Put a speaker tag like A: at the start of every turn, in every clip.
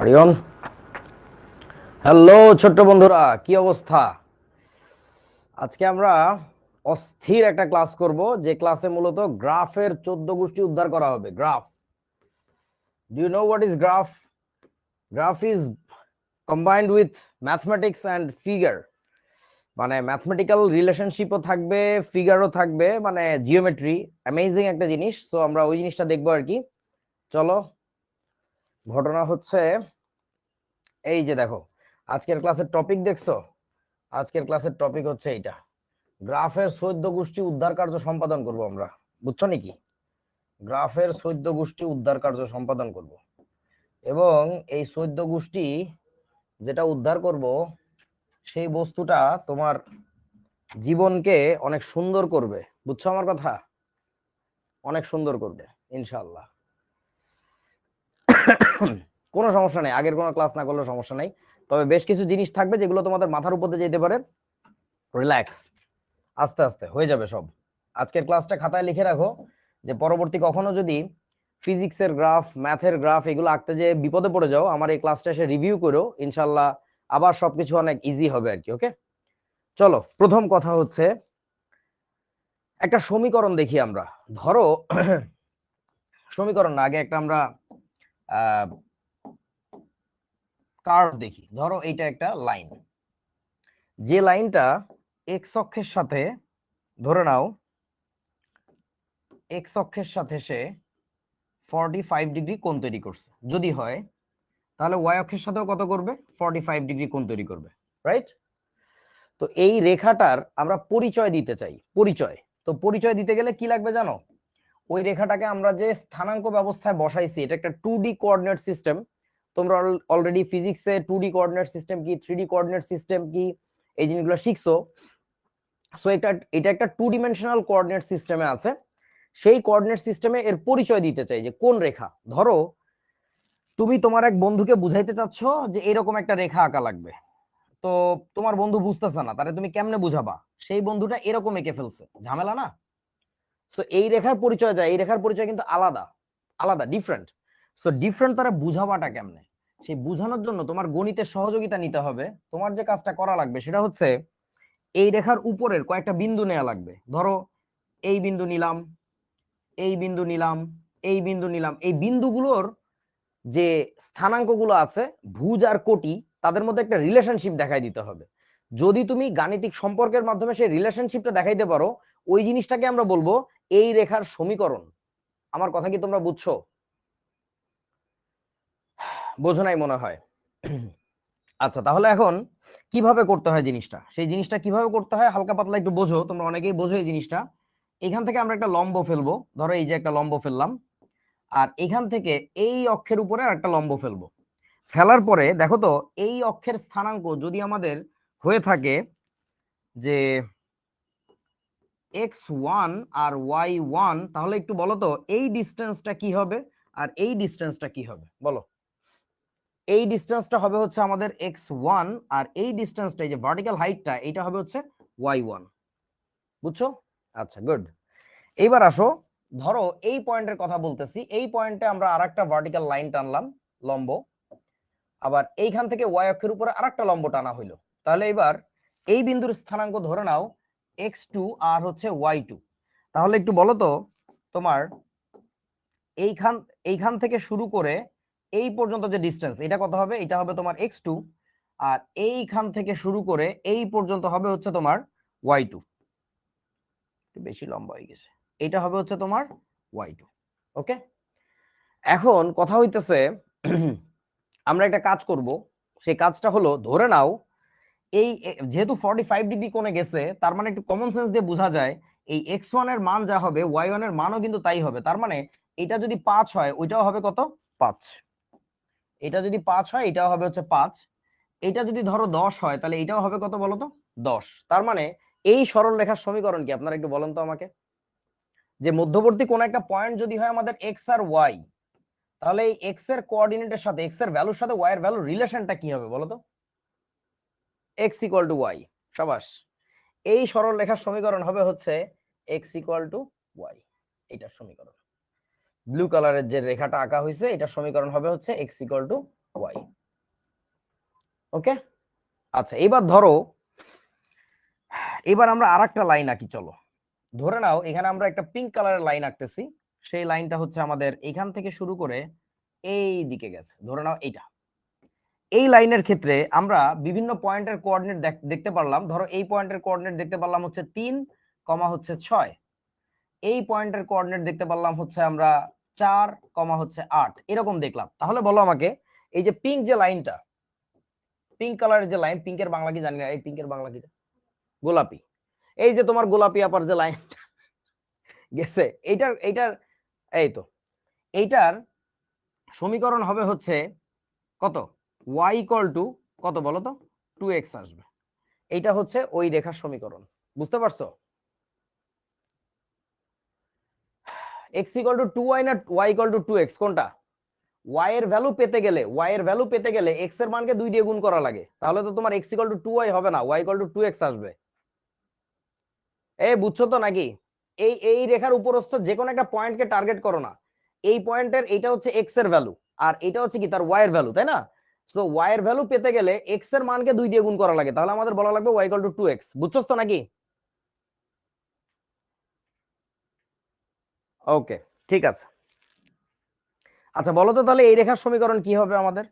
A: Hariom. Hello ছোট্ট বন্ধুরা, কি অবস্থা? আজকে আমরা অস্থির একটা ক্লাস করব, যে ক্লাসে মূলত গ্রাফের 14 গোষ্ঠী উদ্ধার করা হবে। Graph, do you know what is graph? Graph is combined with mathematics and figure, মানে ম্যাথমেটিক্যাল রিলেশনশিপও থাকবে, ফিগারও থাকবে, মানে জিওমেট্রি। অ্যামেজিং একটা জিনিস। সো আমরা ওই জিনিসটা দেখবো আর কি। চলো, ঘটনা হচ্ছে এই যে দেখো, আজকের ক্লাসের টপিক দেখছো? আজকের ক্লাসের টপিক হচ্ছে এইটা, গ্রাফের 14 গোষ্ঠী উদ্ধার কার্য সম্পাদন করব আমরা। বুঝছো নাকি? গ্রাফের 14 গোষ্ঠী উদ্ধার কার্য সম্পাদন করব, এবং এই 14 গোষ্ঠী যেটা উদ্ধার করব, সেই বস্তুটা তোমার জীবনকে অনেক সুন্দর করবে। বুঝছো আমার কথা? অনেক সুন্দর করবে ইনশাআল্লাহ। কোনো সমস্যা নেই, আগের কোনো ক্লাস না করলেও সমস্যা নেই, তবে বেশ কিছু জিনিস থাকবে যেগুলো তোমাদের মাথার উপর দিয়ে যেতে পারে। রিল্যাক্স, আস্তে আস্তে হয়ে যাবে সব। আজকের ক্লাসটা খাতায় লিখে রাখো, যে পরবর্তী কখনো যদি ফিজিক্সের গ্রাফ, ম্যাথের গ্রাফ এগুলো আঁকতে যে বিপদে পড়ে যাও, আমার এই ক্লাসটা এসে রিভিউ করো, ইনশাল্লাহ আবার সবকিছু অনেক ইজি হবে আর কি। ওকে, চলো, প্রথম কথা হচ্ছে একটা সমীকরণ দেখি আমরা। ধরো সমীকরণ না, আগে একটা আমরা কার্ভ দেখি। ধরো এইটা একটা লাইন, যে লাইনটা এক্স অক্ষের সাথে, ধরে নাও এক্স অক্ষের সাথে সে 45 ডিগ্রি কোণ তৈরি করছে। যদি হয় তাহলে ওয়াই অক্ষের সাথেও কত করবে? 45 ডিগ্রি কোণ তৈরি করবে, রাইট? তো এই রেখাটার আমরা পরিচয় দিতে চাই। পরিচয়, তো পরিচয় দিতে গেলে কি লাগবে জানো? ওই রেখাটাকে আমরা যে স্থানাঙ্ক ব্যবস্থায় বসাইছি, এটা একটা 2D কোঅর্ডিনেট সিস্টেম। তোমরা অলরেডি ফিজিক্সে 2D কোঅর্ডিনেট সিস্টেম কি, 3D কোঅর্ডিনেট সিস্টেম কি, এই জিনিসগুলো শিখছো। সো এটা একটা 2 ডিমেনশনাল কোঅর্ডিনেট সিস্টেমে আছে। সেই কোঅর্ডিনেট সিস্টেমে এর পরিচয় দিতে চাই যে কোন রেখা। ধরো তুমি তোমার এক বন্ধুকে বুঝাইতে চাচ্ছ যে এরকম একটা রেখা আঁকা লাগবে, তো তোমার বন্ধু বুঝতেছে না, তাহলে তুমি কেমনে বুঝাবা? সেই বন্ধুটা এরকম এঁকে ফেলছে, ঝামেলা না? সো এই রেখার পরিচয় যায়, এই রেখার পরিচয় কিন্তু আলাদা, আলাদা, ডিফারেন্ট। সো ডিফারেন্ট, তারা বুঝাবাটা কেমনে? সেই বুঝানোর জন্য তোমার গণিতের সহযোগিতা নিতে হবে। তোমার যে কাজটা করা লাগবে সেটা হচ্ছে এই রেখার উপরের কয়েকটা বিন্দু নেওয়া লাগবে। ধরো এই বিন্দু নিলাম, এই বিন্দু নিলাম, এই বিন্দু নিলাম। এই বিন্দুগুলোর যে স্থানাঙ্কগুলো আছে, ভুজ আর কোটি, তাদের মধ্যে একটা রিলেশনশিপ দেখাই দিতে হবে। যদি তুমি গাণিতিক সম্পর্কের মাধ্যমে সেই রিলেশনশিপটা দেখাইতে পারো, ওই জিনিসটাকে আমরা বলবো এই রেখার সমীকরণ। আমার কথা কি তোমরা বুঝছো? বোঝো নাই মনে হয়। আচ্ছা, তাহলে এখন কিভাবে করতে হয় জিনিসটা, সেই জিনিসটা কিভাবে করতে হয় হালকা পাতলা একটু বোঝো, তোমরা অনেকেই বোঝো এই জিনিসটা। এখান থেকে আমরা একটা লম্ব ফেলবো। ধরো এই যে একটা লম্ব ফেললাম, আর এখান থেকে এই অক্ষের উপরে একটা লম্ব ফেলবো। ফেলার পরে দেখো তো, এই অক্ষের স্থানাঙ্ক যদি আমাদের হয়ে থাকে যে x1 আর y1, তাহলে একটু বলো তো এই ডিস্টেন্সটা কি হবে আর এই ডিস্টেন্সটা কি হবে বলো? এই ডিস্টেন্সটা হবে হচ্ছে আমাদের x1, আর এই ডিস্টেন্সটা, এই যে ভার্টিক্যাল হাইটটা, এটা হবে হচ্ছে y1। বুঝছো? আচ্ছা, গুড। এইবার আসো, ধরো এই পয়েন্টের কথা বলতেছি, এই পয়েন্টে আমরা আরেকটা ভার্টিক্যাল লাইন টানলাম, লম্ব। আবার এইখান থেকে ওয়াই অক্ষের উপরে আরেকটা লম্ব টানা হইলো। তাহলে এবার এই বিন্দুর স্থানাঙ্ক ধরে নাও x2 আর হচ্ছে y2। তাহলে একটু বলো তো তোমার এইখান এইখান থেকে শুরু করে এই পর্যন্ত যে ডিস্টেন্স, এটা কত হবে? এটা হবে তোমার x2। আর এইখান থেকে শুরু করে এই পর্যন্ত হবে হচ্ছে তোমার y2। একটু বেশি লম্বা হয়ে গেছে, এটা হবে হচ্ছে তোমার y2। ওকে, এখন কথা হইতেছে আমরা একটা কাজ করব। সেই কাজটা হলো, ধরে নাও এই যেহেতু 45 ডিগ্রি কোণে গেছে, তার মানে একটু কমন সেন্স দিয়ে বোঝা যায় এই x1 এর মান যা হবে y1 এর মানও কিন্তু তাই হবে। তার মানে এটা যদি 5 হয়, ওইটাও হবে কত? 5। এটা যদি 5 হয়, এটাও হবে হচ্ছে 5। এটা যদি ধরো 10 হয়, তাহলে এটাও হবে কত বলো তো? 10। তার মানে এই সরল রেখার সমীকরণ কি আপনারা একটু বলেন তো আমাকে? যে মধ্যবর্তী কোন একটা পয়েন্ট যদি হয় আমাদের x আর y, তাহলে এই x এর কোঅর্ডিনেটের সাথে, x এর ভ্যালুর সাথে y এর ভ্যালুর রিলেশনটা কি হবে বলো তো? x equal two y। সাবাস। এই সরল রেখার সমীকরণ হবে হচ্ছে x ইকুয়াল টু y। এটার সমীকরণ, ব্লু কালারের যে রেখাটা আঁকা হয়েছে, এটার সমীকরণ হবে হচ্ছে x ইকুয়াল টু ওয়াই। ওকে, আচ্ছা এবার ধরো, এবার আমরা আরেকটা লাইন আঁকি। চলো ধরে নাও এখানে আমরা একটা পিঙ্ক কালারের লাইন আঁকতেছি। সেই লাইনটা হচ্ছে আমাদের এখান থেকে শুরু করে এই দিকে গেছে, ধরে নাও এইটা। এই লাইনের ক্ষেত্রে আমরা বিভিন্ন পয়েন্টের কোঅর্ডিনেট দেখতে পারলাম। ধরো এই পয়েন্টের কোঅর্ডিনেট দেখতে পারলাম হচ্ছে 3, হচ্ছে 6। এই পয়েন্টের কোঅর্ডিনেট দেখতে পারলাম হচ্ছে আমরা 4, হচ্ছে 8, এরকম দেখলাম। তাহলে বলো আমাকে, এই যে পিঙ্ক যে লাইনটা, পিঙ্ক কালারের যে লাইন, পিঙ্কের বাংলা কি জানি না, এই পিঙ্কের বাংলা কি, গোলাপি। এই যে তোমার গোলাপি আপার যে লাইনটা গেছে, এইটার এইটার এই তো এইটার সমীকরণ হবে হচ্ছে কত, y ইকুয়াল টু কত বলো তো, 2x আসবে। এইটা হচ্ছে ওই রেখার সমীকরণ। বুঝতে পারছো? x ইকুয়াল টু 2y না y ইকুয়াল টু 2x, কোনটা? y এর ভ্যালু পেতে গেলে, x এর মানকে 2 দিয়ে গুণ করা লাগে। তাহলে তো তোমার x ইকুয়াল টু 2y হবে না, y ইকুয়াল টু 2x আসবে। এই বুঝছো তো নাকি? এই রেখার উপরস্থ যে কোনো একটা পয়েন্টকে টার্গেট করো না। এই পয়েন্টের এটা হচ্ছে x এর ভ্যালু, আর এটা হচ্ছে কি তার y এর ভ্যালু, তাই না? সো y এর ভ্যালু পেতে গেলে x এর মানকে 2 দিয়ে গুণ করা লাগে। তাহলে আমাদের বলা লাগবে y ইকুয়াল টু 2x। বুঝছো তো নাকি? ওকে, ঠিক আছে। আচ্ছা বলো তো তাহলে এই রেখার সমীকরণ কি হবে আমাদের?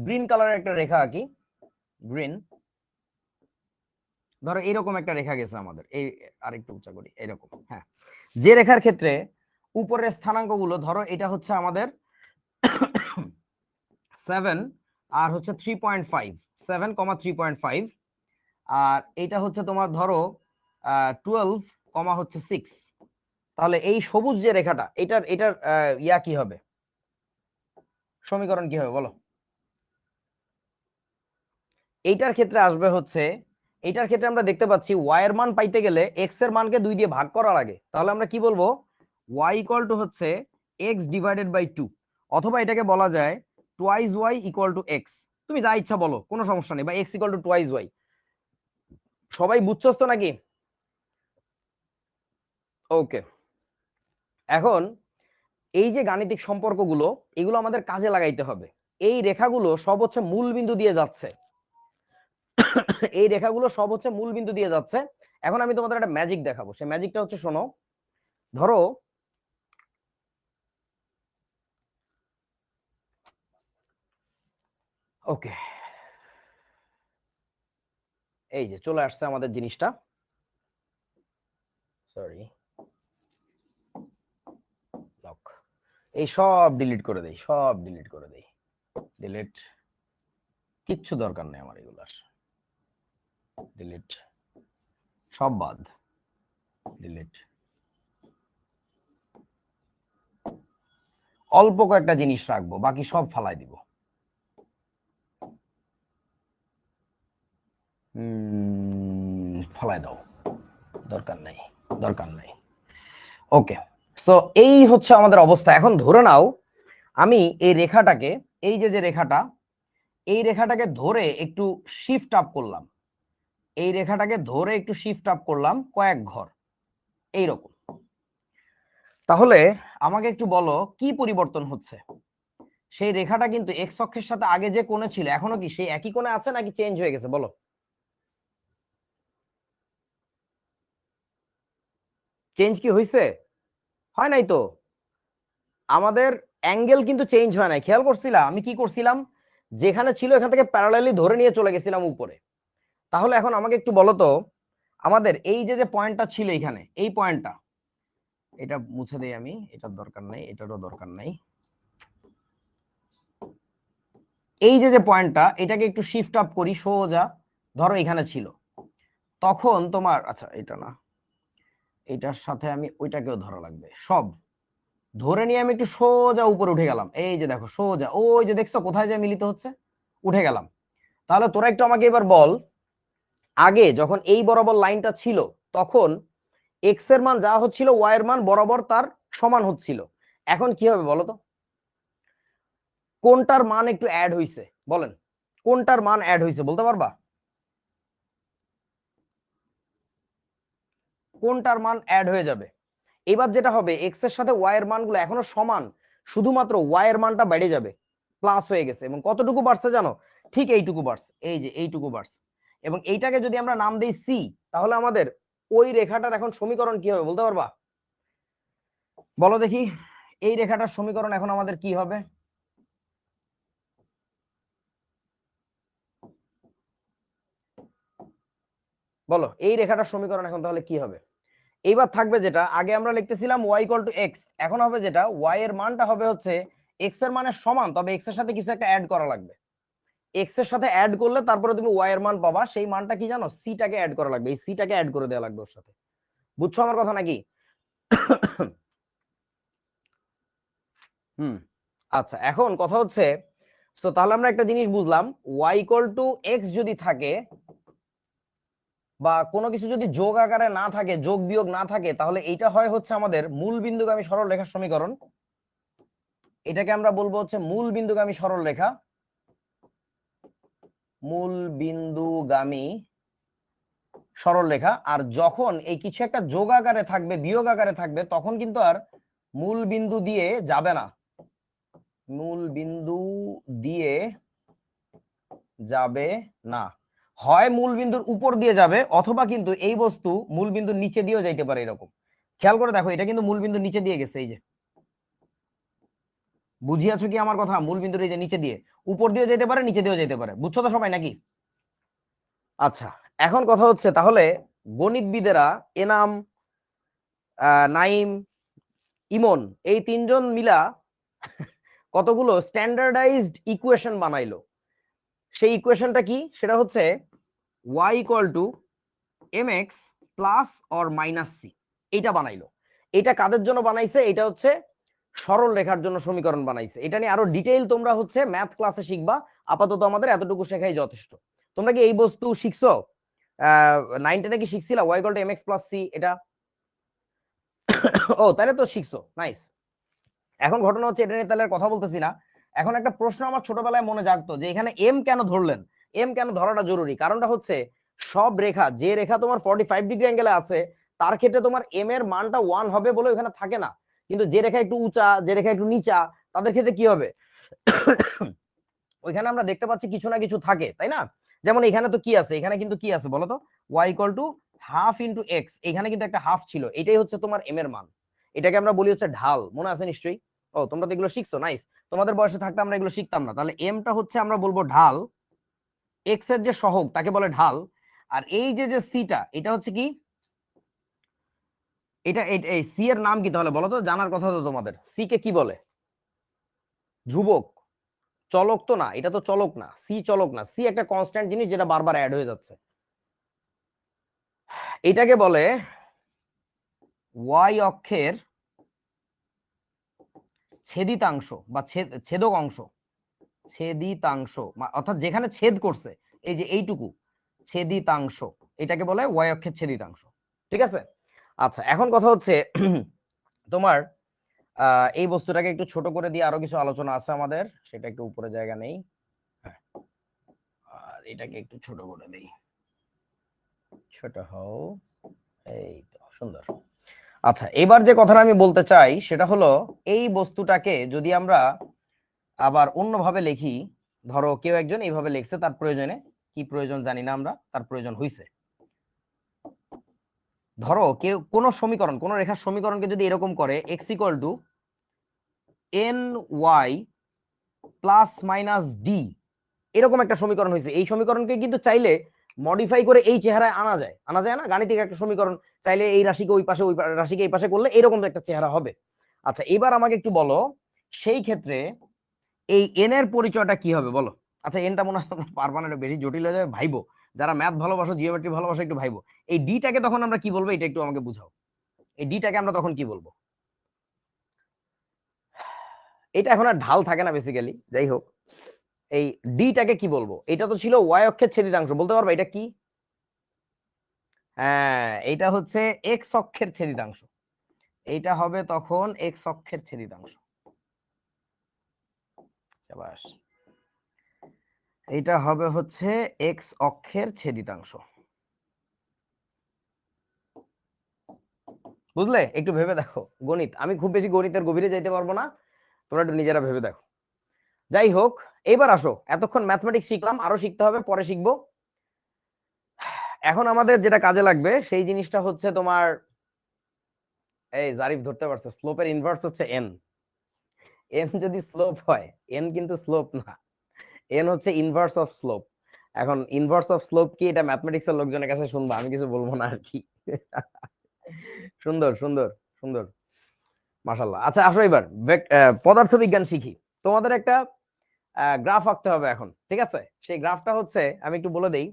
A: গ্রিন কালারের একটা রেখা আঁকি। গ্রিন, ধরো এইরকম একটা রেখা গেছে আমাদের, এই আরেকটু উঁচা করি, এরকম। হ্যাঁ, যে রেখার ক্ষেত্রে উপরের স্থানাঙ্ক গুলো, ধরো এটা হচ্ছে আমাদের 7 আর হচ্ছে 3.5, 7, 3.5, আর এটা হচ্ছে তোমার ধরো 12, হচ্ছে 6। তাহলে এই সবুজ যে রেখাটা, এটার এটার ইয়া কি হবে, সমীকরণ কি হবে বলো? এইটার ক্ষেত্রে আসবে হচ্ছে, এইটার ক্ষেত্রে আমরা দেখতে পাচ্ছি y এর মান পাইতে গেলে x এর মানকে 2 দিয়ে ভাগ করা লাগে। তাহলে আমরা কি বলবো, y ইকুয়াল টু হচ্ছে x ডিভাইডেড বাই 2, অথবা এটাকে বলা যায় twice y equal two x। তুমি যা ইচ্ছা বলো, কোনো সমস্যা নেই, বা x equal two twice y। সবাই বুঝছস তো নাকি? ওকে, এখন এই যে গাণিতিক সম্পর্কগুলো, এগুলো আমাদের কাজে লাগাইতে হবে। এই রেখাগুলো সব হচ্ছে মূল বিন্দু দিয়ে যাচ্ছে, এই রেখাগুলো সব হচ্ছে মূল বিন্দু দিয়ে যাচ্ছে। এখন আমি তোমাদের একটা ম্যাজিক দেখাবো। সেই ম্যাজিকটা হচ্ছে, শোনো, ধরো ওকে, এই যে চলে আসছে আমাদের জিনিসটা। Sorry, lock. এই সব ডিলিট করে দেই, সব ডিলিট করে দেই, ডিলিট, কিচ্ছু দরকার নেই আমার এগুলার, ডিলিট, সব বাদ, ডিলিট। অল্প কয়েকটা জিনিস রাখবো, বাকি সব ফালাই দিব। ফালাই দাও, দরকার নেই, দরকার নেই। ওকে, সো এই হচ্ছে আমাদের অবস্থা। এখন ধরে নাও আমি এই রেখাটাকে, এই যে যে রেখাটা, এই রেখাটাকে ধরে একটু শিফট আপ করলাম, এই রেখাটাকে ধরে একটু শিফট আপ করলাম কয়েক ঘর, এইরকম। তাহলে আমাকে একটু বলো কি পরিবর্তন হচ্ছে? সেই রেখাটা কিন্তু এক্স অক্ষের সাথে আগে যে কোণে ছিল, এখনো কি সেই একই কোণে আছে নাকি চেঞ্জ হয়ে গেছে বলো? চেঞ্জ কি হয়েছে? হয় নাই তো। আমাদের অ্যাঙ্গেল কিন্তু চেঞ্জ হয় নাই, খেয়াল করছিলাম আমি কি করছিলাম, যেখানে ছিল এখান থেকে প্যারালালি ধরে নিয়ে চলে গেছিলাম উপরে। তাহলে এখন আমাকে একটু বলো তো, আমাদের এই যে যে পয়েন্টটা ছিল এখানে, এই পয়েন্টটা, এটা মুছে দেই আমি, এটার দরকার নাই, এটারও দরকার নাই। এই যে যে পয়েন্টটা, এটাকে একটু শিফট আপ করি সোজা, ধরো এখানে ছিল, তখন তোমার, আচ্ছা এটা না, এটার সাথে আমি ওইটাকেও ধরা লাগবে, সব ধরে নিয়ে আমি একটু সোজা উপরে উঠে গেলাম। এই যে দেখো সোজা, ওই যে দেখছো কোথায় যে মিলিত হচ্ছে, উঠে গেলাম। তাহলে তোরা একটু আমাকে এবার বল, আগে যখন এই বরাবর লাইনটা ছিল, তখন এক্স এর মান যা হচ্ছিল ওয়াই এর মান বরাবর তার সমান হচ্ছিল। এখন কি হবে বলো তো? কোনটার মান একটু অ্যাড হইছে বলেন, কোনটার মান অ্যাড হইছে বলতে পারবা? কোনটার মান অ্যাড হয়ে যাবে? এবার যেটা হবে, এক্স এর সাথে ওয়াই এর মানগুলো এখনো সমান, শুধুমাত্র ওয়াই এর মানটা বেড়ে যাবে। প্লাস হয়ে গেছে এবং কতটুকু বাড়ছে জানো, ঠিক এইটুকু বাড়ছে, এই যে এইটুকু বাড়ছে। এবং এইটাকে যদি আমরা নাম দেই সি, তাহলে আমাদের ওই রেখাটার এখন সমীকরণ কি হবে বলতে পারবা? বলো দেখি, এই রেখাটার সমীকরণ এখন আমাদের কি হবে? বলো এই রেখাটার সমীকরণ এখন তাহলে কি হবে? এইবার থাকবে যেটা আগে আমরা লিখতেছিলাম y ইকুয়াল টু এক্স, এখন হবে যেটা y এর মানটা হবে হচ্ছে এক্স এর মানের সমান, তবে এক্স এর সাথে কিছু একটা অ্যাড করা লাগবে। এক্স এর সাথে অ্যাড করলে তারপরে তুমি y এর মান পাবা, সেই মানটা কি জানো, সি টাকে অ্যাড করা লাগবে, এই সি টাকে অ্যাড করে দেওয়া লাগবে ওর সাথে। বুঝছো আমার কথা নাকি? হুম। আচ্ছা এখন কথা হচ্ছে, তো তাহলে আমরা একটা জিনিস বুঝলাম, y ইকুয়াল টু এক্স যদি থাকে বা কোনো কিছু যদি যোগ আকারে না থাকে, যোগ বিয়োগ না থাকে, তাহলে এইটা হয় হচ্ছে আমাদের মূল বিন্দুগামী সরল রেখার সমীকরণ। এটাকে আমরা বলবো হচ্ছে মূল বিন্দুগামী সরল রেখা, মূল বিন্দুগামী সরল রেখা। আর যখন এই কিছু একটা যোগ আকারে থাকবে, বিয়োগ আকারে থাকবে, তখন কিন্তু আর মূল বিন্দু দিয়ে যাবে না, মূল বিন্দু দিয়ে যাবে না। হয় মূল বিন্দুর উপর দিয়ে যাবে, অথবা কিন্তু এই বস্তু মূল বিন্দুর নিচে দিয়েও যাইতে পারে। এরকম খেয়াল করে দেখো, এটা কিন্তু মূল বিন্দুর নিচে দিয়ে গেছে, এই যে বুঝিয়াছো কি আমার কথা? মূল বিন্দুর এই যে নিচে দিয়ে, উপর দিয়ে যেতে পারে, নিচে দিয়েও যেতে পারে। বুঝছো তো সবাই নাকি? আচ্ছা এখন কথা হচ্ছে, তাহলে গণিতবিদেরা এনাম, নাইম, ইমন, এই তিনজন মিলা কতগুলো স্ট্যান্ডার্ডাইজড ইকুয়েশন বানাইলো। সেই ইকুয়েশনটা কি? সেটা হচ্ছে y equal to mx plus or minus C, এইটা বানাইলো। এটা কাদের জন্য বানাইছে? এটা হচ্ছে সরল রেখার জন্য সমীকরণ বানাইছে। এটা নিয়ে আরো ডিটেইল তোমরা হচ্ছে ম্যাথ ক্লাসে শিখবা, আপাতত আমাদের এতটুকু শেখাই যথেষ্ট। তোমরা কি এই বস্তু শিখছো? 9-10 কি শিখছিলা y equal to mx plus C এটা? ও তাহলে তো শিখছো, নাইস। এখন ঘটনা হচ্ছে, এটা নিয়ে তাহলে কথা বলতেছি না। এখন একটা প্রশ্ন আমার ছোটবেলায় মনে জাগতো, যে এখানে এম কেন ধরলেন? এম কেন ধরাটা জরুরি? কারণটা হচ্ছে, সব রেখা, যে রেখা তোমার 45 ডিগ্রি অ্যাঙ্গেলে আছে, তার ক্ষেত্রে তোমার এম এর মানটা 1 হবে বলে ওখানে থাকে না। কিন্তু যে রেখা একটু উঁচা, যে রেখা একটু নিচা, তাদের ক্ষেত্রে কি হবে? ওইখানে আমরা দেখতে পাচ্ছি কিছু না কিছু থাকে, তাই না? যেমন এখানে তো কি আছে, এখানে কিন্তু কি আছে বলতো, y equal to half into x, এখানে কিন্তু একটা হাফ ছিল, এটাই হচ্ছে তোমার এম এর মান। এটাকে আমরা বলি হচ্ছে ঢাল, মনে আছে নিশ্চয়ই? ও তোমরা তো এগুলো শিখছো, নাইস। তোমাদের বয়সে থাকতে আমরা এগুলো শিখতাম না। তাহলে এমটা হচ্ছে আমরা বলবো ঢাল, এক্স এর যে সহগ তাকে বলে ঢাল। আর এই যে যে সিটা, এটা হচ্ছে কি? এটা এই সি এর নাম কি তাহলে বলো তো? জানার কথা তো তোমাদের, সি কে কি বলে? ধ্রুবক, চলক তো না, এটা তো চলক না, সি চলক না, সি একটা কনস্ট্যান্ট জিনিস যেটা বারবার অ্যাড হয়ে যাচ্ছে। এটাকে বলে ওয়াই অক্ষের ছেদিতাংশ বা ছেদক অংশ, ছেদিতাংশ, অর্থাৎ যেখানে ছেদ করছে, এই যে এইটুকু ছেদিতাংশ, এটাকে বলে ওয়াই অক্ষের ছেদিতাংশ। ঠিক আছে? আচ্ছা এখন কথা হচ্ছে, তোমার এই বস্তুটাকে একটু ছোট করে দিয়ে আরো কিছু আলোচনা আছে আমাদের, সেটা একটু উপরে জায়গা নেই। হ্যাঁ, আর এটাকে একটু ছোট করে দেই, ছোট হও, এই তো সুন্দর। আচ্ছা এবার যে কথাটা আমি বলতে চাই সেটা হলো, এই বস্তুটাকে যদি আমরা আবার অন্যভাবে লিখি, ধরো কেউ একজন এইভাবে লিখছে, তার প্রয়োজনে, কি প্রয়োজন জানি না আমরা, তার প্রয়োজন হইছে। ধরো কেউ কোন সমীকরণ, কোন রেখার সমীকরণকে যদি এরকম করে, x equal to N Y plus minus D, এরকম একটা সমীকরণ হয়েছে। এই সমীকরণকে কিন্তু চাইলে মডিফাই করে এই চেহারায় আনা যায়, আনা যায় না? গাণিতিক একটা সমীকরণ, চাইলে এই রাশিকে ওই পাশে, ওই রাশিকে এই পাশে করলে এরকম একটা চেহারা হবে। আচ্ছা এবার আমাকে একটু বলো, সেই ক্ষেত্রে এই এন এর পরিচয়টা কি হবে বলো? আচ্ছা এনটা মনে হয় তোমরা পারবা না, এটা বেশি জটিল হয়ে যাবে, ভাইবো। যারা ম্যাথ ভালোবাসো, জিওমেট্রি ভালোবাসো, একটু ভাইবো। এই ডিটাকে তখন আমরা কি বলবো, এটা একটু আমাকে বুঝাও। এই ডিটাকে আমরা তখন কি বলবো? এটা এখন আর ঢাল থাকে না বেসিক্যালি, যাই হোক। এই ডিটাকে কি বলবো? এটা তো ছিল ওয়াই অক্ষের ছেদিতাংশ, বলতে পারবা এটা কি? হ্যাঁ, এটা হচ্ছে এক্স অক্ষের ছেদিতাংশ। এইটা হবে তখন এক্স অক্ষের ছেদিতাংশ। শাবাশ। এইটা হবে হচ্ছে এক্স অক্ষের ছেদিতাংশ। বুঝলে? একটু ভেবে দেখো, গণিত, আমি খুব বেশি গণিতের গভীরে যাইতে পারবো না, তোমরা একটু নিজেরা ভেবে দেখো। যাই হোক, এবার আসো, এতক্ষণ ম্যাথমেটিক্স শিখলাম, আরো শিখতে হবে, পরে শিখবো। এখন আমাদের যেটা কাজে লাগবে সেই জিনিসটা হচ্ছে তোমার, এই জারিফ ধরতে পারছে, স্লোপের ইনভার্স হচ্ছে এন। এন যদি স্লোপ হয়, এন কিন্তু স্লোপ না, এন হচ্ছে ইনভার্স অফ স্লোপ। এখন ইনভার্স অফ স্লোপ কি, এটা ম্যাথমেটিক্স এর লোকজনের কাছে শুনবো, আমি কিছু বলবো না আর কি। সুন্দর সুন্দর সুন্দর, মাশাআল্লাহ। আচ্ছা আসো এবার পদার্থবিজ্ঞান শিখি। তোমাদের একটা গ্রাফ আঁকতে হবে এখন, ঠিক আছে? সেই গ্রাফটা হচ্ছে, আমি একটু বলে দেই,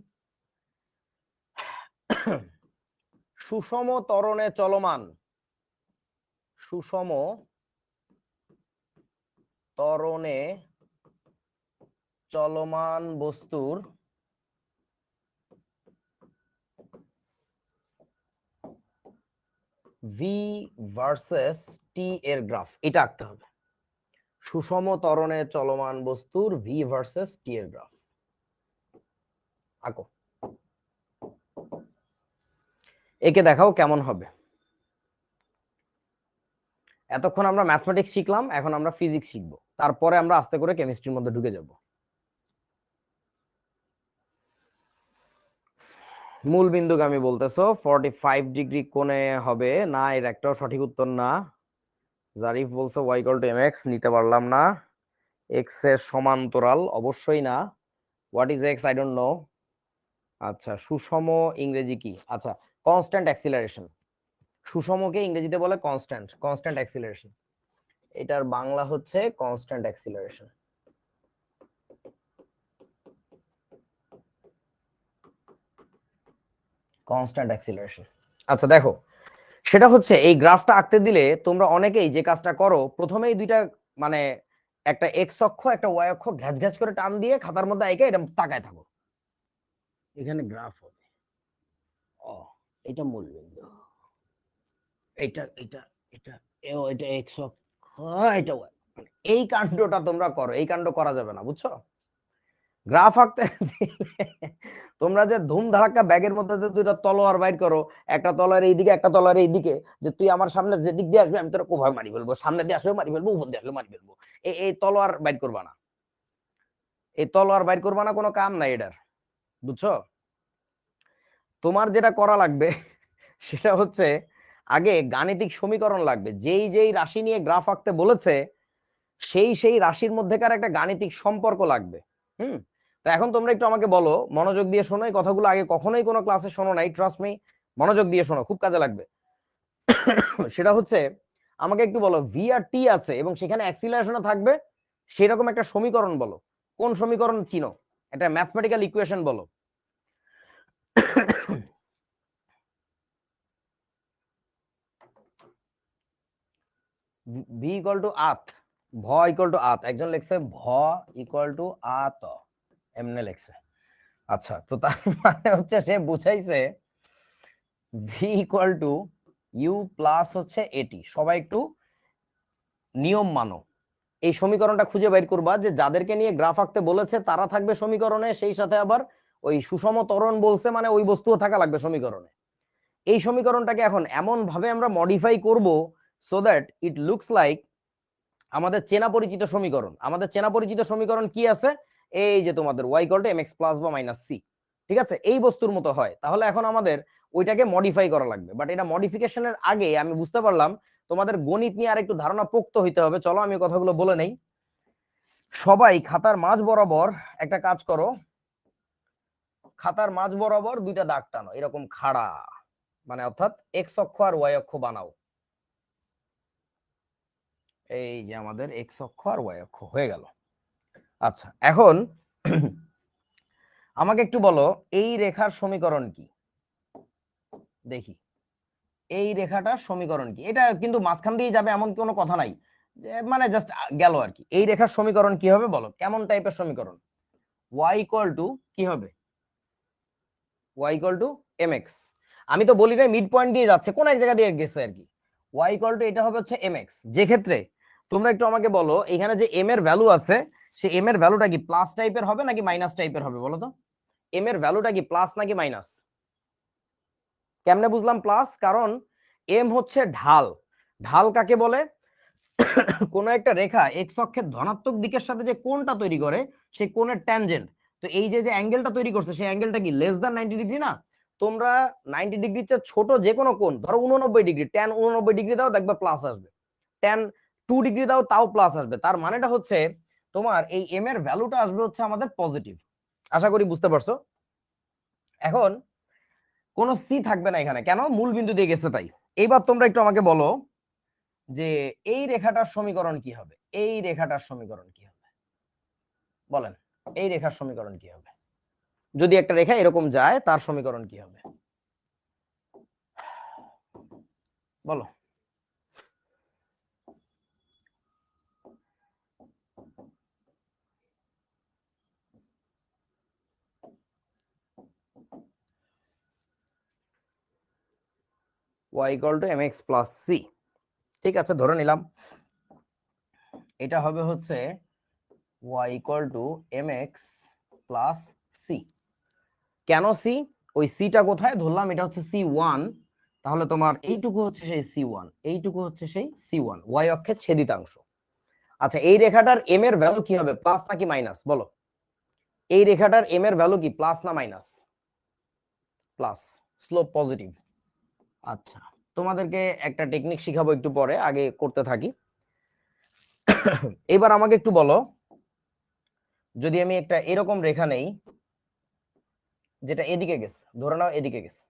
A: সুষম ত্বরণে চলমান, সুষম ত্বরণে চলমান বস্তুর ভি ভার্সেস টি এর গ্রাফ, এটা আঁকতে হবে। সুষম ত্বরণে চলমান বস্তুর ভি ভার্সেস টি এর গ্রাফ আঁকো। একে দেখাও কেমন হবে। এতক্ষণ আমরা ম্যাথমেটিক্স শিখলাম, এখন আমরা ফিজিক্স শিখবো, তারপরে আমরা আস্তে করে কেমিস্ট্রির মধ্যে ঢুকে যাব। মূল বিন্দুগামী বলতেছো, 45 ডিগ্রি কোণে হবে না, এর একটাও সঠিক উত্তর না। জারিফ বলছো y ইকুয়াল টু mx, নিতে পারলাম না। x এর সমান্তরাল, অবশ্যই না। What is x, I don't know. আচ্ছা, সুষম ইংরেজি কি? আচ্ছা, কনস্ট্যান্ট অ্যাক্সিলারেশন। সুষমকে ইংরেজিতে বলে কনস্ট্যান্ট, কনস্ট্যান্ট অ্যাক্সিলারেশন। এটার বাংলা হচ্ছে কনস্ট্যান্ট অ্যাক্সিলারেশন। Constant acceleration. আচ্ছা দেখো, সেটা হচ্ছে এই গ্রাফটা আঁকতে দিলে তোমরা অনেকেই যে কাজটা করো, প্রথমেই দুইটা মানে একটা এক্স অক্ষ একটা ওয়াই অক্ষ ঘ্যাচ ঘ্যাচ করে টান দিয়ে খাতার মধ্যে এঁকে এটা তাকায় থাকো, এখানে গ্রাফ হবে। ও, এটা মূল বিন্দু, এটা এটা এটা এটা এক্স অক্ষ, এটা ওয়াই। এই কাণ্ডটা তোমরা করো, এই কাণ্ড করা যাবে না, বুঝছো? গ্রাফ আঁকতে দিলে তোমরা যে ধুম ধারাক্কা ব্যাগের মধ্যে যে দুইটা তলোয়ার বাইর করো, একটা তলোয়ার এইদিকে একটা তলোয়ার এইদিকে, যে তুই আমার সামনে যেদিক দিয়ে আসবে আমি তোর কোভাবে মারি ফেলবো, সামনে দিয়ে আসলেও মারি ফেলবো, উপর দিয়ে আসলেও মারি ফেলবো, এই তলোয়ার বাইর করবা না, এই তলোয়ার বাইর করবা না, কোনো কাম নাই এটার, বুঝছো? তোমার যেটা করা লাগবে সেটা হচ্ছে, আগে গাণিতিক সমীকরণ লাগবে, যেই যেই রাশি নিয়ে গ্রাফ আঁকতে বলেছে সেই সেই রাশির মধ্যেকার একটা গাণিতিক সম্পর্ক লাগবে। হুম, তো এখন তোমরা একটু আমাকে বলো, মনোযোগ দিয়ে শোনো, এই কথাগুলো আগে কখনোই কোনো ক্লাসে শোনো নাই, ট্রাস্ট মি, মনোযোগ দিয়ে শোনো, খুব কাজে লাগবে। সেটা হচ্ছে, আমাকে একটু বলো, ভি আর টি আছে এবং সেখানে অ্যাক্সিলারেশন থাকবে, সেরকম একটা সমীকরণ বলো। কোন সমীকরণ চিনো? এটা ম্যাথমেটিক্যাল ইকুয়েশন বলো। ভি ইকুয়াল টু আত, ভ ইকুয়াল টু আত, একজন লিখছে ভ ইকুয়াল টু আত, এমনে লিখছে। আচ্ছা, তো তার মানে হচ্ছে সে বুঝাইছে V equal to U plus হচ্ছে এটি। সবাই একটু নিয়ম মানো, এই সমীকরণটা খুঁজে বের করবা, যে যাদেরকে নিয়ে গ্রাফ আঁকতে বলেছে তারা থাকবে সমীকরণে, সেই সাথে আবার ওই সুষম ত্বরণ বলছে মানে ওই বস্তুও থাকা লাগবে সমীকরণে। এই সমীকরণটাকে এখন এমন ভাবে আমরা মডিফাই করব so that it looks like আমাদের চেনা পরিচিত সমীকরণ। আমাদের চেনা পরিচিত সমীকরণ কি আছে? এই যে তোমাদের y equal to mx plus বা মাইনাস c, ঠিক আছে? এই বস্তুর মতো হয়। তাহলে এখন আমাদের ওইটাকে মডিফাই করা লাগবে, বাট এটা মডিফিকেশনের আগে আমি বুঝতে পারলাম তোমাদের গণিত নিয়ে আর একটু ধারণা পোক্ত হইতে হবে। চলো আমি কথাগুলো বলে নেই। সবাই খাতার মাঝ বরাবর একটা কাজ করো, খাতার মাঝ বরাবর দুইটা দাগ টানো, এরকম খাড়া, মানে অর্থাৎ এক্স অক্ষ আর ওয়াই অক্ষ বানাও। এই যে আমাদের এক্স অক্ষ আর ওয়াই অক্ষ হয়ে গেল। আচ্ছা, এখন আমাকে একটু বলো, এই রেখার সমীকরণ কি? দেখি, এই রেখাটার সমীকরণ কি? এটা কিন্তু মাঝখান দিয়ে যাবে এমন কোনো কথা নাই, যে মানে জাস্ট গেল আর কি। এই রেখার সমীকরণ কি হবে বলো, কেমন টাইপের সমীকরণ? y ইকুয়াল টু কি হবে? y equal to mx। আমি তো বলি নাই মিড পয়েন্ট দিয়ে যাচ্ছে, কোন এক জায়গা দিয়ে গেছে আর কি। y ইকুয়াল টু এটা হবে হচ্ছে mx, যে ক্ষেত্রে তোমরা একটু আমাকে বলো, এখানে যে m এর ভ্যালু আছে, সেই m এর ভ্যালুটা কি প্লাস টাইপের হবে নাকি মাইনাস টাইপের হবে বলো তো? m এর ভ্যালুটা কি প্লাস নাকি মাইনাস? কেমনে বুঝলাম প্লাস? কারণ এম হচ্ছে ঢাল। ঢাল কাকে বলে? কোন একটা রেখা এক্স অক্ষের ধনাত্মক দিকের সাথে যে কোণটা তৈরি করে সেই কোণের ট্যানজেন্ট, তো এই যে যে অ্যাঙ্গেলটা তৈরি করছে সেই অ্যাঙ্গেলটা কি লেস দ্যান 90 ডিগ্রি না? তোমরা 90 ডিগ্রির চেয়ে ছোট যে কোনো কোণ, ধরো 89 ডিগ্রি, ট্যান 89 ডিগ্রি দাও দেখবে প্লাস আসবে, ট্যান 2 ডিগ্রি দাও তাও প্লাস আসবে। তার মানেটা হচ্ছে তোমার এই এম এর ভ্যালুটা আসবে হচ্ছে আমাদের পজিটিভ। আশা করি বুঝতে পারছো। এখন কোনো সি থাকবে না এখানে, কেন? মূল বিন্দু দিয়ে গেছে তাই। এইবার তোমরা একটু আমাকে বলো যে এই রেখাটার সমীকরণ কি হবে, এই রেখাটার সমীকরণ কি হবে বলেন, এই রেখার সমীকরণ কি হবে? যদি একটা রেখা এরকম যায় তার সমীকরণ কি হবে বলো? y = mx + c। ঠিক আছে, ধরে নিলাম এটা হবে হচ্ছে y = mx + c। কেন সি? ওই সিটা কোথায় ধরলাম, এটা হচ্ছে c1, তাহলে তোমার এইটুকু হচ্ছে সেই c1, এইটুকু হচ্ছে সেই c1, y অক্ষের ছেদিতাংশ। আচ্ছা, এই রেখাটার m এর ভ্যালু কি হবে, প্লাস নাকি মাইনাস বলো? এই রেখাটার m এর ভ্যালু কি প্লাস না মাইনাস? Plus, slope positive. আচ্ছা, তোমাদেরকে একটা টেকনিক শিখাবো একটু পরে, আগে করতে থাকি। এবার আমাকে একটু বলো, যদি আমি একটা এরকম রেখা নেই যেটা এদিকে গেছে, ধরে নাও এদিকে গেছে,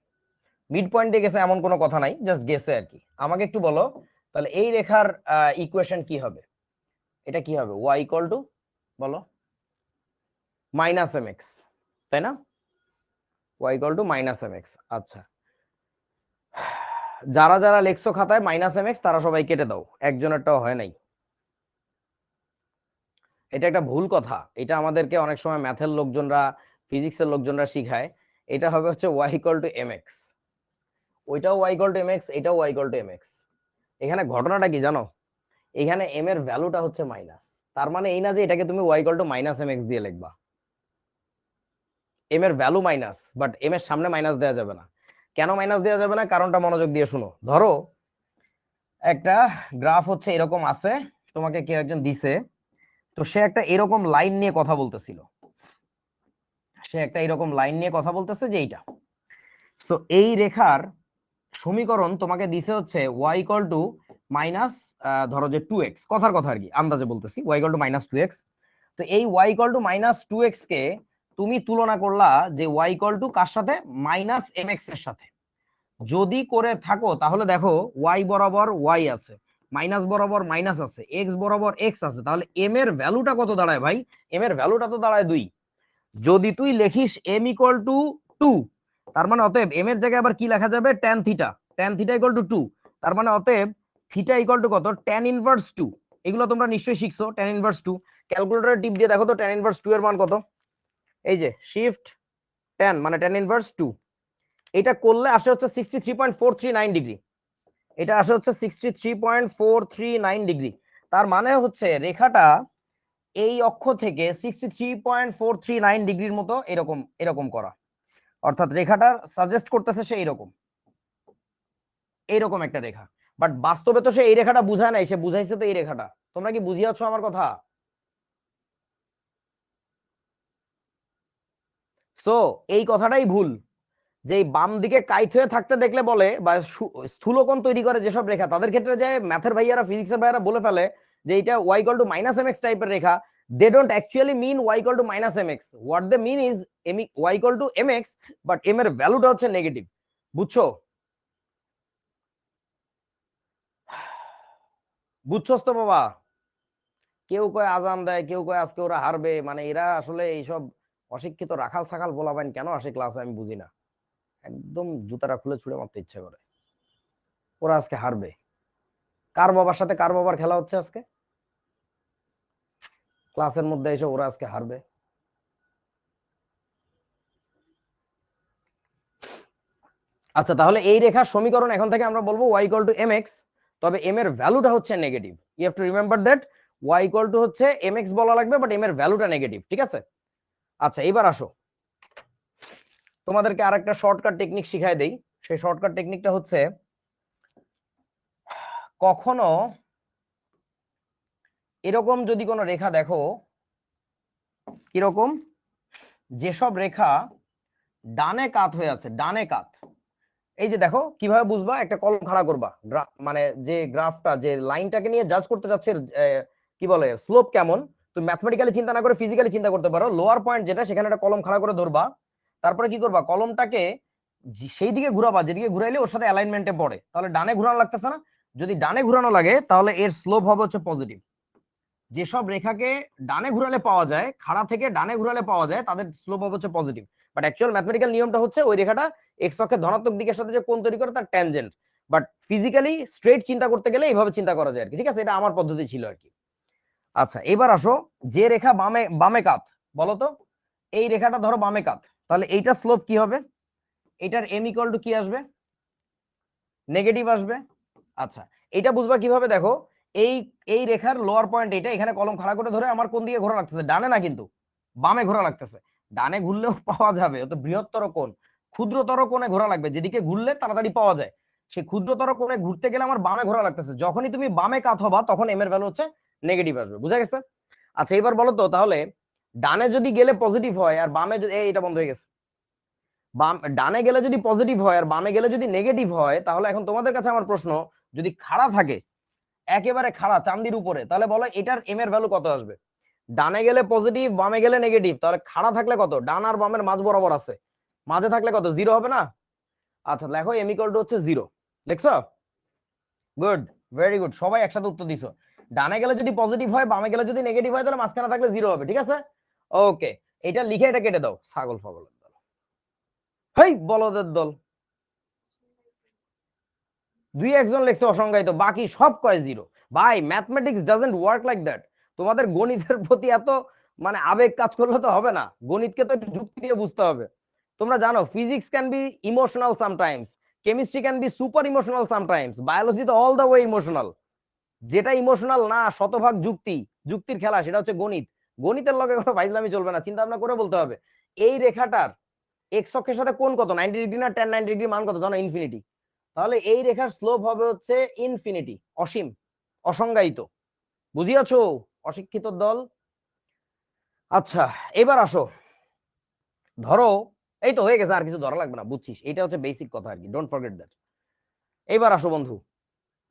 A: মিড পয়েন্টে গেছে এমন কোনো কথা নাই, জাস্ট গেছে আর কি। আমাকে একটু বলো তাহলে এই রেখার ইকুয়েশন কি হবে? এটা কি হবে? y = বলো -mx, তাই না? y = -mx। আচ্ছা, যারা যারা লেখছো খাতায় -mx তারা সবাই কেটে দাও, একজনেরটাও হয় নাই। এটা একটা ভুল কথা, এটা আমাদেরকে অনেক সময় ম্যাথের লোকজনরা, ফিজিক্সের লোকজনরা শিখায়। এটা হবে হচ্ছে y = mx, ওইটাও y = mx, এটাও y = mx। এখানে ঘটনাটা কি জানো? এখানে m এর ভ্যালুটা হচ্ছে মাইনাস, তার মানে এই না যে এটাকে তুমি y = -mx দিয়ে লিখবা। m এর ভ্যালু মাইনাস, বাট m এর সামনে মাইনাস দেওয়া যাবে না। কেন মাইনাস দেওয়া যাবে না, কারণটা মনোযোগ দিয়ে শুনো। ধরো একটা গ্রাফ হচ্ছে এরকম আছে, তোমাকে কেউ একজন দিছে, তো সে একটা এরকম লাইন নিয়ে কথা বলতেছিল, সে একটা এরকম লাইন নিয়ে কথা বলতেছে যে এইটা, তো এই রেখার সমীকরণ তোমাকে দিছে হচ্ছে y = মাইনাস, ধরো যে 2x, কথার কথা আর কি, আন্দাজে বলতেছি, y = -2x। তো এই y = -2x কে তুমি তুলনা করলা যে y = কার সাথে, -mx এর সাথে। যদি করে থাকো তাহলে দেখো y বরাবর y আছে, মাইনাস বরাবর মাইনাস আছে, x বরাবর x আছে, তাহলে m এর ভ্যালুটা কত দাঁড়ায় ভাই? m এর ভ্যালুটা তো দাঁড়ায় 2। যদি তুই লিখিস m = 2, তার মানে অতএব m এর জায়গায় আবার কি লেখা যাবে, tan থিটা, tan থিটা = 2, তার মানে অতএব থিটা = কত, tan ইনভার্স 2। এগুলো তোমরা নিশ্চয়ই শিখছো, tan ইনভার্স 2। ক্যালকুলেটরে টিপ দিয়ে দেখো তো tan ইনভার্স 2 এর মান কত। এই যে শিফট tan, মানে tan ইনভার্স 2, এটা করলে আসে হচ্ছে 63.439 ডিগ্রি, এটা আসে হচ্ছে 63.439 ডিগ্রি। তার মানে হচ্ছে রেখাটা এই অক্ষ থেকে 63.439 ডিগ্রির মতো এরকম এরকম করা, অর্থাৎ রেখাটা সাজেস্ট করতেছে সে এরকম, এইরকম একটা রেখা। বাট বাস্তবে তো সে এই রেখাটা বুঝায় নাই, সে বুঝাইছে তো এই রেখাটা। তোমরা কি বুঝিয়াছো আমার কথা? সো এই কথাটাই ভুল, যে এই বাম দিকে কাইট হয়ে থাকতে দেখলে বলে, বা স্থূলকোণ তৈরি করে যেসব রেখা, তাদের ক্ষেত্রে যে ম্যাথের ভাইয়ারা, ফিজিক্সের ভাইয়ারা বলে ফেলে যে এটা y = -mx টাইপের রেখা, they don't actually mean y = -mx, what they mean is y = mx, but m এর ভ্যালুটা হচ্ছে নেগেটিভ। বুঝছো? বুঝছস তো বাবা? কেউ কয় আজান দেয়, কেউ কয় আজকে ওরা হারবে, মানে এরা আসলে এইসব অশিক্ষিত রাখাল সাখাল বলাবেন কেন আসে ক্লাসে আমি বুঝি না, একদম জুতাটা খুলে ছুঁড়ে মারতে ইচ্ছে করে। ওরা আজকে হারবে, কার বাবার সাথে কার বাবার খেলা হচ্ছে আজকে ক্লাসের মধ্যে এসে, ওরা আজকে হারবে। আচ্ছা, তাহলে এই রেখার সমীকরণ এখন থেকে আমরা বলবো y = mx, তবে m এর ভ্যালুটা হচ্ছে negative. You have to remember that y = হচ্ছে mx বলা লাগবে, বাট m এর ভ্যালুটা নেগেটিভ, ঠিক আছে? আচ্ছা, এবার আসো তোমাদেরকে আরেকটা শর্টকাট টেকনিক শিখাই দেই। সেই শর্টকাট টেকনিকটা হচ্ছে, কখনো এরকম যদি কোনো রেখা দেখো, কিরকম, যেসব রেখা ডানে কাত হয়ে আছে, ডানে কাত, এই যে দেখো কিভাবে বুঝবা, একটা কলম খাড়া করবা, মানে যে গ্রাফটা, যে লাইনটাকে নিয়ে জাজ করতে যাচ্ছে কি বলে স্লোপ কেমন, তুমি ম্যাথমেটিক্যালি চিন্তা না করে ফিজিক্যালি চিন্তা করতে পারো। লোয়ার পয়েন্ট যেটা, সেখানে একটা কলম খাড়া করে ধরবা, তারপরে কি করবা, কলমটাকে সেই দিকে ঘুরাবা যেদিকে ঘুরাইলে ওর সাথে অ্যালাইনমেন্টে পড়ে, তাহলে ডানে ঘুরানো লাগতেছে না? যদি ডানে ঘুরানো লাগে তাহলে এর স্লোপ হবে হচ্ছে পজিটিভ। যেসব রেখাকে ডানে ঘুরালে পাওয়া যায়, খাড়া থেকে ডানে ঘুরালে পাওয়া যায়, তাদের স্লোপ হবে হচ্ছে পজিটিভ। বাট অ্যাকচুয়াল ম্যাথমেটিক্যাল নিয়মটা হচ্ছে ওই রেখাটা এক্স অক্ষের ধনাত্মক দিকের সাথে যে কোণ তৈরি করে তার ট্যানজেন্ট। বাট ফিজিক্যালি স্ট্রেট চিন্তা করতে গেলে এইভাবে চিন্তা করা যায় আর কি, ঠিক আছে? এটা আমার পদ্ধতি ছিল আর কি। আচ্ছা এবার আসো, যে রেখা বামে বামে কাত, বলো তো, এই রেখাটা ধরো বামে কাত, তাহলে এইটা স্লোপ কি হবে? এটার এম ইকুয়াল টু কি আসবে? নেগেটিভ আসবে। আচ্ছা এটা বুঝবা কিভাবে, দেখো এই এই রেখার লোয়ার পয়েন্ট এটা, এখানে কলম খাড়া করে ধরে আমার কোন দিকে ঘোরা লাগতেছে? ডানে না, কিন্তু বামে ঘোরা লাগতেছে। ডানে ঘুরলেও পাওয়া যাবে, তো বৃহত্তর কোণ, ক্ষুদ্রতর কোণে ঘোরা লাগবে, যেদিকে ঘুরলে তাড়াতাড়ি পাওয়া যায়। সেই ক্ষুদ্রতর কোণে ঘুরতে গেলে আমার বামে ঘোরা লাগতেছে, যখনই তুমি বামে কাত হবা তখন এম এর ভ্যালু হচ্ছে নেগেটিভ আসবে। বুঝা গেছে? আচ্ছা এবার বলো তো, তাহলে ডানে যদি গেলে পজিটিভ হয় আর বামে যদি, এটা বন্ধ হয়ে গেছে, ডানে গেলে যদি পজিটিভ হয় আর বামে গেলে যদি নেগেটিভ হয়, তাহলে এখন তোমাদের কাছে আমার প্রশ্ন, যদি খাড়া থাকে, একেবারে খাড়া চান্দির উপরে, তাহলে বলো এটার এম এর ভ্যালু কত আসবে? ডানে গেলে পজিটিভ, বামে গেলে নেগেটিভ, তাহলে খাড়া থাকলে কত? ডান আর বামের মাঝ বরাবর আছে, মাঝে থাকলে কত? জিরো হবে না? আচ্ছা দেখো এম ইকুয়াল টু হচ্ছে জিরো, দেখছো? গুড, ভেরি গুড, সবাই একসাথে উত্তর দিছো। ডানে গেলে যদি পজিটিভ হয়, বামে গেলে যদি নেগেটিভ হয়, তাহলে মাঝখানে থাকলে জিরো হবে, ঠিক আছে? ওকে, এটা লিখে এটা কেটে দাও, ছাগল পাগলের দল, হেই বলদের দল। দুই একজন লেখছে অসংজ্ঞায়িত, বাকি সব কয় জিরো। ভাই mathematics doesn't work like that. তোমাদের গণিতের প্রতি এত মানে আবেগ কাজ করলে তো হবে না, গণিতকে তো একটু যুক্তি দিয়ে বুঝতে হবে। তোমরা জানো physics can be emotional sometimes, chemistry can be super emotional sometimes, biology তো অল দ্য ওয়ে ইমোশনাল। যেটা ইমোশনাল না, শতভাগ যুক্তি, যুক্তির খেলা, সেটা হচ্ছে গণিত। গণিতের লগে কোনো ফাইজলামি চলবে না, চিন্তা ভাবনা করে বলতে হবে। এই রেখাটার এক্স অক্ষের সাথে কোণ কত? 90 ডিগ্রি না tan 90 ডিগ্রি মান কত জানো? ইনফিনিটি। তাহলে এই রেখার স্লোপ হবে হচ্ছে ইনফিনিটি, অসীম, অসংজ্ঞায়িত। বুঝিয়াছো অশিক্ষিত দল? আচ্ছা এবার আসো, ধরো, এই তো হয়ে গেছে, আর কিছু ধরা লাগবে না, বুঝছিস? এটা হচ্ছে বেসিক কথা আর কি, ডোন্ট ফরগেট দ্যাট। এবার আসো বন্ধু,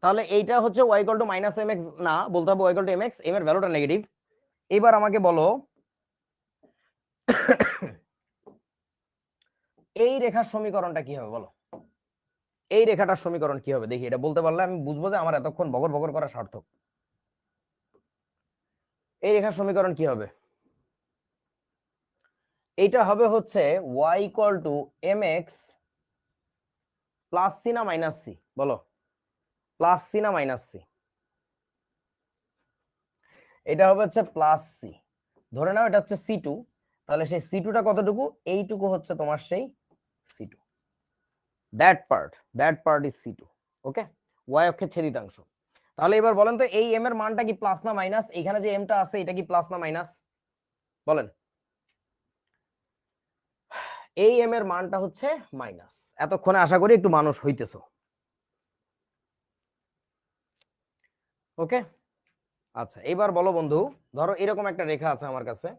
A: তাহলে এইটা হচ্ছে y equal to minus M X, না বলতে হবে y equal to M X, M এর ভ্যালুটা নেগেটিভ। এবার আমাকে বলো এই রেখার সমীকরণটা কি হবে, বলো এই রেখাটার সমীকরণ কি হবে? দেখি, এটা বলতে পারলে আমি বুঝবো যে আমার এতক্ষণ বগর বগর করা সার্থক। এই রেখার সমীকরণ কি হবে? এইটা হবে হচ্ছে y equal to M X plus C না মাইনাস সি, বলো প্লাস সি না মাইনাস সি? এটা হবে হচ্ছে প্লাস সি। ধরে নাও এটা হচ্ছে সি টু, তাহলে সেই সি টুটা কতটুকু? এইটুকু হচ্ছে তোমার সেই C two, that part is C two. Okay, Y অক্ষের ছেদিতাংশ। তাহলে এবার বলেন তো এই এম এর মানটা কি প্লাস না মাইনাস? এখানে যে এমটা আছে এটা কি প্লাস না মাইনাস বলেন? এই এম এর মানটা হচ্ছে মাইনাস। এতক্ষণে আশা করি একটু মানুষ হইতেছো। ওকে, আচ্ছা এবার বলো বন্ধু, ধরো এরকম একটা রেখা আছে আমার কাছে,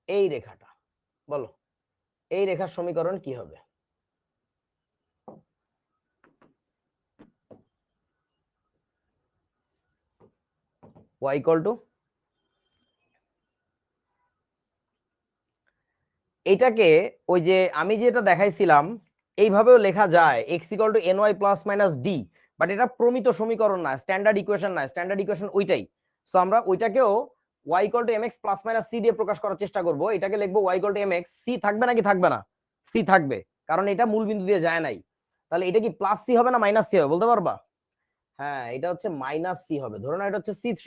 A: এই রেখাটা, বলো এই রেখার সমীকরণ কি হবে? y ইকুয়াল টু, এটাকে ওই যে আমি যেটা দেখাইছিলাম এইভাবেও লেখা যায়, x equal two ny plus minus D. But এটা প্রমিত সমীকরণ না, স্ট্যান্ডার্ড ইকুয়েশন না, স্ট্যান্ডার্ড ইকুয়েশন ওইটাই। সো আমরা ওইটাকেও y equal to mx plus minus c দিয়ে প্রকাশ করার চেষ্টা করব। এটাকে লিখবো y equal to mx, c থাকবে নাকি থাকবে না? c থাকবে, কারণ এটা মূল বিন্দু দিয়ে যায় নাই। তাহলে এটা কি প্লাস c হবে না মাইনাস c হবে বলতে পারবা? হ্যাঁ এটা হচ্ছে মাইনাস c হবে। ধরুন এটা হচ্ছে c3,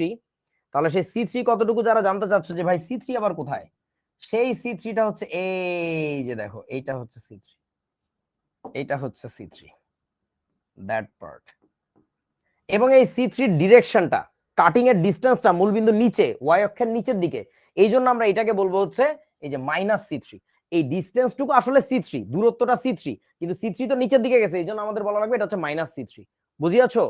A: তাহলে সেই c3 কতটুকু যারা জানতে চাচ্ছ যে ভাই c3 আবার কোথায়, সেই c3টা হচ্ছে এই যে দেখো, এইটা হচ্ছে c3, এইটা হচ্ছে c3, দ্যাট পার্ট। এবং এই c3 ডিরেকশনটা, কাটিং এর ডিসটেন্সটা মূলবিন্দুর নিচে, y অক্ষের নিচের দিকে, এই জন্য আমরা এটাকে বলবো হচ্ছে এই যে মাইনাস c3। এই ডিসটেন্সটুকু আসলে c3, দূরত্বটা c3, কিন্তু c3 তো নিচের দিকে গেছে, এই জন্য আমাদের বলা লাগবে এটা হচ্ছে মাইনাস c3। বুঝিয়াছো?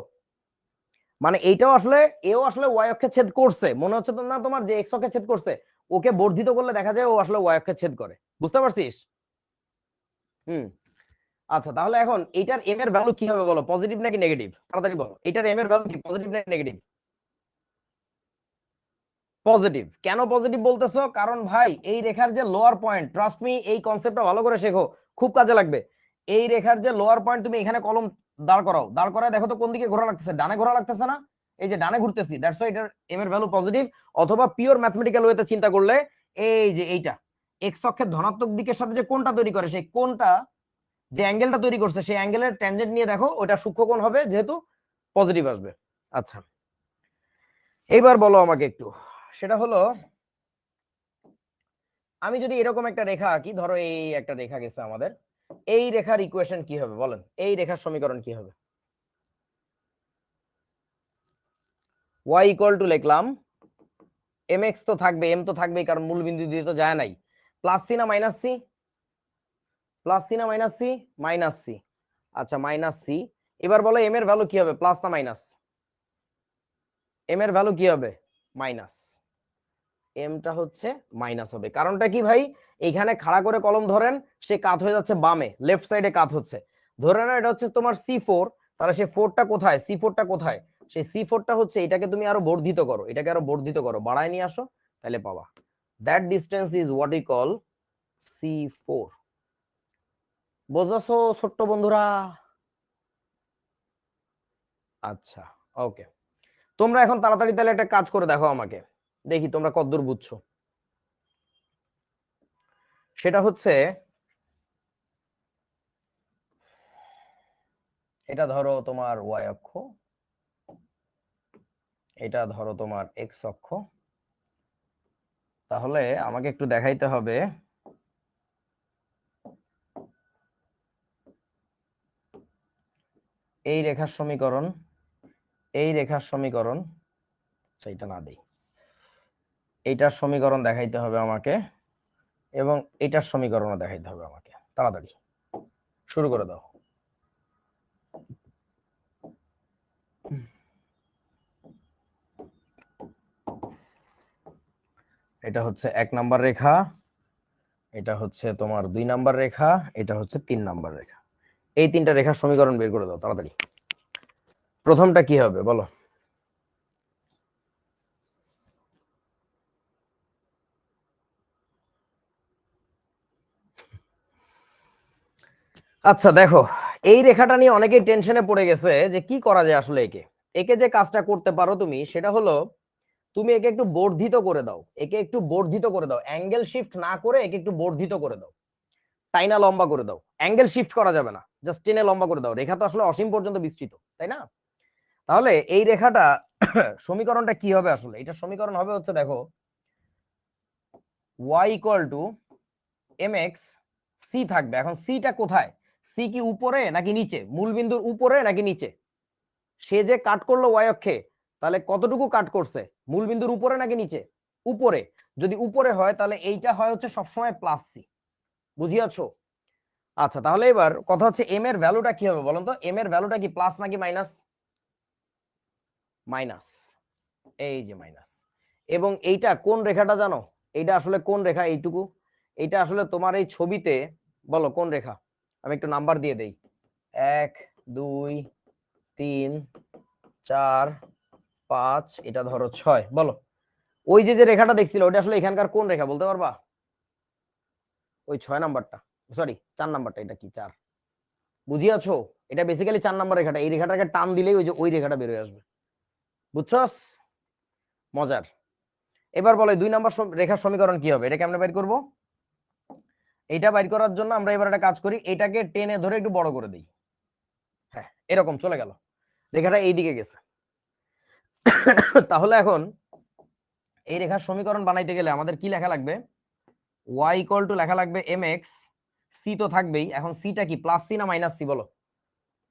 A: মানে এইটাও আসলে, এও আসলে ওয়াই অক্ষে ছেদ করছে, মনে হচ্ছে তো না তোমার যে এক্স অক্ষে ছেদ করছে, ওকে বর্ধিত করলে দেখা যায় ও আসলে ওয়াই অক্ষে ছেদ করে, বুঝতে পারছিস? হুম। আচ্ছা তাহলে এখন এটার এম এর ভ্যালু কি হবে বলো, পজিটিভ নাকি নেগেটিভ, তাড়াতাড়ি বলো, এটার এম এর ভ্যালু কি, পজিটিভ নাকি নেগেটিভ? পজিটিভ। কেন পজিটিভ বলতেছো? কারণ ভাই এই রেখার যে লোয়ার পয়েন্ট, ট্রাস্ট মি এই কনসেপ্টটা ভালো করে শেখো, খুব কাজে লাগবে। এই রেখার যে লোয়ার পয়েন্ট, তুমি এখানে কলম দাঁড় করাও, দাঁড় করায় দেখো তো কোন দিকে ঘোরা লাগতেছে, ডানে ঘোরা লাগতেছে না? এই যে ডানে ঘুরতেছি, দ্যাটস ওয়াই এটার এম এর ভ্যালু পজিটিভ। অথবা পিওর ম্যাথমেটিক্যাল ওয়েতে চিন্তা করলে এই যে এইটা এক্স অক্ষের ধনাত্মক দিকের সাথে যে কোণটা তৈরি করে, সেই কোণটা, যে অ্যাঙ্গেলটা তৈরি করছে, সেই অ্যাঙ্গেলের ট্যানজেন্ট নিয়ে দেখো, ওটা সূক্ষ্মকোণ হবে, যেহেতু পজিটিভ আসবে। আচ্ছা এইবার বলো আমাকে একটু, সেটা হলো আমি যদি এরকম একটা রেখা আঁকি, ধরো এই একটা রেখা গেছে আমাদের, এই রেখার ইকুয়েশন কি হবে বলেন, এই রেখার সমীকরণ কি হবে? y ইকুয়াল টু লিখলাম mx, তো থাকবে, m তো থাকবেই, কারণ মূল বিন্দু দিয়ে তো যায় নাই, প্লাস সি না মাইনাস সি, প্লাস সি না মাইনাস সি, মাইনাস সি। আচ্ছা মাইনাস সি। এবার বলো m এর ভ্যালু কি হবে, প্লাস না মাইনাস? m এর ভ্যালু কি হবে? মাইনাস। এমটা হচ্ছে মাইনাস হবে, কারণটা কি ভাই, এইখানে খাড়া করে কলম ধরেন, সে কাত হয়ে যাচ্ছে বামে, লেফট সাইডে কাত হচ্ছে। ধরে না এটা হচ্ছে তোমার C4, তাহলে সেই ফোরটা কোথায়, C4টা কোথায়? সেই C4টা হচ্ছে, এটাকে তুমি আরো বর্ধিত করো, এটাকে আরো বর্ধিত করো, বাড়ায় নিয়ে আসো, তাহলে পাবা that distance is what E call C4। বুঝছো ছোট্ট বন্ধুরা? আচ্ছা ওকে, তোমরা এখন তাড়াতাড়ি তাহলে একটা কাজ করে দেখো আমাকে, দেখি তোমরা কতদূর বুঝছো। সেটা হচ্ছে, এটা ধরো তোমার ওয়াই অক্ষ, এটা ধরো তোমার এক্স অক্ষ, তাহলে আমাকে একটু দেখাইতে হবে এই রেখার সমীকরণ, এই রেখার সমীকরণ, সেইটা না দেই, এইটার সমীকরণ দেখাইতে হবে আমাকে, এবং এটার সমীকরণও দেখাইতে হবে আমাকে, তাড়াতাড়ি শুরু করে দাও। এটা হচ্ছে 1 নাম্বার রেখা, এটা হচ্ছে তোমার 2 নাম্বার রেখা, এটা হচ্ছে 3 নাম্বার রেখা। এই তিনটা রেখার সমীকরণ বের করে দাও তাড়াতাড়ি। প্রথমটা কি হবে বলো? আচ্ছা দেখো, এই রেখাটা নিয়ে অনেকেই টেনশনে পড়ে গেছে যে কি করা যায় আসলে একে। একে যে কাজটা করতে পারো তুমি, সেটা হলো তুমি একে একটু বর্ধিত করে দাও, একে একটু বর্ধিত করে দাও, অ্যাঙ্গেল শিফট না করে একে একটু বর্ধিত করে দাও, টাইনা লম্বা করে দাও, অ্যাঙ্গেল শিফট করা যাবে না, জাস্ট টেনে লম্বা করে দাও, রেখা তো আসলে অসীম পর্যন্ত বিস্তৃত, তাই না? তাহলে এই রেখাটা সমীকরণটা কি হবে আসলে, এটা সমীকরণ হবে হচ্ছে দেখো, y equal to mx, c থাকবে, এখন সিটা কোথায়, সি কি উপরে নাকি নিচে, মূল বিন্দুর উপরে নাকি নিচে? সে যে কাট করলো ওয়াই অক্ষে, তাহলে কতটুকু কাট করছে, মূল বিন্দুর উপরে নাকি নিচে? উপরে। যদি উপরে হয় তাহলে এইটা হয় হচ্ছে সবসময় প্লাস সি, বুঝিয়াছো? আচ্ছা তাহলে এবার কথা হচ্ছে এম এর ভ্যালুটা কি হবে বলুন তো, এম এর ভ্যালুটা কি প্লাস নাকি মাইনাস? মাইনাস, এই যে মাইনাস। এবং এইটা কোন রেখাটা জানো, এইটা আসলে কোন রেখা, এইটুকু, এইটা আসলে তোমার এই ছবিতে, বলো কোন রেখা, আমি একটু নাম্বার দিয়ে দেই, 1 2 3 4 5, এটা ধরো 6, বলো ওই যে যে রেখাটা দেখছিল ওটা আসলে এখানকার কোন রেখা বলতে পারবা? ওই 6 নাম্বারটা, সরি 4 নাম্বারটা, এটা কি 4? বুঝিয়াছো? এটা বেসিক্যালি 4 নাম্বার রেখাটা, এই রেখাটাকে টান দিলেই ওই যে ওই রেখাটা বের হয়ে আসবে, বুঝছস? মজার। এবার বলে 2 নাম্বার রেখার সমীকরণ কি হবে, এটা কেমনে বের করব? এটা বের করার জন্য আমরা এবার একটা কাজ করি, এটাকে টেনে ধরে একটু বড় করে দিই, হ্যাঁ এরকম চলে গেল, রেখাটা এই দিকে গেছে। তাহলে এখন এই রেখার সমীকরণ বানাইতে গেলে আমাদের কি লেখা লাগবে, y ইকুয়াল টু লেখা লাগবে mx, c তো থাকবেই, এখন সিটা কি প্লাস সি না মাইনাস সি বলো,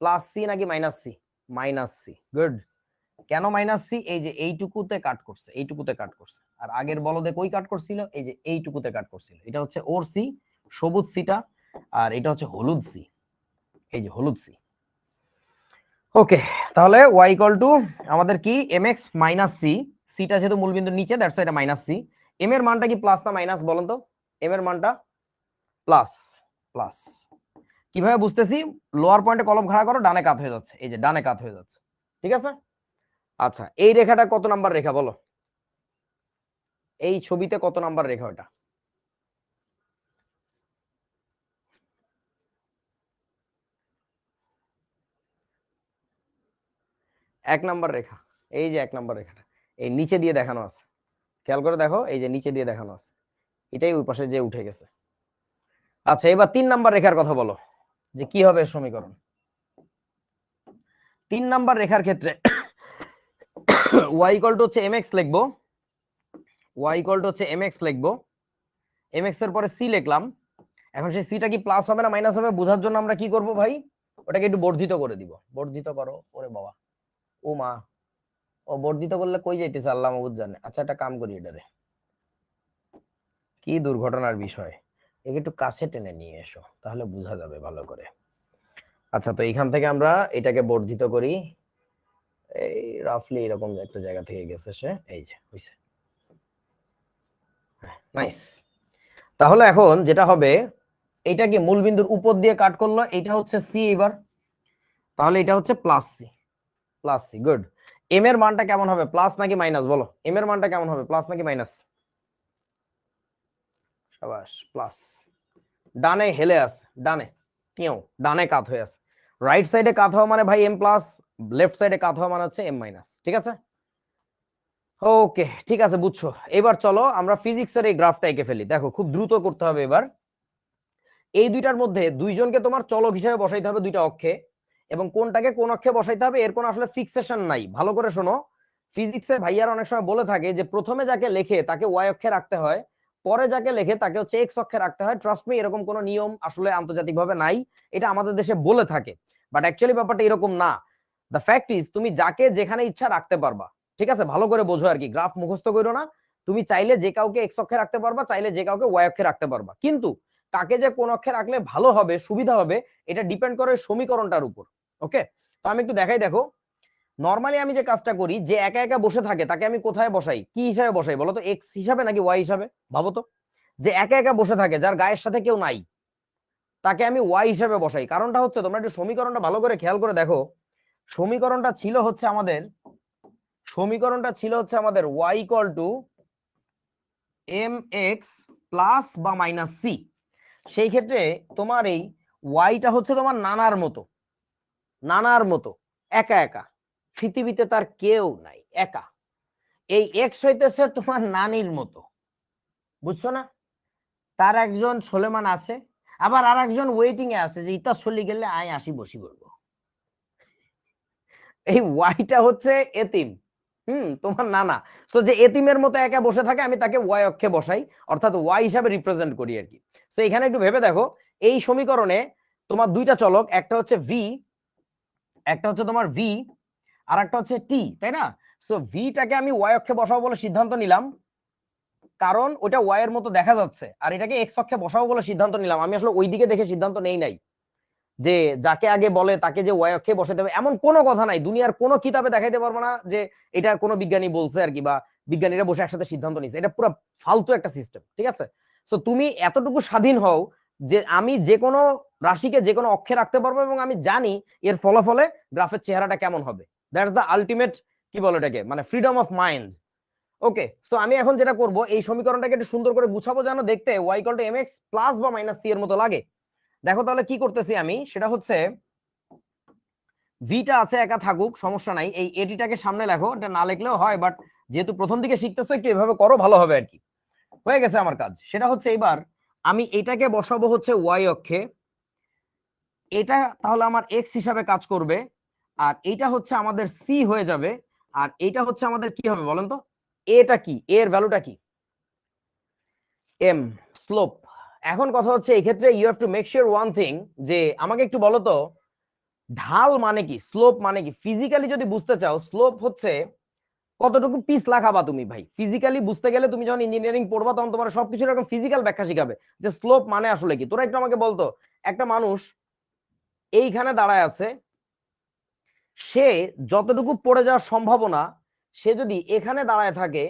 A: প্লাস সি নাকি minus C? Minus C, good. কেন মাইনাস সি? এই যে এইটুকুতে কাট করছে, এইটুকুতে কাট করছে, আর আগের বলদে কই কাট করছিল, এই যে এইটুকুতে কাট করছিল, এটা হচ্ছে ওর সি, সবুজ সিটা, আর এটা হচ্ছে হলুদ সি, এই যে হলুদ সি। ওকে, তাহলে y ইকুয়াল টু আমাদের কি mx মাইনাস c, সিটা যেহেতু মূলবিন্দুর নিচে দ্যাটস এটা মাইনাস c। m এর মানটা কি প্লাস না মাইনাস বলেন তো? m এর মানটা প্লাস। প্লাস কিভাবে বুঝতেছি? লোয়ার পয়েন্টে কলম খাড়া করো, ডানে কাত হয়ে যাচ্ছে, এই যে ডানে কাত হয়ে যাচ্ছে, ঠিক আছে। আচ্ছা এই রেখাটা কত নাম্বার রেখা বলো? এই ছবিতে কত নাম্বার রেখা ওটা? এক নাম্বার রেখা। এই যে এক নাম্বার রেখাটা এই নিচে দিয়ে দেখানো আছে, খেয়াল করে দেখো, এই যে নিচে দিয়ে দেখানো আছে, এটাই ওই পাশে যে উঠে গেছে। আচ্ছা এবার 3 নাম্বার রেখার কথা বলো, যে কি হবে সমীকরণ? 3 নাম্বার রেখার ক্ষেত্রে y ইকুয়াল টু হচ্ছে mx লিখবো, y ইকুয়াল টু হচ্ছে mx লিখবো, mx এর পরে c লিখলাম। এখন সেই সিটা কি প্লাস হবে না মাইনাস হবে বোঝার জন্য আমরা কি করব ভাই? ওটাকে একটু বর্ধিত করে দিব। বর্ধিত করো, ওরে বাবা, ও মা, ও বর্ধিত করলে কই যাইতেছে আল্লাহ মাবুদ জানে। আচ্ছা একটা কাম করি, এটারে কি দুর্ঘটনার বিষয়, একে একটু কাছে টেনে নিয়ে এসো, তাহলে বোঝা যাবে ভালো করে। আচ্ছা তো এখান থেকে আমরা এটাকে বর্ধিত করি, এই রাফলি এরকম একটা জায়গা থেকে গেছে সে, এই যে হইছে, নাইস। তাহলে এখন যেটা হবে, এটা কি মূল বিন্দুর উপর দিয়ে কাট করলো, এটা হচ্ছে সি এবার, তাহলে এটা হচ্ছে plus C, plus C, good. M এর মানটা কেমন হবে, প্লাস নাকি মাইনাস বলো? এম এর মানটা কেমন হবে, প্লাস নাকি মাইনাস? সাবাস, প্লাস। ডানে হেলে আছে, ডানে কেউ ডানে কাত হয়ে আছে, রাইট সাইডে কাত হওয়া মানে ভাই এম প্লাস, লেফট সাইডে কাত হওয়া মানে হচ্ছে এম মাইনাস, ঠিক আছে। ওকে ঠিক আছে, বুঝছো। এবার চলো আমরা ফিজিক্সের এই গ্রাফটা এঁকে ফেলি। দেখো খুব দ্রুত করতে হবে এবার। এই দুইটার মধ্যে দুইজনকে তোমার চলক হিসেবে বসাইতে হবে দুইটা অক্ষে, এবং কোনটাকে কোন অক্ষে বসাইতে হবে এর কোনো আসলে ফিক্সেশন নাই। ভালো করে শোনো, ফিজিক্সের ভাইয়ারা অনেক সময় বলে থাকে যে প্রথমে যাকে লেখে তাকে ওয়াই অক্ষে রাখতে হয়, পরে যাকে লেখে তাকে হচ্ছে এক্স অক্ষে রাখতে হয়। ট্রাস্ট মি, এরকম কোনো নিয়ম আসলে আন্তর্জাতিকভাবে নাই, এটা আমাদের দেশে বলে থাকে, বাট অ্যাকচুয়ালি ব্যাপারটা এরকম না। দ্য ফ্যাক্ট ইজ তুমি যাকে যেখানে ইচ্ছা রাখতে পারবা, ঠিক আছে। ভালো করে বোঝো আর কি, গ্রাফ মুখস্থ করো না। তুমি চাইলে যে কাউকে এক্স অক্ষে রাখতে পারবা, চাইলে যে কাউকে ওয়াই অক্ষে রাখতে পারবা, কিন্তু কাকে যে কোন অক্ষে রাখলে ভালো হবে, সুবিধা হবে, এটা ডিপেন্ড করে সমীকরণটার উপর। ওকে, তো আমি একটু দেখাই। দেখো নরমালি আমি যে কাজটা করি, যে একা একা বসে থাকে তাকে আমি কোথায় বসাই, কি হিসাবে বসাই বলো তো? এক্স হিসাবে নাকি ওয়াই হিসাবে? ভাবো তো, যে একা একা বসে থাকে, যার গায়ের সাথে কেউ নাই, তাকে আমি ওয়াই হিসাবে বসাই। কারণটা হচ্ছে, তোমরা একটু সমীকরণটা ভালো করে খেয়াল করে দেখো, সমীকরণটা ছিল হচ্ছে আমাদের, সমীকরণটা ছিল হচ্ছে আমাদের Y equal to M X plus বা মাইনাস সি। সেই ক্ষেত্রে তোমার এই ওয়াইটা হচ্ছে তোমার নানার মতো, নানার মতো, একা একা, পৃথিবীতে তার কেউ নাই, একা। এই এক্স হইতেছে তোমার নানির মতো, বুঝছো না? তার একজন সোলেমান আছে, আবার আর একজন ওয়েটিং এ আছে, যে ইতা চলে গেলে আয় আসি বসি করবো। এই ওয়াইটা হচ্ছে এতিম, তোমার নানা। সো যে এতিমের মতো একা বসে থাকে, আমি তাকে ওয়াই অক্ষে বসাই, অর্থাৎ ওয়াই হিসাবে রিপ্রেজেন্ট করি আর কি। সো এখানে একটু ভেবে দেখো, এই সমীকরণে তোমার দুইটা চলক, একটা হচ্ছে ভি, একটা হচ্ছে তোমার ভি, আর একটা হচ্ছে টি, তাই না? সো ভিটাকে আমি ওয়াই অক্ষে বসাবো বলে সিদ্ধান্ত নিলাম, কারণ ওটা ওয়াই এর মতো দেখা যাচ্ছে, আর এটাকে এক্স অক্ষে বসাবো বলে সিদ্ধান্ত নিলাম। আমি আসলে ওই দিকে দেখে সিদ্ধান্ত নেই নাই যে যাকে আগে বলে তাকে যে ওয়াই অক্ষে বসাতে হবে, এমন কোনো কথা নাই, দুনিয়ার কোনো কিতাবে দেখাইতে পারবো না যে এটা কোনো বিজ্ঞানী বলছে আর কি, বা বিজ্ঞানীরা বসে একসাথে সিদ্ধান্ত নিচ্ছে। এটা পুরো ফালতু একটা সিস্টেম, ঠিক আছে। সো তুমি এতটুকু স্বাধীন হও যে আমি যে কোনো রাশিকে যে কোনো অক্ষে রাখতে পারবো, এবং আমি জানি এর ফলাফলে গ্রাফের চেহারাটা কেমন হবে। দ্যাটস দ্য আলটিমেট, কি বলে এটাকে, মানে freedom of mind. Okay, so আমি এখন যেটা করব, এই সমীকরণটাকে একটু সুন্দর করে গুছাবো যেন দেখতে Y equal to mx plus বা মাইনাস সি এর মতো লাগে। দেখো তাহলে কি করতেছি আমি, সেটা হচ্ছে ভিটা আছে একা থাকুক, সমস্যা নাই, এই এটিটাকে সামনে লেখো, এটা না লিখলেও হয়, বাট যেহেতু প্রথম দিকে শিখতেছো একটু এভাবে করো, ভালো হবে আর কি। হয়ে গেছে আমার কাজ। সেটা হচ্ছে এবার আমি এটাকে বসাবো হচ্ছে ওয়াই অক্ষে, এটা তাহলে আমার এক্স হিসাবে কাজ করবে, আর এটা হচ্ছে আমাদের সি হয়ে যাবে, আর এটা হচ্ছে আমাদের কি হবে বলেন তো? এটা কি, এর ভ্যালুটা কি? M, slope. এখন কথা হচ্ছে এই ক্ষেত্রে you have to make sure one thing, যে আমাকে একটু বলো তো ঢাল মানে কি, স্লোপ মানে কি? ফিজিক্যালি যদি বুঝতে চাও, স্লোপ হচ্ছে কতটুকু পিস লাগাবা তুমি ভাই। ফিজিক্যালি বুঝতে গেলে তুমি যখন ইঞ্জিনিয়ারিং পড়বা, তখন তোমার সবকিছু এরকম ফিজিক্যাল ব্যাখ্যা শিখাবে যে স্লোপ মানে আসলে কি। তোরা একটু আমাকে বলতো, একটা মানুষ এইখানে দাঁড়ায় আছে, সে যতটুকু পড়ে যাওয়ার সম্ভাবনা, সে যদি এখানে দাঁড়ায় থাকে,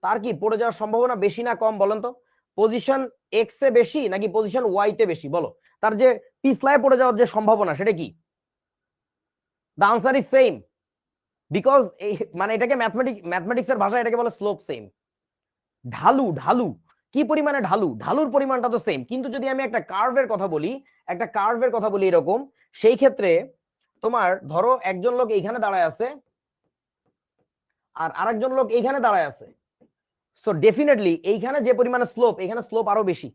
A: তার কি পড়ে যাওয়ার সম্ভাবনা বেশি না কম বলেন তো? পজিশন এক্স এ বেশি নাকি পজিশন ওয়াই তে বেশি বলো? তার যে পিছলায় পড়ে যাওয়ার যে সম্ভাবনা সেটা কি? The answer is same, because এই মানে এটাকে ম্যাথমেটিক্সের ভাষায় এটাকে বলে স্লোপ সেম। ঢালু ঢালু কি পরিমাণে ঢালু, ঢালুর পরিমাণটা তো সেম, কিন্তু যদি আমি একটা কার্ভের কথা বলি, একটা কার্ভের কথা বলি এরকম, সেই ক্ষেত্রে তোমার ধরো একজন লোক এইখানে দাঁড়ায় আছে আর আরেকজন লোক এইখানে দাঁড়ায় আছে, সো ডেফিনেটলি এইখানে যে পরিমাণে স্লোপ, এখানে স্লোপ আরো বেশি।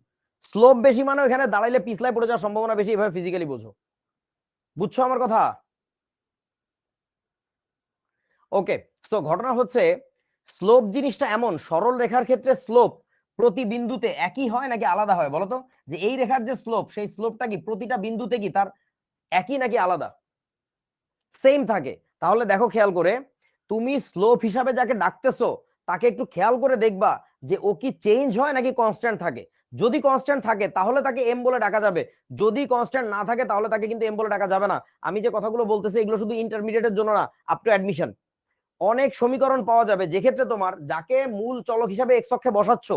A: স্লোপ বেশি মানে এখানে দাঁড়াইলে পিছলায় পড়ে যাওয়ার সম্ভাবনা বেশি, এভাবে ফিজিক্যালি বোঝো। বুঝছো আমার কথা? ওকে, সো ঘটনা হচ্ছে স্লোপ জিনিসটা এমন, সরল রেখার ক্ষেত্রে স্লোপ প্রতি বিন্দুতে একই হয় নাকি আলাদা হয় বলতো? যে এই রেখার যে স্লোপ, সেই স্লোপটা কি প্রতিটা বিন্দুতে কি তার একই নাকি আলাদা? সেম থাকে। তাহলে দেখো খেয়াল করে, তুমি স্লোপ হিসাবে যাকে ডাকতেছো তাকে একটু খেয়াল করে দেখবা যে ও কি চেঞ্জ হয় নাকি কনস্ট্যান্ট থাকে। যদি কনস্ট্যান্ট থাকে তাহলে তাকে এম বলে ডাকা যাবে, যদি কনস্ট্যান্ট না থাকে তাহলে তাকে কিন্তু এম বলে ডাকা যাবে না। আমি যে কথাগুলো বলতেছি এগুলো শুধু ইন্টারমিডিয়েটের জন্য না, আপ টু অ্যাডমিশন। অনেক সমীকরণ পাওয়া যাবে যে ক্ষেত্রে তোমার যাকে মূল চলক হিসাবে এক্স অক্ষে বসাচ্ছ,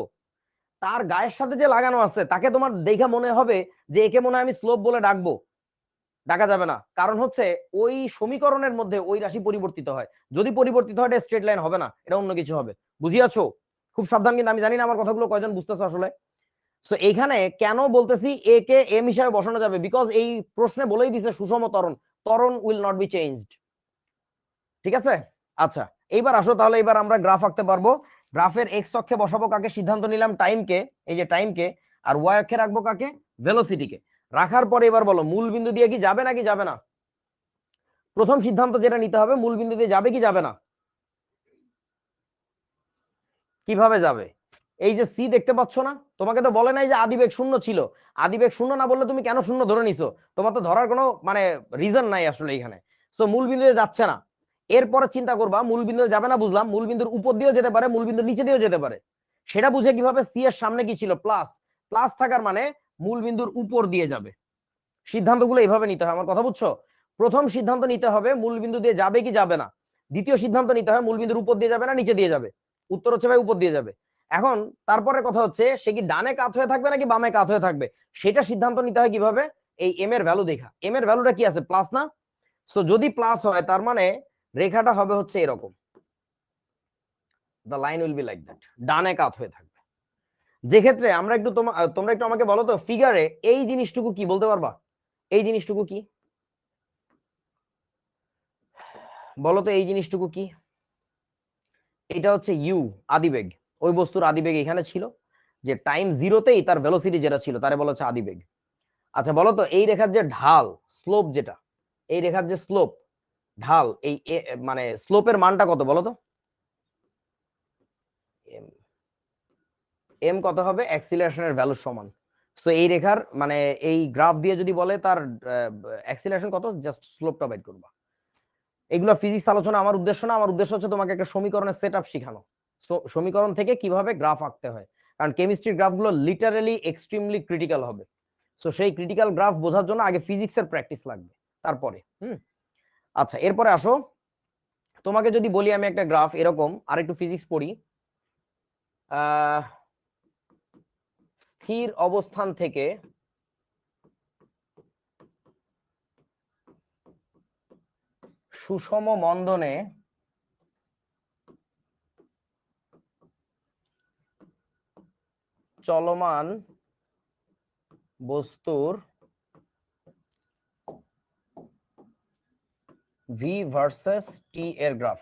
A: তার গায়ের সাথে যে লাগানো আছে তাকে তোমার দেখে মনে হবে যে একে মনে হয় আমি স্লোপ বলে ডাকবো, ডাকা যাবে না। কারণ হচ্ছে ওই সমীকরণের মধ্যে ওই রাশি পরিবর্তিত হয়, যদি পরিবর্তিত হয় এটা স্ট্রেট লাইন হবে না, এটা অন্য কিছু হবে। বুঝিয়াছো? খুব সাবধান, কিন্তু আমি জানি না আমার কথাগুলো কয়জন বুঝতেছো আসলে। সো এইখানে কেন বলতেছি এ কে এম হিসাবে বসানো যাবে, বিকজ এই প্রশ্নে বলেই দিছে সুষম ত্বরণ, ত্বরণ উইল নট বি চেঞ্জড। ঠিক আছে? আচ্ছা, এইবার আসো তাহলে, এবার আমরা গ্রাফ আঁকতে পারবো। গ্রাফের এক্স অক্ষে বসাবো কাকে? সিদ্ধান্ত নিলাম টাইমকে, এই যে টাইমকে। আর ওয়াই অক্ষে রাখবো কাকে? ভেলোসিটিকে। রাখার পরে এবার বলো মূল বিন্দু দিয়ে কি যাবে নাকি যাবে না? প্রথম সিদ্ধান্ত যেটা নিতে হবে, মূল বিন্দু দিয়ে যাবে কি যাবে না? কিভাবে যাবে? এই যে সি দেখতে পাচ্ছ না, তোমাকে তো বলে নাই যে আদিবেগ শূন্য ছিল। আদিবেগ শূন্য না বললে তুমি কেন শূন্য ধরে নিছো? তোমার তো ধরার কোনো মানে রিজন নাই আসলে এখানে। সো মূল বিন্দুতে যাচ্ছে না। এরপরে চিন্তা করবা মূল বিন্দুতে যাবে না, বুঝলাম, মূল বিন্দুর উপর দিয়েও যেতে পারে, মূল বিন্দুর নিচে দিয়েও যেতে পারে। সেটা বুঝে কিভাবে? সি এর সামনে কি ছিল? প্লাস। প্লাস থাকার মানে মূল বিন্দুর উপর দিয়ে যাবে। সিদ্ধান্তগুলো এইভাবে নিতে হয়, আমার কথা বুঝছো? প্রথম সিদ্ধান্ত নিতে হবে মূল বিন্দু দিয়ে যাবে কি যাবে না। দ্বিতীয় সিদ্ধান্ত নিতে হয় মূল বিন্দুর উপর দিয়ে যাবে না নিচে দিয়ে যাবে। উত্তর হচ্ছে ভাই উপর দিয়ে যাবে। এখন তারপরে কথা হচ্ছে সে কি ডানে কাত হয়ে থাকবে নাকি বামে কাত হয়ে থাকবে, সেটা সিদ্ধান্ত নিতে হয় কিভাবে? এই এম এর ভ্যালু দেখা। এম এর ভ্যালুটা কি আছে? প্লাস না? সো যদি প্লাস হয় তার মানে রেখাটা হবে হচ্ছে এরকম, the line will be like that, ডানে কাত হয়ে থাকবে। যে ক্ষেত্রে আমরা একটু তোমরা একটু আমাকে বলো তো ফিগারে এই জিনিসটুকু কি বলতে পারবা? এই জিনিসটুকু কি বলো তো? এই জিনিসটুকু কি? এটা হচ্ছে ইউ, আদিবেগ। ওই বস্তুর আদিবেগ এখানে ছিল, যে টাইম জিরোতেই তার ভেলোসিটি যেটা ছিল তারে বলা হচ্ছে আদিবেগ। আচ্ছা বলো তো এই রেখার যে ঢাল, স্লোপ যেটা, এই রেখার যে স্লোপ, ঢাল, এই মানে স্লোপের মানটা কত বলো তো? এম, এম কত হবে? অ্যাক্সিলারেশনের ভ্যালুর সমান। তো এই রেখার মানে এই গ্রাফ দিয়ে যদি বলে তার অ্যাক্সিলারেশন কত, জাস্ট স্লোপটা বাইর করবা। এগুলো ফিজিক্স আলোচনা আমার উদ্দেশ্য না, আমার উদ্দেশ্য হচ্ছে তোমাকে একটা সমীকরণের সেটআপ শেখানো, সমীকরণ থেকে কিভাবে গ্রাফ আঁকতে হয়। কারণ কেমিস্ট্রির গ্রাফগুলো লিটারালি এক্সট্রিমলি ক্রিটিক্যাল হবে। সো সেই ক্রিটিক্যাল গ্রাফ বোঝার জন্য আগে ফিজিক্সের প্র্যাকটিস লাগবে, তারপরে আচ্ছা এরপরে আসো, তোমাকে যদি বলি আমি একটা গ্রাফ এরকম, আরেকটু ফিজিক্স পড়ি। স্থির অবস্থান থেকে সুষম মন্দনে চলমান বস্তুর ভি ভার্সেস টি এর গ্রাফ।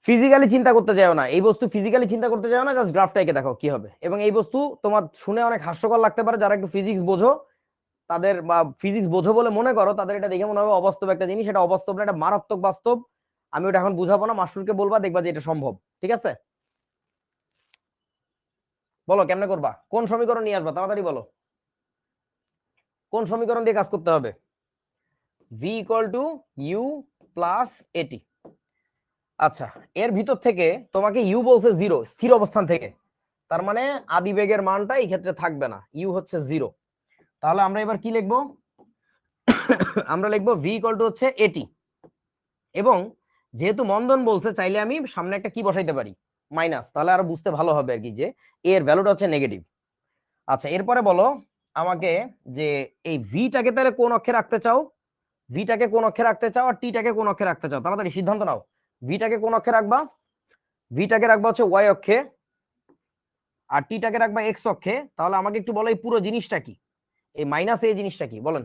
A: ফিজিক্যালি চিন্তা করতে যাও না, এই বস্তু ফিজিক্যালি চিন্তা করতে যাও না, জাস্ট গ্রাফটা এঁকে দেখো কি হবে। এবং এই বস্তু তোমার শুনে অনেক হাস্যকর লাগতে পারে, যারা একটু ফিজিক্স বোঝো তাদের, বা ফিজিক্স বোঝো বলে মনে করো, তাদের এটা দেখে মনে হবে অবাস্তব একটা জিনিস। এটা অবাস্তব না, এটা মারাত্মক বাস্তব। আমি ওটা এখন বুঝাবো না, মাস্টারকে বলবা, দেখবা যে এটা সম্ভব। ঠিক আছে? বলো কেমনে করবা, কোন সমীকরণ নিয়ে আসবা, তাড়াতাড়ি বলো কোন সমীকরণ দিয়ে কাজ করতে হবে? V equal to U plus এটি। আচ্ছা, এর ভিতর থেকে তোমাকে ইউ বলছে জিরো, স্থির অবস্থান থেকে, তার মানে আদিবেগের মানটা এই ক্ষেত্রে থাকবে না, ইউ হচ্ছে জিরো। তাহলে আমরা এবার কি লিখবো? আমরা লিখবো ভি ইকুয়াল টু হচ্ছে এটি। এবং যেহেতু মন্দন বলছে, চাইলে আমি সামনে একটা কি বসাইতে পারি, মাইনাস, তাহলে আরো বুঝতে ভালো হবে আর কি, যে এর ভ্যালুটা হচ্ছে নেগেটিভ। আচ্ছা, এরপরে বলো আমাকে যে এই ভিটাকে তাহলে কোন অক্ষে রাখতে চাও, ভিটাকে কোন অক্ষে রাখতে চাও আর টিটাকে কোন অক্ষে রাখতে চাও, তাড়াতাড়ি সিদ্ধান্ত নাও। ভিটাকে কোন অক্ষে রাখবা? ভিটাকে রাখবা হচ্ছে ওয়াই অক্ষে, আর টিটাকে রাখবা এক্স অক্ষে। তাহলে আমাকে একটু বলো এই পুরো জিনিসটা কি, এই মাইনাস এ জিনিসটা কি বলেন?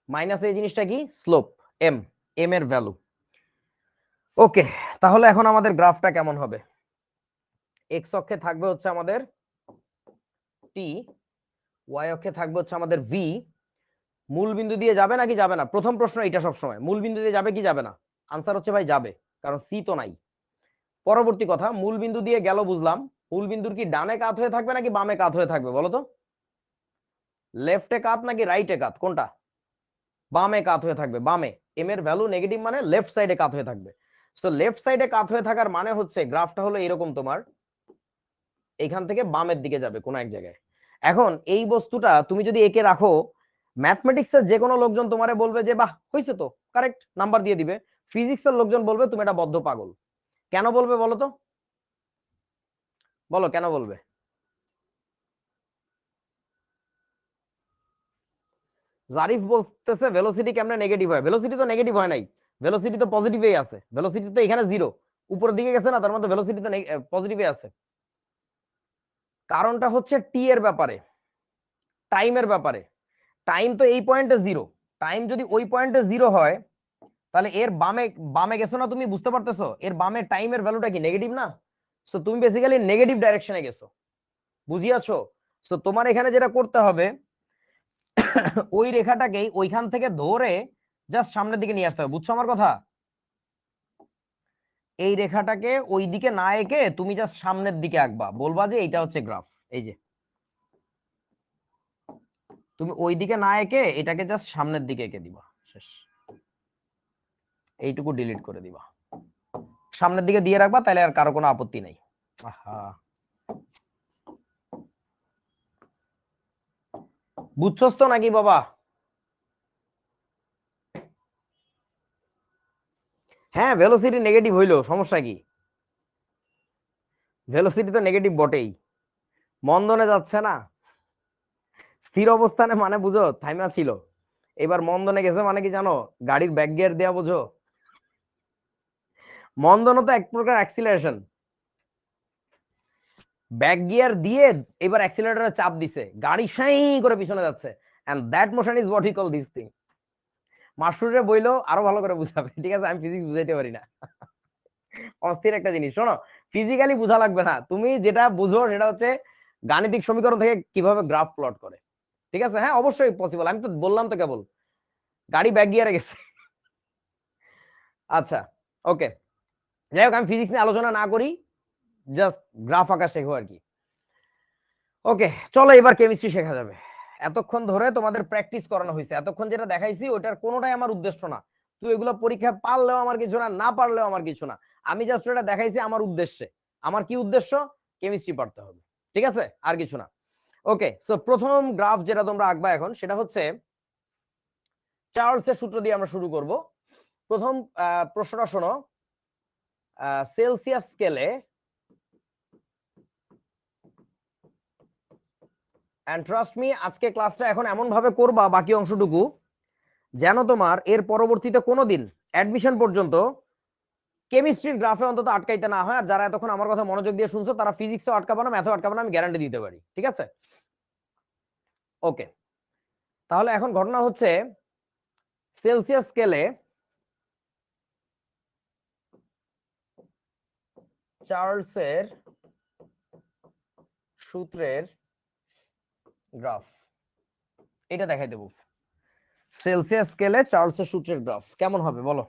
A: মাইনাস এই জিনিসটা কি? স্লোপ, এম, এম এর ভ্যালু। ওকে, তাহলে এখন আমাদের গ্রাফটা কেমন হবে? এক্স অক্ষে থাকবে হচ্ছে আমাদের টি, ওয়াই অক্ষে থাকবে হচ্ছে আমাদের ভি। মূল বিন্দু দিয়ে যাবে নাকি যাবে না? প্রথম প্রশ্ন এটা সবসময়, মূল বিন্দু দিয়ে যাবে কি যাবে না? আনসার হচ্ছে ভাই যাবে, কারণ সি তো নাই। পরবর্তী কথা, মূল বিন্দু দিয়ে গেল বুঝলাম, মূল বিন্দুর কি ডানে কাত হয়ে থাকবে নাকি বামে কাত হয়ে থাকবে বলো তো? লেফটে কাত নাকি রাইটে কাত, কোনটা? বামে কাত হয়ে থাকবে, বামে। এম এর ভ্যালু নেগেটিভ মানে লেফট সাইডে কাত হয়ে থাকবে। সো লেফট সাইডে কাত হয়ে থাকার মানে হচ্ছে গ্রাফটা হলো এরকম, তোমার এইখান থেকে বামের দিকে যাবে কোন এক জায়গায়। এখন এই বস্তুটা তুমি যদি একে রাখো, ম্যাথমেটিক্সের যে কোনো লোকজন তোমারে বলবে যে বাহ হয়েছে তো, কারেক্ট নাম্বার দিয়ে দিবে। ফিজিক্সের লোকজন বলবে তুমি এটা বদ্ধ পাগল। কেন বলবে বলো তো? বলো কেন বলবে? জারিফ বলতেছে ভেলোসিটি কেমনে নেগেটিভ হয়? ভেলোসিটি তো নেগেটিভ হয় নাই, ভেলোসিটি তো পজিটিভই আছে। ভেলোসিটি তো এখানে জিরো, উপরের দিকে গেছে না, তার মধ্যে ভেলোসিটি তো পজিটিভই আছে। কারণটা হচ্ছে টি এর ব্যাপারে, টাইমের ব্যাপারে। টাইম তো এই পয়েন্টে জিরো, টাইম যদি ওই পয়েন্টে জিরো হয়, তাহলে এর বামে, বামে গেছো না তুমি, বুঝতে পারতেছো এর বামে টাইমের ভ্যালুটা কি নেগেটিভ না? সো তুমি বেসিক্যালি নেগেটিভ ডাইরেকশনে গেছো, বুঝিয়াছো? সো তোমার এখানে যেটা করতে হবে, ওই রেখাটাকেই ওইখান থেকে ধরে জাস্ট সামনের দিকে নিয়ে আসতে হবে, বুঝছো আমার কথা? এই রেখাটাকে ওই দিকে না এঁকে তুমি জাস্ট সামনের দিকে আঁকবা, বলবা যে এইটা হচ্ছে গ্রাফ। এই যে তুমি ওই দিকে না এঁকে এটাকে জাস্ট সামনের দিকে এঁকে দিবা, শেষ। এইটুকু ডিলিট করে দিবা, সামনের দিকে দিয়ে রাখবা, তাহলে আর কারো কোনো আপত্তি নাই। আহা, বুঝছস তো নাকি বাবা? হ্যাঁ, ভেলোসিটি নেগেটিভ হইলো সমস্যা কি? ভেলোসিটি তো নেগেটিভ বটেই, মন্দনে যাচ্ছে না। স্থির অবস্থানে মানে বুঝো থাইমা ছিল, এবার মন্দনে গেছে মানে কি জানো? গাড়ির ব্যাক গিয়ার দেয়া বুঝো? মন্দনও তো এক প্রকার অ্যাক্সিলারেশন, ব্যাক গিয়ার দিয়ে এবার অ্যাক্সিলারেটরে চাপ দিছে, গাড়ি সাই করে পিছনে যাচ্ছে, and that motion is what he call this thing. মাস্টুরে বইলো আরো ভালো করে বুঝাবে, ঠিক আছে? আমি ফিজিক্স বুঝাইতে পারি না। অস্থির একটা জিনিস, শোনো, ফিজিক্যালি বোঝা লাগবে না, তুমি যেটা বুঝো সেটা হচ্ছে গাণিতিক সমীকরণ থেকে কিভাবে গ্রাফ প্লট করে, ঠিক আছে? হ্যাঁ অবশ্যই পসিবল, আমি তো বললাম তো কেবল গাড়ি ব্যাক গিয়ারে গেছে। আচ্ছা, ওকে, যাই হোক আমি ফিজিক্স নিয়ে আলোচনা না করি, জাস্ট গ্রাফ আঁকা শেখো আর কি। ওকে, চলো এবার কেমিস্ট্রি শেখা যাবে। এতক্ষণ ধরে তোমাদের প্র্যাকটিস করানো হয়েছে, এতক্ষণ যেটা দেখাইছি ওটার কোনোটাই আমার উদ্দেশ্য না। তুই এগুলো পরীক্ষা পারলেও আমার কিছু না, না পারলেও আমার কিছু না। আমি জাস্ট এটা দেখাইছি আমার উদ্দেশ্যে। আমার কি উদ্দেশ্য? কেমিস্ট্রি পড়তে হবে, ঠিক আছে? আর কিছু না। ওকে, সো প্রথম গ্রাফ যেটা তোমরা আঁকবা এখন, সেটা হচ্ছে চার্লসের সূত্র দিয়ে আমরা শুরু করব। প্রথম প্রশ্নটা শোনো, সেলসিয়াস স্কেলে, এন্ড ট্রাস্ট মি আজকে ক্লাসটা এখন এমন ভাবে করবা বাকি অংশটুকু যেন তোমার এর পরবর্তীতে কোনোদিন অ্যাডমিশন পর্যন্ত কেমিস্ট্রির গ্রাফে অন্তত আটকাইতে না হয়। আর যারা এতক্ষণ আমার কথা মনোযোগ দিয়ে শুনছো তারা ফিজিক্সে আটকাবো না, ম্যাথে আটকাবো না, আমি গ্যারান্টি দিতে পারি, ঠিক আছে? ওকে, তাহলে এখন ঘটনা হচ্ছে সেলসিয়াস স্কেলে চার্লসের সূত্রের গ্রাফ, এটা দেখাইতে বলছে। সেলসিয়াস স্কেলে চার্লসের সূত্রের গ্রাফ কেমন হবে বলো?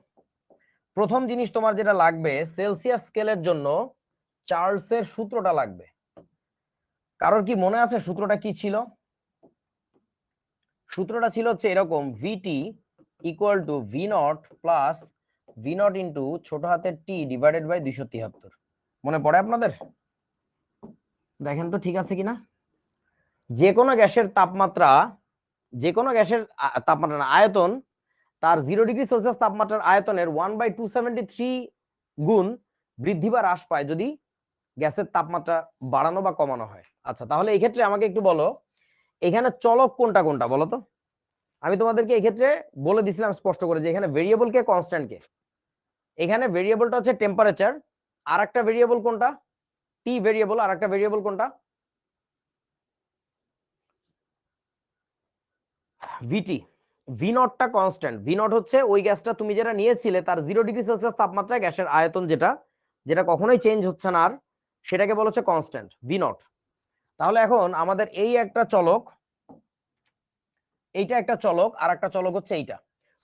A: প্রথম জিনিস তোমার যেটা লাগবে, সেলসিয়াস স্কেলের জন্য চার্লসের সূত্রটা লাগবে। কারোর কি মনে আছে সূত্রটা কি ছিল? সূত্রটা ছিল হচ্ছে এরকম, VT equal to V naught plus V naught into ছোট হাতের টি ডিভাইডেড বাই 273। মনে পড়ে আপনাদের? দেখেন তো ঠিক আছে কিনা। যে কোনো গ্যাসের তাপমাত্রা, যে কোনো গ্যাসের তাপমাত্রা না, আয়তন তার 0°C তাপমাত্রার আয়তনের 1/273 গুণ বৃদ্ধি বা হ্রাস পায় যদি গ্যাসের তাপমাত্রা বাড়ানো বা কমানো হয়। আচ্ছা, তাহলে এই ক্ষেত্রে আমাকে একটু বলো এখানে চলক কোনটা কোনটা বলো তো। আমি তোমাদেরকে এই ক্ষেত্রে বলে দিছিলাম স্পষ্ট করে যে এখানে ভেরিয়েবল কে কনস্ট্যান্ট কে। এখানে ভেরিয়েবলটা হচ্ছে টেম্পারেচার, আর একটা ভেরিয়েবল কোনটা, টি ভেরিয়েবল, আর একটা ভেরিয়েবল কোনটা, ভিটি। ভি নটটা কনস্ট্যান্ট, ভি নট হচ্ছে ওই গ্যাসটা তুমি যেটা নিয়েছিলে তার 0°C তাপমাত্রায় গ্যাসের আয়তন যেটা যেটা কখনোই চেঞ্জ হচ্ছে না, আর সেটাকে বলা হচ্ছে কনস্ট্যান্ট ভি নট। তাহলে এখন আমাদের এই একটা চলক, এইটা একটা চলক, আর একটা চলক হচ্ছে এইটা।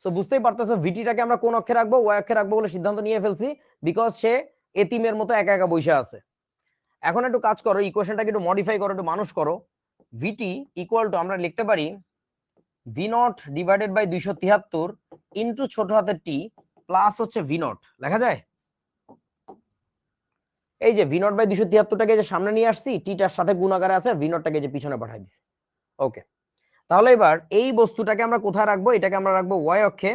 A: সো বুঝতেই পারতেছো ভিটিটাকে আমরা কোন অক্ষে রাখবো, ওয়াই অক্ষে রাখবো বলে সিদ্ধান্ত নিয়ে ফেলছি, বিকজ সে এতিমের মতো একা একা বসে আছে। এখন একটু কাজ করো, ইকুয়েশনটাকে একটু মডিফাই করো, একটু মানুষ করো। ভিটি ইকুয়াল টু আমরা লিখতে পারি V naught divided by 273 into ছোট হাতের টি প্লাস হচ্ছে ভি নট লেখা যায়। এই যে ভি নট বাই 273টাকে যে সামনে নিয়ে আসছি, টিটার সাথে গুণ আকারে আছে, ভি নটটাকে যে পিছনে পাঠিয়ে দিছি। ওকে, তাহলে এবার এই বস্তুটাকে আমরা কোথায় রাখবো, এটাকে আমরা রাখবো ওয়াই অক্ষে।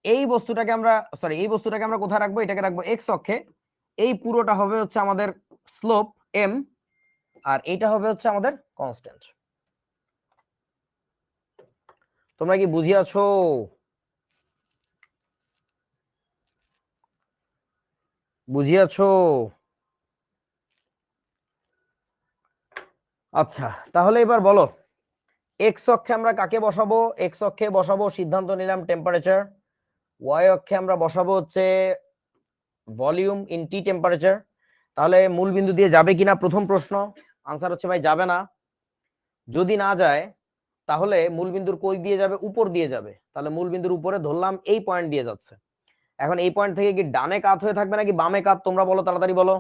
A: এই বস্তুটাকে আমরা এই বস্তুটাকে আমরা কোথায় রাখবো, এটাকে রাখবো এক্স অক্ষে। এই পুরোটা হবে হচ্ছে আমাদের স্লোপ এম, আর এইটা হবে হচ্ছে আমাদের কনস্ট্যান্ট। তোমরা কি বুঝিয়াছো? বুঝিয়াছো? আচ্ছা, তাহলে এবার বলো এক্স অক্ষে আমরা কাকে বসাবো। এক্স অক্ষে বসাবো, সিদ্ধান্ত নিলাম টেম্পারেচার। ওয়াই অক্ষে আমরা বসাবো হচ্ছে ভলিউম ইন টি টেম্পারেচার। তাহলে মূল বিন্দু দিয়ে যাবে কিনা প্রথম প্রশ্ন, আনসার হচ্ছে ভাই যাবে না। যদি না যায় তাহলে মূল বিন্দুর কই দিয়ে যাবে, উপর দিয়ে যাবে। তাহলে মূল বিন্দুর উপরে ধরলাম এই পয়েন্ট দিয়ে যাচ্ছে। এখন এই পয়েন্ট থেকে কি ডানে কাত হয়ে থাকবে নাকি বামে কাত, তোমরা বলো, তাড়াতাড়ি বলো।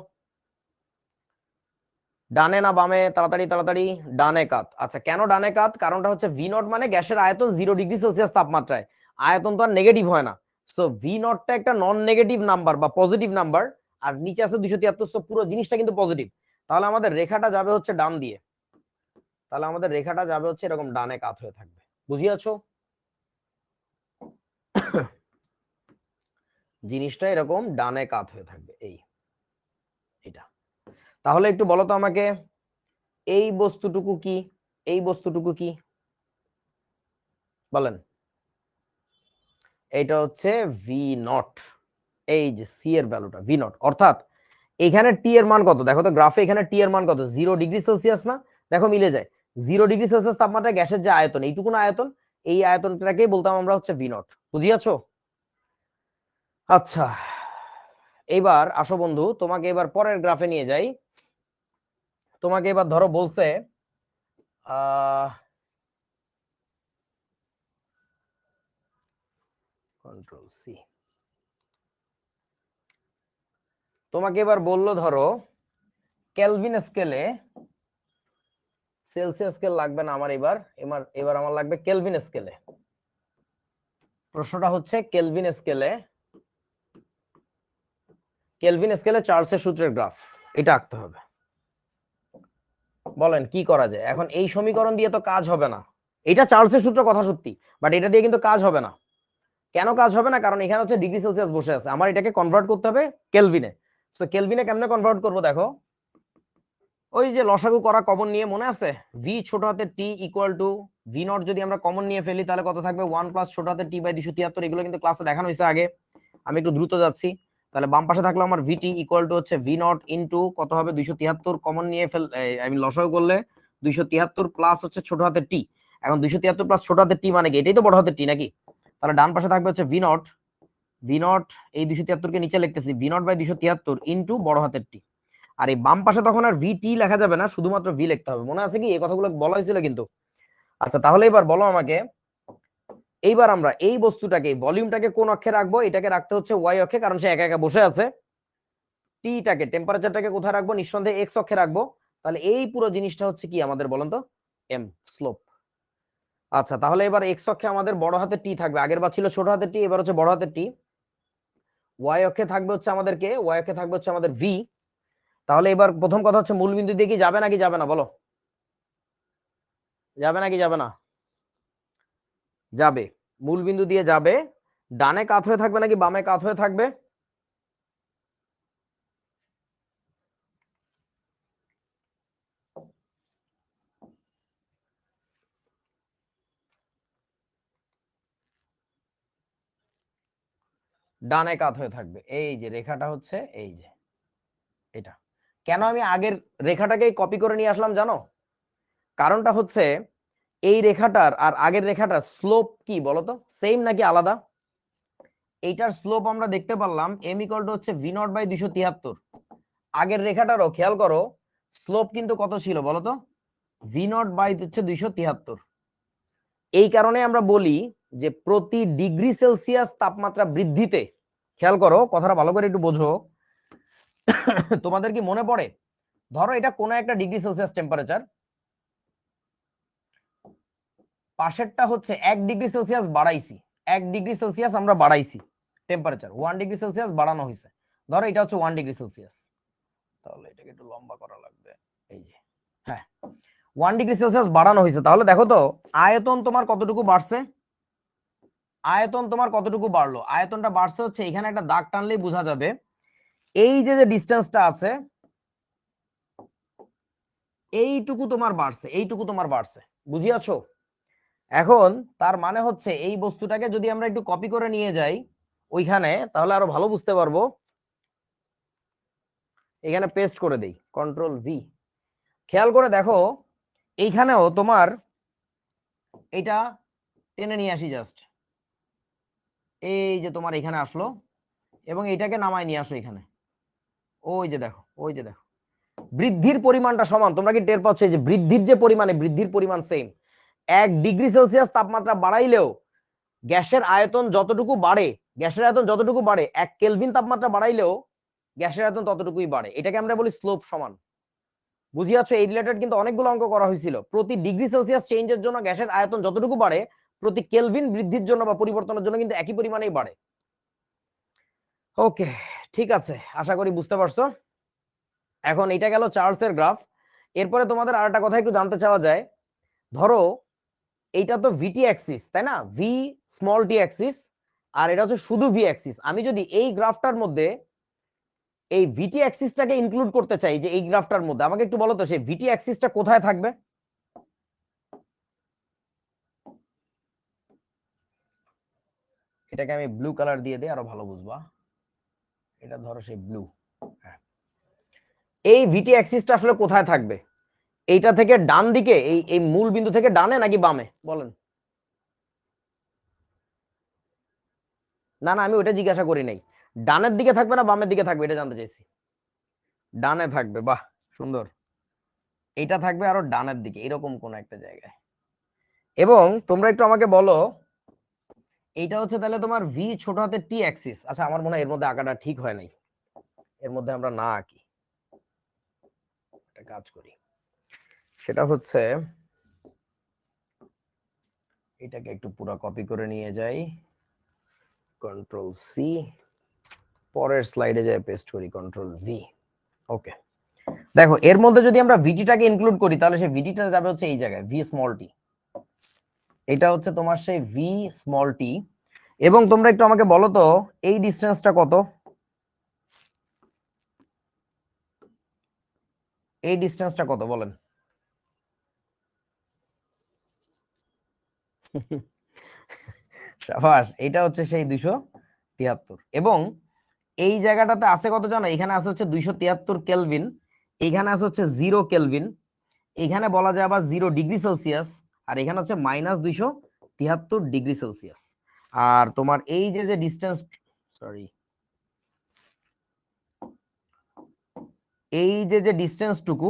A: ডানে না বামে, তাড়াতাড়ি তাড়াতাড়ি। ডানে কাত। আচ্ছা, কেন ডানে কাত? কারণটা হচ্ছে ভি নট মানে গ্যাসের আয়তন 0°C তাপমাত্রায়, আয়তন তো আর নেগেটিভ হয় না। সো ভি নটটা একটা নন নেগেটিভ নাম্বার বা পজিটিভ নাম্বার, আর নিচে আছে 273, সো পুরো জিনিসটা কিন্তু পজিটিভ। তাহলে আমাদের রেখাটা যাবে হচ্ছে ডান দিয়ে, তাহলে আমাদের রেখাটা যাবে হচ্ছে এরকম ডানে কাত হয়ে থাকবে। বুঝিয়াছো? জিনিসটা এরকম ডানে কাত হয়ে থাকবে, এই এটা। তাহলে একটু বলো তো আমাকে এই বস্তুটুকু কি, এই বস্তুটুকু কি বলেন। এটা হচ্ছে ভি নট, এই যে সি এর ভ্যালুটা ভি নট। অর্থাৎ এখানে টি এর মান কত দেখো তো গ্রাফে, এখানে টি এর মান কত, 0°C না? দেখো মিলে যায়। 0°C তাপমাত্রায় গ্যাসের যে আয়তন, এইটুকু আয়তন, এই আয়তনটাকে বলতাম আমরা হচ্ছে ভি নট। বুঝিয়াছো? আচ্ছা, এইবার আসো বন্ধু, তোমাকে এবার পরের গ্রাফে নিয়ে যাই। তোমাকে এবার ধরো বলছে কন্ট্রোল সি, তোমাকে এবার বললো ধরো কেলভিন স্কেলে, সেলসিয়াস স্কেল লাগবে না আমার এবার, এবার আমার লাগবে কেলভিন স্কেলে। প্রশ্নটা হচ্ছে কেলভিন স্কেলে, কেলভিন স্কেলে চার্লসের সূত্রের গ্রাফ, এটা আঁকতে হবে। বলেন কি করা যায়? এখন এই সমীকরণ দিয়ে তো কাজ হবে না, এটা চার্লসের সূত্র কথা সত্যি, বাট এটা দিয়ে কিন্তু কাজ হবে না। কেন কাজ হবে না? কারণ এখানে হচ্ছে ডিগ্রি সেলসিয়াস বসে আছে, আমার এটাকে কনভার্ট করতে হবে কেলভিনে। সো কেলভিনে কেমনে কনভার্ট করব দেখো, ওই যে লসাগু করা কমন নিয়ে মনে আছে, ভি ছোট হাতের T equal to V not যদি আমরা কমন নিয়ে ফেলি তাহলে কত থাকবে, 1 প্লাস ছোট হাতের টি বাই 273। এগুলো কিন্তু ক্লাসে দেখানো হয়েছে আগে, আমি একটু দ্রুত যাচ্ছি। তাহলে বাম পাশে থাকলো আমার ভিটি ইকুয়াল টু হচ্ছে ভি নট ইন্টু কত হবে 273, কমন নিয়ে আমি লসাগু করলে 273 প্লাস হচ্ছে ছোট হাতের টি। এখন 273 প্লাস ছোট হাতের টি মানে কি, এটাই তো বড় হাতের টি নাকি? তাহলে ডান পাশে থাকবে হচ্ছে ভি নট, ভি নট এই 273 কে নিচে লিখতেছি ভি নট বাই 273 ইন্টু বড় হাতের টি। আর এই বাম পাশে তখন আর ভিটি লেখা যাবে না, শুধুমাত্র ভি লিখতে হবে। মনে আছে কি এই কথাগুলো বলা হয়েছিল কিন্তু? আচ্ছা, তাহলে এবার বলো আমাকে, এইবার আমরা এই বস্তুটাকে, ভলিউমটাকে কোন অক্ষে রাখবো? এটাকে রাখতে হচ্ছে ওয়াই অক্ষে, কারণ সে একা একা বসে আছে। টিটাকে, টেম্পারেচারটাকে কোথায় রাখবো? নিঃসন্দেহে এক্স অক্ষে রাখবো। তাহলে এই পুরো জিনিসটা হচ্ছে কি আমাদের বলেন তো, এম, স্লোপ। আচ্ছা, তাহলে এবার এক্স অক্ষে আমাদের বড় হাতের টি থাকবে, আগের বার ছিল ছোট হাতের টি, এবার হচ্ছে বড় হাতের টি। ওয়াই অক্ষে থাকবে হচ্ছে আমাদের কে, ওয়াই অক্ষে থাকবে হচ্ছে আমাদের ভি। তাহলে এবার প্রথম কথা হচ্ছে মূল বিন্দু দিয়ে কি যাবে নাকি যাবে না বলো, যাবে নাকি যাবে না? যাবে। মূল বিন্দু দিয়ে যাবে, ডানে কাত হয়ে থাকবে নাকি বামে কাত হয়ে থাকবে? ডানে কাত হয়ে থাকবে। এই যে রেখাটা হচ্ছে এই যে এটা। কেন আমি আগের রেখাটাকে কপি করে নিয়ে আসলাম জানো? কারণটা হচ্ছে এই রেখাটার আর আগের রেখাটার স্লোপ কি বলতো, সেম নাকি আলাদা? এইটার স্লোপ আমরা দেখতে পারলাম m ইকুয়াল টু হচ্ছে v0/273। আগের রেখাটারও খেয়াল করো স্লোপ কিন্তু কত ছিল বলতো, v0/273। এই কারণে আমরা বলি যে প্রতি ডিগ্রি সেলসিয়াস তাপমাত্রা বৃদ্ধিতে, খেয়াল করো কথাটা ভালো করে একটু বোঝো, তোমাদের কি মনে পড়ে, ধরো এটা কোন একটা ডিগ্রি সেলসিয়াস টেম্পারেচার, পাশেরটা হচ্ছে 1 ডিগ্রি সেলসিয়াস বাড়াইছি, 1 ডিগ্রি সেলসিয়াস আমরা বাড়াইছি টেম্পারেচার, 1 ডিগ্রি সেলসিয়াস বাড়ানো হয়েছে, ধরো এটা হচ্ছে 1 ডিগ্রি সেলসিয়াস, তাহলে এটাকে একটু লম্বা করা লাগবে, এই যে হ্যাঁ 1 ডিগ্রি সেলসিয়াস বাড়ানো হয়েছে, তাহলে দেখো তো আয়তন তোমার কতটুকু বাড়ছে, আয়তন তোমার কতটুকু বাড়লো, আয়তনটা বাড়ছে হচ্ছে এখানে একটা দাগ টানলেই বোঝা যাবে, এই যে যে ডিসটেন্সটা আছে এইটুকু তোমার বাড়ছে, এইটুকু তোমার বাড়ছে, বুঝিয়াছো? এখন তার মানে হচ্ছে এই বস্তুটাকে যদি আমরা একটু কপি করে নিয়ে যাই ওইখানে, তাহলে আরো ভালো বুঝতে পারবো। এখানে পেস্ট করে দেই, কন্ট্রোল ভি, খেয়াল করে দেখো এইখানেও তোমার এটা টেনে নিয়ে আসি জাস্ট, এই যে তোমার এখানে আসলো এবং এটাকে নামায় নিয়ে আসো এখানে, ওই যে দেখো, ওই যে দেখো বৃদ্ধির পরিমাণটা সমান, তোমরা কি টের পাচ্ছ যে বৃদ্ধির যে পরিমাণে বৃদ্ধির পরিমাণ সেম, 1 ডিগ্রি সেলসিয়াস তাপমাত্রা বাড়াইলেও গ্যাসের আয়তন যতটুকু বাড়ে, গ্যাসের আয়তন যতটুকু বাড়ে 1 কেলভিন তাপমাত্রা বাড়াইলেও গ্যাসের আয়তন ততটুকুই বাড়ে, এটাকে আমরা বলি স্লোপ সমান, বুঝিয়াছো? এই রিলেটেড কিন্তু অনেকগুলো অঙ্ক করা হয়েছিল, প্রতি ডিগ্রি সেলসিয়াস চেঞ্জের জন্য গ্যাসের আয়তন যতটুকু বাড়ে প্রতি কেলভিন বৃদ্ধির জন্য বা পরিবর্তনের জন্য কিন্তু একই পরিমাণেই বাড়ে। ওকে, ঠিক আছে, আশা করি বুঝতে পারছো। এখন এটা গেল চার্লসের গ্রাফ। এরপরে তোমাদের আরেকটা কথা একটু জানতে চাওয়া যায়, ধরো এইটা তো ভিটি অ্যাক্সিস তাই না, ভি স্মল টি অ্যাক্সিস, আর এটা হচ্ছে শুধু ভি অ্যাক্সিস, আমি যদি এই গ্রাফটার মধ্যে এই ভিটি অ্যাক্সিসটাকে ইনক্লুড করতে চাই, যে এই গ্রাফটার মধ্যে আমাকে একটু বলো তো সেই ভিটি অ্যাক্সিসটা কোথায় থাকবে? এটাকে আমি ব্লু কালার দিয়ে দিই আরো ভালো বুঝবা, এটা ধরো সেই ব্লু, এই ভিটি অ্যাক্সিসটা আসলে কোথায় থাকবে, এইটা থেকে ডান দিকে, এই এই মূল বিন্দু থেকে ডানে নাকি বামে বলেন? না না আমি ওটা জিজ্ঞাসা করি নাই, ডানের দিকে থাকবে না বামের দিকে থাকবে এটা জানতে চাইছি। ডানে থাকবে, বাহ সুন্দর, এইটা থাকবে আরো ডানের দিকে এরকম কোন একটা জায়গায়। এবং তোমরা একটু আমাকে বলো এইটা হচ্ছে তাহলে তোমার ভি ছোট হাতের টি অ্যাক্সিস, আচ্ছা আমার মনে হয় এর মধ্যে আঁকাটা ঠিক হয় নাই, এর মধ্যে আমরা না আঁকি, একটা কাজ করি, সেটা হচ্ছে এটাকে একটু পুরো কপি করে নিয়ে যাই, কন্ট্রোল সি, পরের স্লাইডে যাই পেস্ট করি, কন্ট্রোল ভি। ওকে, দেখো এর মধ্যে যদি আমরা ভিটিটাকে ইনক্লুড করি তাহলে সেই ভিটিটা যাবে হচ্ছে এই জায়গায় ভি স্মল টি, এটা হচ্ছে তোমার সেই ভি স্মল টি। এবং তোমরা একটু আমাকে বলো তো এই ডিসটেন্সটা কত, এই ডিসটেন্সটা কত বলেন? সাবাস, এটা হচ্ছে সেই 273, এবং এই জায়গাটাতে আছে কত জানো, এখানে আছে হচ্ছে 273 কেলভিন, এখানে আছে হচ্ছে 0 কেলভিন, এখানে বলা যায় আবার 0 ডিগ্রি সেলসিয়াস, আর এখানে হচ্ছে -273 ডিগ্রি সেলসিয়াস। আর তোমার এই যে যে ডিসটেন্স, সরি, এই যে যে ডিসটেন্সটুকু,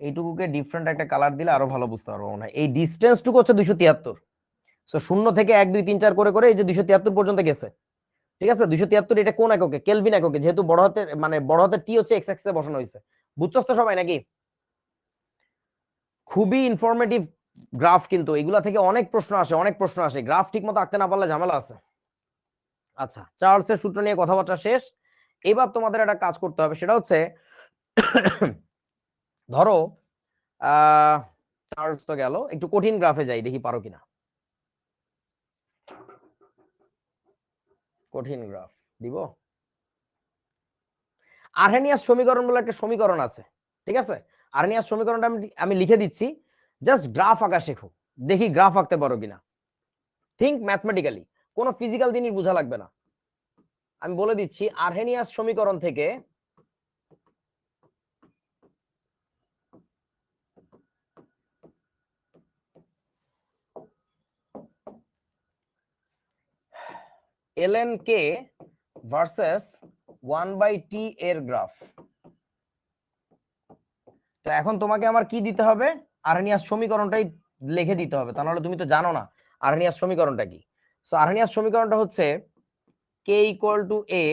A: এইটুকুকে ডিফারেন্ট একটা কালার দিলে আরো ভালো বুঝতে পারবো মনে হয়, এই ডিসটেন্সটুকু হচ্ছে 273, সো 0 থেকে 1 2 3 4 করে করে এই যে 273 পর্যন্ত গেছে, ঠিক আছে? 273 এটা কোন এককে, কেলভিন এককে, যেহেতু বড় হাতের মানে বড় হাতের টি হচ্ছে এক্স অ্যাক্সিসে বসানো হয়েছে, বুঝছস তো সবাই নাকি? খুবই ইনফরমেটিভ গ্রাফ, কিন্তু এগুলা থেকে অনেক প্রশ্ন আসে, অনেক প্রশ্ন আসে, গ্রাফ ঠিক মতো আঁকতে না পারলে ঝামেলা আছে। আচ্ছা, চার্লসের সূত্র নিয়ে কথাবার্তা শেষ, এবার তোমাদের একটা কাজ করতে হবে, সেটা হচ্ছে ধরো চার্লস তো গেল, একটু কঠিন গ্রাফে যাই দেখি পারো কিনা। কঠিন গ্রাফ দিব। আরহেনিয়াস সমীকরণ বলে একটা সমীকরণ আছে, ঠিক আছে? আরহেনিয়াস সমীকরণটা আমি লিখে দিচ্ছি, জাস্ট গ্রাফ আঁকা শেখো, দেখি গ্রাফ আঁকতে পারো কিনা। থিঙ্ক ম্যাথমেটিক্যালি, কোনো ফিজিক্যাল জিনিস বোঝা লাগবে না। আমি বলে দিচ্ছি আরহেনিয়াস সমীকরণ থেকে ln k ভার্সেস 1/t এর গ্রাফ। তো এখন তোমাকে আমার কি দিতে হবে, আরহেনিয়াস সমীকরণটাই লিখে দিতে হবে, তা নাহলে তুমি তো জানো না আরহেনিয়াস সমীকরণটা কি। সো আরহেনিয়াস সমীকরণটা হচ্ছে k equal to a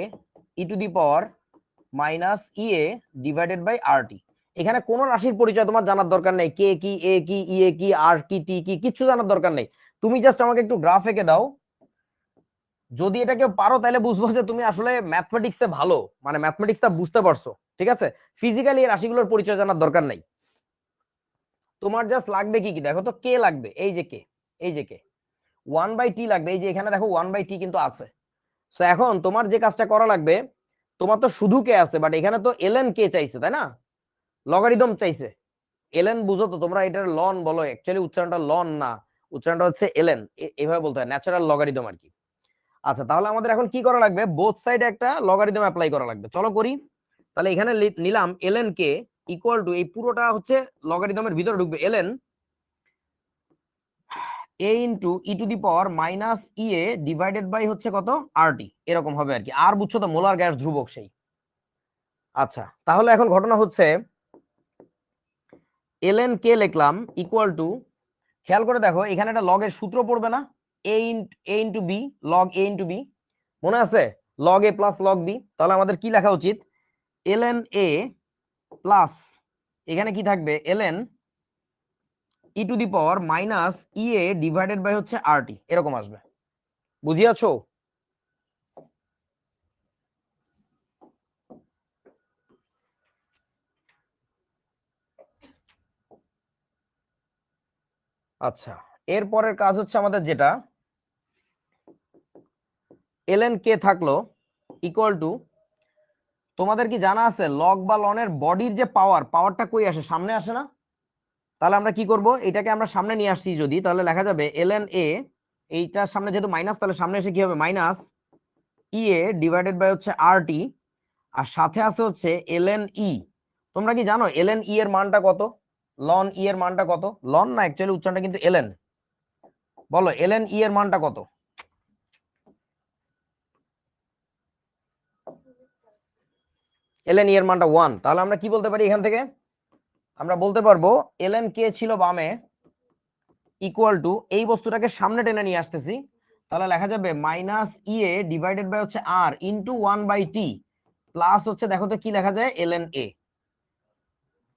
A: e to the power minus EA divided by RT। এখানে কোন রাশির পরিচয় তোমার জানার দরকার নেই, কে কি, এ কি, ইএ কি, আর কি, টি কি, কিচ্ছু জানার দরকার নেই। তুমি জাস্ট আমাকে একটু গ্রাফ এঁকে দাও, যদি এটা কেউ পারো তাহলে বুঝবো যে তুমি আসলে ম্যাথমেটিক্সে ভালো, মানে ম্যাথমেটিক্সটা বুঝতে পারছো, ঠিক আছে? ফিজিক্যালি এই রাশিগুলোর পরিচয় জানার দরকার নেই। তোমার জাস্ট লাগবে কি কি, দেখো তো, কে লাগবে, এই যে কে, এই যে কে, 1/t লাগবে, এই যে এখানে দেখো 1/t কিন্তু আছে। সো এখন তোমার যে কাজটা করা লাগবে, তোমার তো শুধু কে আছে, বাট এখানে তো ln কে চাইছে, তাই না? লগারিদম চাইছে। ln বুঝো তো তোমরা, এটার লন বলো, অ্যাকচুয়ালি উচ্চারণটা লন না, উচ্চারণটা হচ্ছে ln, এভাবে বলতে হয়, ন্যাচারাল লগারিদম আর কি। আচ্ছা, তাহলে আমাদের এখন কি করা লাগবে, বোথ সাইডে একটা লগারিদম অ্যাপ্লাই করা লাগবে, চলো করি। তাহলে এখানে নিলাম ln কে ইকুয়াল টু, এই পুরোটা হচ্ছে লগারিদমের ভিতরে ঢুকবে, ln a into E to the power minus EA divided by হচ্ছে কত, RT, এরকম হবে আর কি। আর বুঝছো তো, মোলার গ্যাস ধ্রুবক সেই। আচ্ছা, তাহলে এখন ঘটনা হচ্ছে ln কে লিখলাম ইকুয়াল টু, খেয়াল করে দেখো এখানে একটা লগের সূত্র পড়বে না, a into B, log a into B, মনে আছে? Log a plus log B. তাহলে আমাদের কি লেখা উচিত, ln a প্লাস, এখানে কি থাকবে, ln E to the power minus EA divided by হচ্ছে RT, এরকম আসবে। বুঝিয়াছো? আচ্ছা, এর পরের কাজ হচ্ছে আমাদের যেটা, ln কে থাকলো ইকুয়াল টু, তোমাদের কি জানা আছে লগ বা লনের বডির যে পাওয়ারটা কই আসে, সামনে আসে না? তাহলে আমরা কি করব, এটাকে আমরা সামনে নিয়ে আসছি যদি, তাহলে লেখা যাবে ln a, এইটার সামনে যেহেতু মাইনাস, তাহলে সামনে এসে কি হবে, মাইনাস ইএ ডিভাইডেড বাই হচ্ছে RT, আর সাথে আছে হচ্ছে ln e। তোমরা কি জানো ln e এর মানটা কত, লন e এর মানটা কত? লন না, অ্যাকচুয়ালি উচ্চারণটা কিন্তু ln। বলো ln e এর মানটা কত? ln e এর মানটা 1। তাহলে আমরা কি বলতে পারি এখান থেকে, আমরা বলতে পারবো ln কে ছিল বামে ইকুয়াল টু, এই বস্তুটাকে সামনে টেনে নিয়ে আসতেছি, তাহলে লেখা যাবে মাইনাস ইএ ডিভাইডেড বাই হচ্ছে আর ইনটু 1/t প্লাস হচ্ছে, দেখো তো কি লেখা যায়, ln a।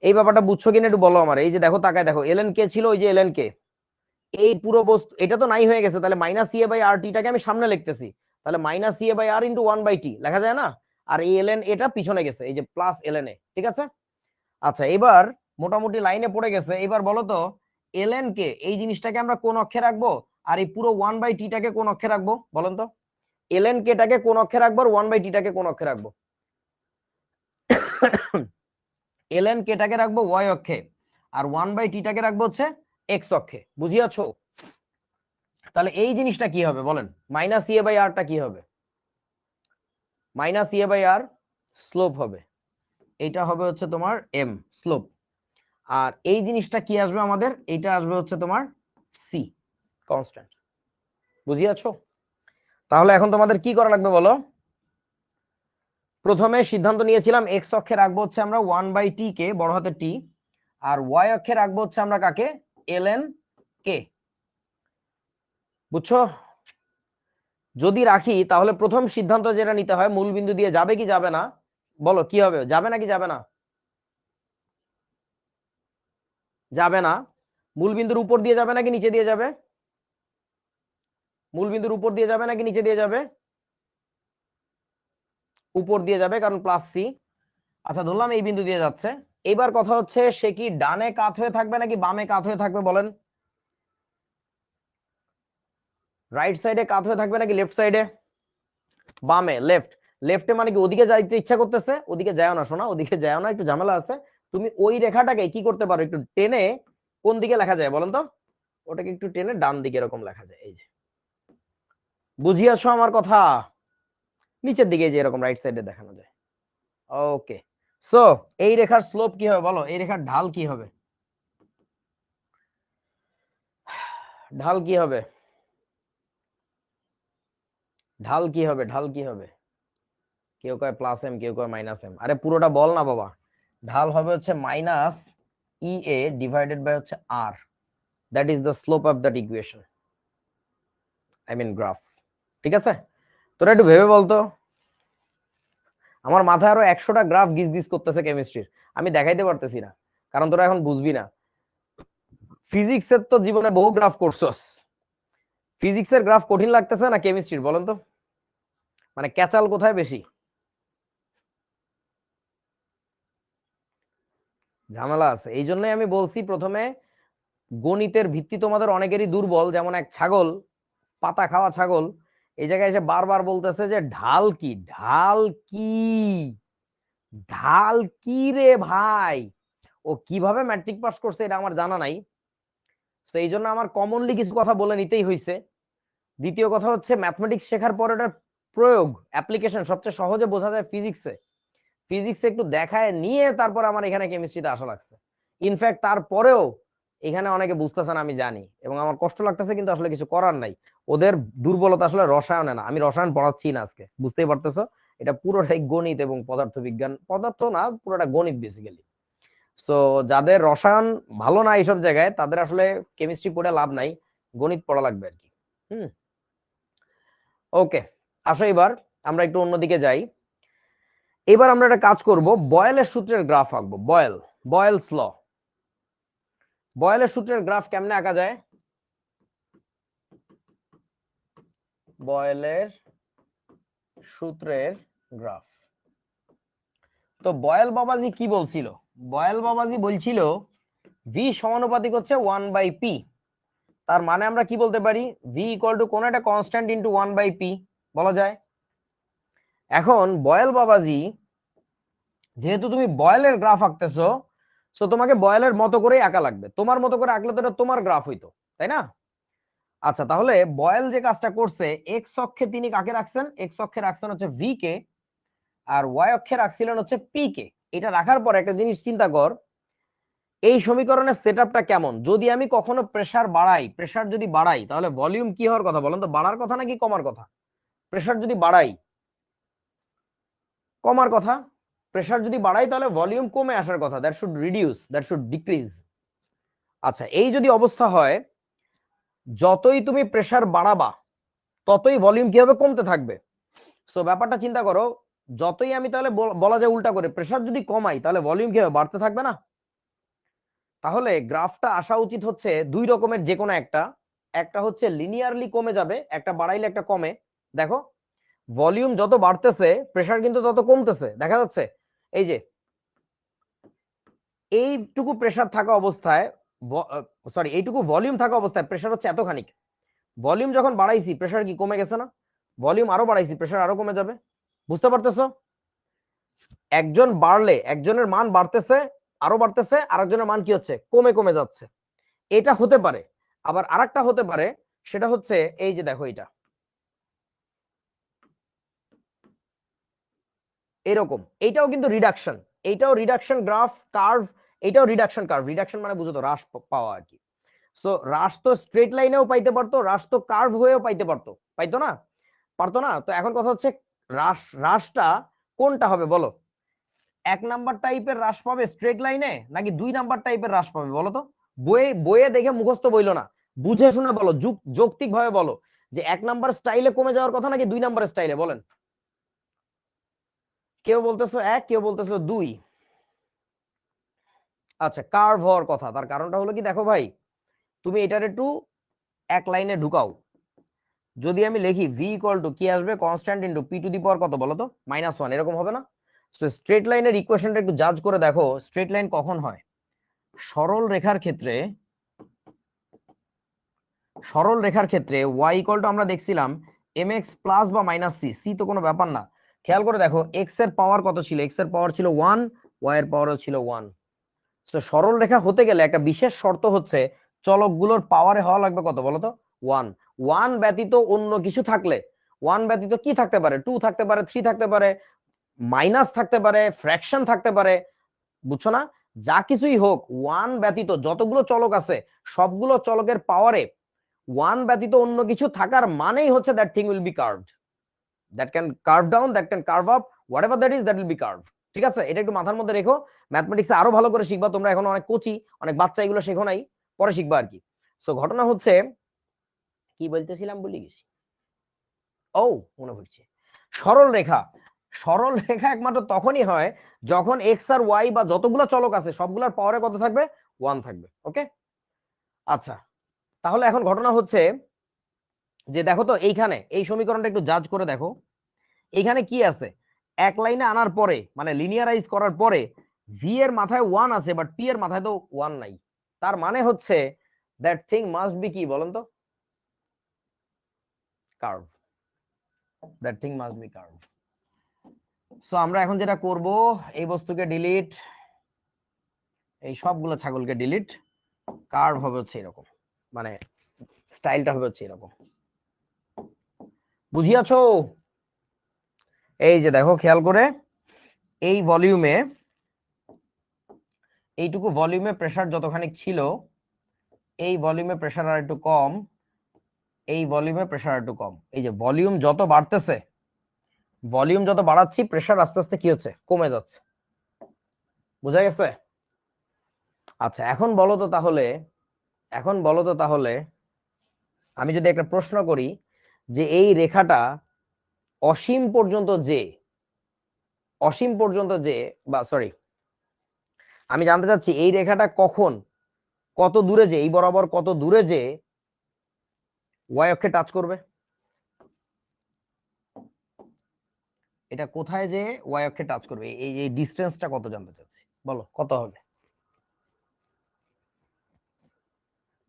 A: এই ব্যাপারটা বুঝছো কিনা একটু বলো আমার। এই যে দেখো, তাকায় দেখো, ln কে ছিল, ওই যে ln কে, এই পুরো বস্তু এটা তো নাই হয়ে গেছে, তাহলে মাইনাস ইএ বাই আর টিটাকে আমি সামনে লিখতেছি, তাহলে minus EA by R into 1/t লেখা যায় না? আর এই ln এটা পিছনে গেছে, এই যে প্লাস ln a, ঠিক আছে? আচ্ছা, এবার মোটামুটি লাইনে পড়ে গেছে। এবার বলো তো ln কে, এই জিনিসটাকে আমরা কোন অক্ষে রাখবো, আর এই পুরো 1/t টাকে কোন অক্ষে রাখবো, বলেন তো? ln কে টাকে কোন অক্ষে রাখবো, আর 1/t টাকে কোন অক্ষে রাখবো? ln কে টাকে রাখবো y অক্ষে, আর 1/t টাকে রাখবো হচ্ছে x অক্ষে। বুঝিয়াছো? তাহলে এই জিনিসটা কি হবে বলেন, মাইনাস ইএ বাই আরটা কি হবে, minus EA by R slope হবে, এটা হবে হচ্ছে তোমার এম স্লোপ। আর এই জিনিসটা কি আসবে আমাদের, এইটা আসবে হচ্ছে তোমার সি কনস্ট্যান্ট। বুঝিয়াছো? তাহলে এখন তোমাদের কি করা লাগবে বলো, প্রথমে সিদ্ধান্ত নিয়েছিলাম এক্স অক্ষে রাখবো হচ্ছে আমরা 1/t কে, বড় হাতের টি, আর ওয়াই অক্ষে রাখবো হচ্ছে আমরা কাকে, ln কে। বুঝছো? যদি রাখি তাহলে প্রথম সিদ্ধান্ত যেটা নিতে হয়, মূল বিন্দু দিয়ে যাবে কি যাবে না, বলো কি হবে, যাবে নাকি যাবে না? যাবে না। মূল বিন্দুর উপর দিয়ে যাবে নাকি নিচে দিয়ে যাবে? মূল বিন্দুর উপর দিয়ে যাবে নাকি নিচে দিয়ে যাবে? উপর দিয়ে যাবে, কারণ প্লাস সি। আচ্ছা, ধরলাম এই বিন্দু দিয়ে যাচ্ছে। এবার কথা হচ্ছে সে কি ডানে কাত হয়ে থাকবে নাকি বামে কাত হয়ে থাকবে বলেন? রাইট সাইডে কাত হয়ে থাকবে নাকি লেফট সাইডে? বামে, লেফটে মানে কি ওদিকে যাইতে ইচ্ছা করতেছে, ওদিকে যাও না শোনা, ওদিকে যাও না, একটু ঝামেলা আছে। তুমি ওই রেখাটাকে কি করতে পারো, একটু টেনে কোন দিকে লেখা যায় বলেন তো, ওটাকে একটু টেনে ডান দিকে এরকম লেখা যায়। এই যে বুঝিয়াছো আমার কথা, নিচের দিকে যে এরকম রাইট সাইডে দেখানো যায়। ওকে, সো এই রেখার স্লোপ কি হবে বলো, এই রেখার ঢাল কি হবে, ঢাল কি হবে, ঢাল কি হবে, ঢাল কি হবে? কেউ কয় প্লাস এম, কেউ কয় মাইনাস এম। আরে পুরোটা বল না বাবা। ঢাল হবে হচ্ছে minus E A divided by হচ্ছে R, that is the slope of that equation, I mean graph. ঠিক আছে, তোরা একটু ভেবে বলতো। আমার মাথায় আরো 100টা গ্রাফ গিজ গিজ করতেছে কেমিস্ট্রির, আমি দেখাইতে পারতেছি না, কারণ তোরা এখন বুঝবি না। ফিজিক্সের তো জীবনে বহু গ্রাফ করছস, ফিজিক্সের গ্রাফ কঠিন লাগতেছে না কেমিস্ট্রির, বলেন তো? মানে ক্যাচাল কোথায় বেশি? ঝামেলা আছে, এই জন্যই আমি বলছি প্রথমে গণিতের ভিত্তি তোমাদের অনেকেরই দুর্বল, যেমন এক ছাগল, পাতা খাওয়া ছাগল, এই জায়গায় এসে বারবার বলতেছে যে ঢাল কি, ঢাল কি, ঢাল কি রে ভাই। ও কিভাবে ম্যাট্রিক পাস করছে এটা আমার জানা নাই, তো এই জন্য আমার কমনলি কিছু কথা বলে নিতেই হয়েছে। দ্বিতীয় কথা হচ্ছে ম্যাথমেটিক্স শেখার পর এটার প্রয়োগ, অ্যাপ্লিকেশন সবচেয়ে সহজে বোঝা যায় ফিজিক্সে। ফিজিক্সে একটু দেখায় নিয়ে তারপর আমার এখানে কেমিস্ট্রিতে আসা লাগছে। ইনফ্যাক্ট তারপরেও এখানে অনেকে বুঝতেছে না আমি জানি, এবং আমার কষ্ট লাগতেছে, কিন্তু আসলে কিছু করার নাই। ওদের দুর্বলতা আসলে রসায়নে না, আমি রসায়ন পড়াচ্ছি না আজকে, বুঝতেই পারতেছো। এটা পুরোটাই গণিত এবং পদার্থ বিজ্ঞান, পদার্থ না পুরোটা গণিত বেসিক্যালি। সো যাদের রসায়ন ভালো না এইসব জায়গায়, তাদের আসলে কেমিস্ট্রি পড়ে লাভ নাই, গণিত পড়া লাগবে আর কি। হুম, ওকে, আসো এবার আমরা একটু অন্যদিকে যাই। এবার আমরা একটা কাজ করব, বয়েলের সূত্রের গ্রাফ আঁকবো। বয়েলস ল, বয়েলের সূত্রের গ্রাফ কেমনে আঁকা যায়? বয়েলের সূত্রের গ্রাফ, তো বয়েল বাবাজি কি বলছিল? বয়েল বাবাজি বলছিল ভি সমানুপাতিক হচ্ছে 1/p। তার মানে আমরা কি বলতে পারি, ভি ইকুয়াল টু কোন একটা কনস্ট্যান্ট ইনটু 1/p বলা যায়। এখন বয়েল বাবাজি, যেহেতু তুমি বয়েলের গ্রাফ আঁকতেছো, সো তোমাকে বয়েলের মতো করেই আঁকা লাগবে, তোমার মতো করে আঁকলে তো এটা তোমার গ্রাফ হইতো, তাই না? আচ্ছা, তাহলে বয়েল যে কাজটা করছে, এক্স অক্ষে তিনি কাকে রাখছেন, এক্স অক্ষে রাখছেন হচ্ছে ভি কে, আর ওয়াই অক্ষে রাখছিলেন হচ্ছে পি কে। এটা রাখার পর একটা জিনিস চিন্তা কর, এই সমীকরণের সেটআপটা কেমন, যদি আমি কখনো প্রেসার বাড়াই, প্রেসার যদি বাড়াই তাহলে ভলিউম কি হওয়ার কথা বলেন তো, বাড়ার কথা নাকি কমার কথা? প্রেসার যদি বাড়াই, কমার কথা। প্রেসার যদি বাড়াই তাহলে ভলিউম কমে আসার কথা, that should reduce, that should decrease. আচ্ছা, এই যদি অবস্থা হয়, যতই তুমি প্রেসার বাড়াবা ততই ভলিউম কি হবে, কমতে থাকবে। সো ব্যাপারটা চিন্তা করো, যতই আমি তাহলে বলা যায় উল্টা করে, প্রেসার যদি কমাই তাহলে ভলিউম কি হবে, বাড়তে থাকবে না? তাহলে গ্রাফটা আসা উচিত হচ্ছে দুই রকমের যে কোনো একটা, একটা হচ্ছে লিনিয়ারলি কমে যাবে, একটা বাড়াইলে একটা কমে। দেখো, ভলিউম যত বাড়তেছে প্রেসার কিন্তু তত কমতেছে, দেখা যাচ্ছে। এই যে এইটুকু প্রেসার থাকা অবস্থায়, সরি এইটুকু ভলিউম থাকা অবস্থায় প্রেসার হচ্ছে এতখানি, ভলিউম যখন বাড়াইছি প্রেসার কি কমে গেছে না? ভলিউম আরো বাড়াইছি, প্রেসার আরো কমে যাবে, বুঝতে পারতেছো? একজন বাড়লে একজনের মান বাড়তেছে, আরো বাড়তেছে, আরেকজনের মান কি হচ্ছে, কমে কমে যাচ্ছে। এটা হতে পারে। আবার আরেকটা হতে পারে, সেটা হচ্ছে এই যে দেখো, এটা এরকম, এটাও কিন্তু রিডাকশন, এইটাও রিডাকশন গ্রাফ কার্ভ, এটাও রিডাকশন কার্ভ। রিডাকশন মানে বুঝো তো হ্রাস পাওয়া আর কি। সো হ্রাস তো স্ট্রেট লাইনেও পাইতে পারতো, হ্রাস তো কার্ভ হয়েও পাইতে পারতো, পাইতো না? পারতো না? তো এখন কথা হচ্ছে হ্রাসটা কোনটা হবে বলো, এক নাম্বার টাইপের হ্রাস পাবে স্ট্রেট লাইনে, নাকি দুই নাম্বার টাইপের হ্রাস পাবে বলো তো? বইয়ে বইয়ে দেখে মুখস্থ বইলো না, বুঝে শুনে বলো, যৌক্তিক ভাবে বলো, যে এক নাম্বার স্টাইলে কমে যাওয়ার কথা নাকি দুই নাম্বার স্টাইলে, বলেন। কেউ বলতেছো এক, কেউ বলতেছো দুই। আচ্ছা, কার্ভ হওয়ার কথা, তার কারণটা হলো কি, দেখো ভাই, তুমি এটার একটু এক লাইনে ঢুকাও। যদি আমি লিখি ভি ইকুয়াল টু কি আসবে, constant into P to the power কত বলো তো, -1, এরকম হবে না? স্ট্রেট লাইনের ইকুয়েশনটা একটু জাজ করে দেখো, স্ট্রেট লাইন কখন হয়? সরল রেখার ক্ষেত্রে, সরল রেখার ক্ষেত্রে ওয়াই ইকুয়াল টু আমরা দেখছিলাম mx প্লাস বা মাইনাস সি, সি তো কোনো ব্যাপার না। খেয়াল করে দেখো এক্স এর পাওয়ার কত ছিল, এক্স এর পাওয়ার ছিল 1, ওয়াই এর পাওয়ারও ছিল 1। তো সরল রেখা হতে গেলে একটা বিশেষ শর্ত হচ্ছে চলকগুলোর পাওয়ারে হওয়া লাগবে কত বলো তো, 1। 1 ব্যতীত অন্য কিছু থাকলে, 1 ব্যতীত কি থাকতে পারে, 2 থাকতে পারে, 3 থাকতে পারে, মাইনাস থাকতে পারে, ফ্র্যাকশন থাকতে পারে, বুঝছো না? যা কিছুই হোক 1 ব্যতীত যতগুলো চলক আছে সবগুলো চলকের পাওয়ারে 1 ব্যতীত অন্য কিছু থাকার মানেই হচ্ছে that thing will be curved, that can curve down, that can curve up, whatever that is, that will be curve. ঠিক আছে, এটা একটু মাথার মধ্যে রেখো। ম্যাথমেটিক্সে আরো ভালো করে শিখবা তোমরা, এখন অনেক কোচি, অনেক বাচ্চা এগুলো শেখো নাই, পরে শিখবা আর কি। সো ঘটনা হচ্ছে, কি বলতেছিলাম ভুলে গেছি। ও মনে পড়ছে, সরল রেখা। সরল রেখা একমাত্র তখনই হয় যখন এক্স আর ওয়াই বা যতগুলো চলক আছে সবগুলোর পাওয়ারে কত থাকবে, 1 থাকবে। ওকে, আচ্ছা, তাহলে এখন ঘটনা হচ্ছে যে দেখো তো এইখানে এই সমীকরণটা একটু জাজ করে দেখো, এইখানে কি আছে, এক লাইনে আনার পরে মানে লিনিয়ারাইজ করার পরে ভি এর মাথায় 1 আছে বাট পি এর মাথায় তো 1 নাই, তার মানে হচ্ছে দ্যাট থিং মাস্ট বি কি বলেন তো, curve, that thing must be curve. So আমরা এখন যেটা করব, এই বস্তুকে ডিলিট, এই সবগুলো ছাগলকে ডিলিট, কার্ভ হবে হচ্ছে এরকম, মানে স্টাইলটা হবে হচ্ছে এরকম, বুঝিয়াছো? এই যে দেখো খেয়াল করে, এই ভলিউমে, এইটুকু ভলিউমে প্রেসার যতখানি ছিল, এই ভলিউমে প্রেসার আর একটু কম, এই ভলিউমে প্রেসার একটু কম। এই যে ভলিউম যত বাড়তেছে, ভলিউম যত বাড়াচ্ছি প্রেসার আস্তে আস্তে কি হচ্ছে, কমে যাচ্ছে। বুঝা গেছে? আচ্ছা এখন বলো তো তাহলে, এখন বলো তো তাহলে আমি যদি একটা প্রশ্ন করি যে এই রেখাটা অসীম পর্যন্ত যে, অসীম পর্যন্ত যে, বা সরি, আমি জানতে চাচ্ছি এই রেখাটা কখন কত দূরে যে, এই বরাবর কত দূরে যে ওয়াই অক্ষে টাচ করবে, এটা কোথায় যে ওয়াই অক্ষে টাচ করবে, এই এই ডিসটেন্সটা কত জানতে চাচ্ছি, বলো কত হবে?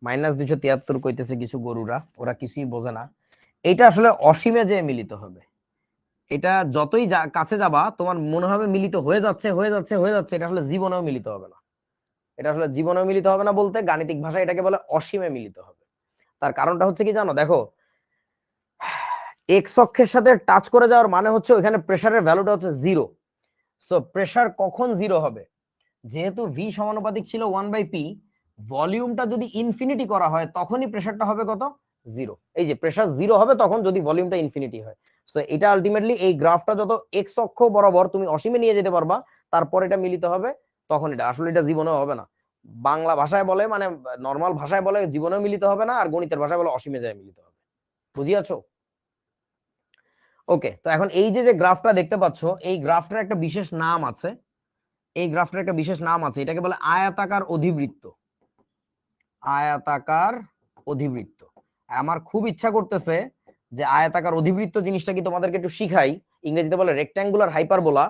A: -273 কইতেছে কিছু গরুরা, ওরা কিছুই বোঝে না। এটা আসলে অসীমে যে মিলিত হবে, এটা যতই কাছে যাবা তোমার মনে হবে মিলিত হয়ে যাচ্ছে হয়ে যাচ্ছে হয়ে যাচ্ছে, এটা আসলে জীবনেও মিলিত হবে না। এটা আসলে জীবনেও মিলিত হবে না বলতে গাণিতিক ভাষায় এটাকে বলে অসীমে মিলিত হবে। তার কারণটা হচ্ছে কি জানো, দেখো এক্স অক্ষের সাথে টাচ করে যাওয়ার মানে হচ্ছে ওখানে প্রেসারের ভ্যালুটা হচ্ছে 0। সো প্রেসার কখন 0 হবে, যেহেতু ভি সমানুপাতিক ছিল 1/p, ভলিউমটা যদি ইনফিনিটি করা হয় তখনই প্রেসারটা হবে কত, 0। এই যে প্রেসার 0 হবে তখন যদি ভলিউমটা ইনফিনিটি হয়। সো এটা আলটিমেটলি এই গ্রাফটা যত এক্স অক্ষ বরাবর তুমি অসীমে নিয়ে যেতে পারবা, তারপর এটা মিলিত হবে, তখন এটা আসলে এটা জীবনেও হবে না। বাংলা ভাষায় বলে, মানে নর্মাল ভাষায় বলে জীবনেও মিলিত হবে না, আর গণিতের ভাষায় বলে অসীমে যায় মিলিত হবে। বুঝিয়াছো? ওকে, তো এখন এই যে যে গ্রাফটা দেখতে পাচ্ছ, এই গ্রাফটার একটা বিশেষ নাম আছে, এই গ্রাফটার একটা বিশেষ নাম আছে, এটাকে বলে আয়তাকার অধিবৃত্ত। আয়তাকার অধিবৃত্ত। আমার খুব ইচ্ছা করতেছে যে আয়তাকার অধিবৃত্ত জিনিসটা কি তোমাদেরকে একটু শিখাই, ইংরেজিতে বলে রেক্ট্যাঙ্গুলার হাইপারবোলা।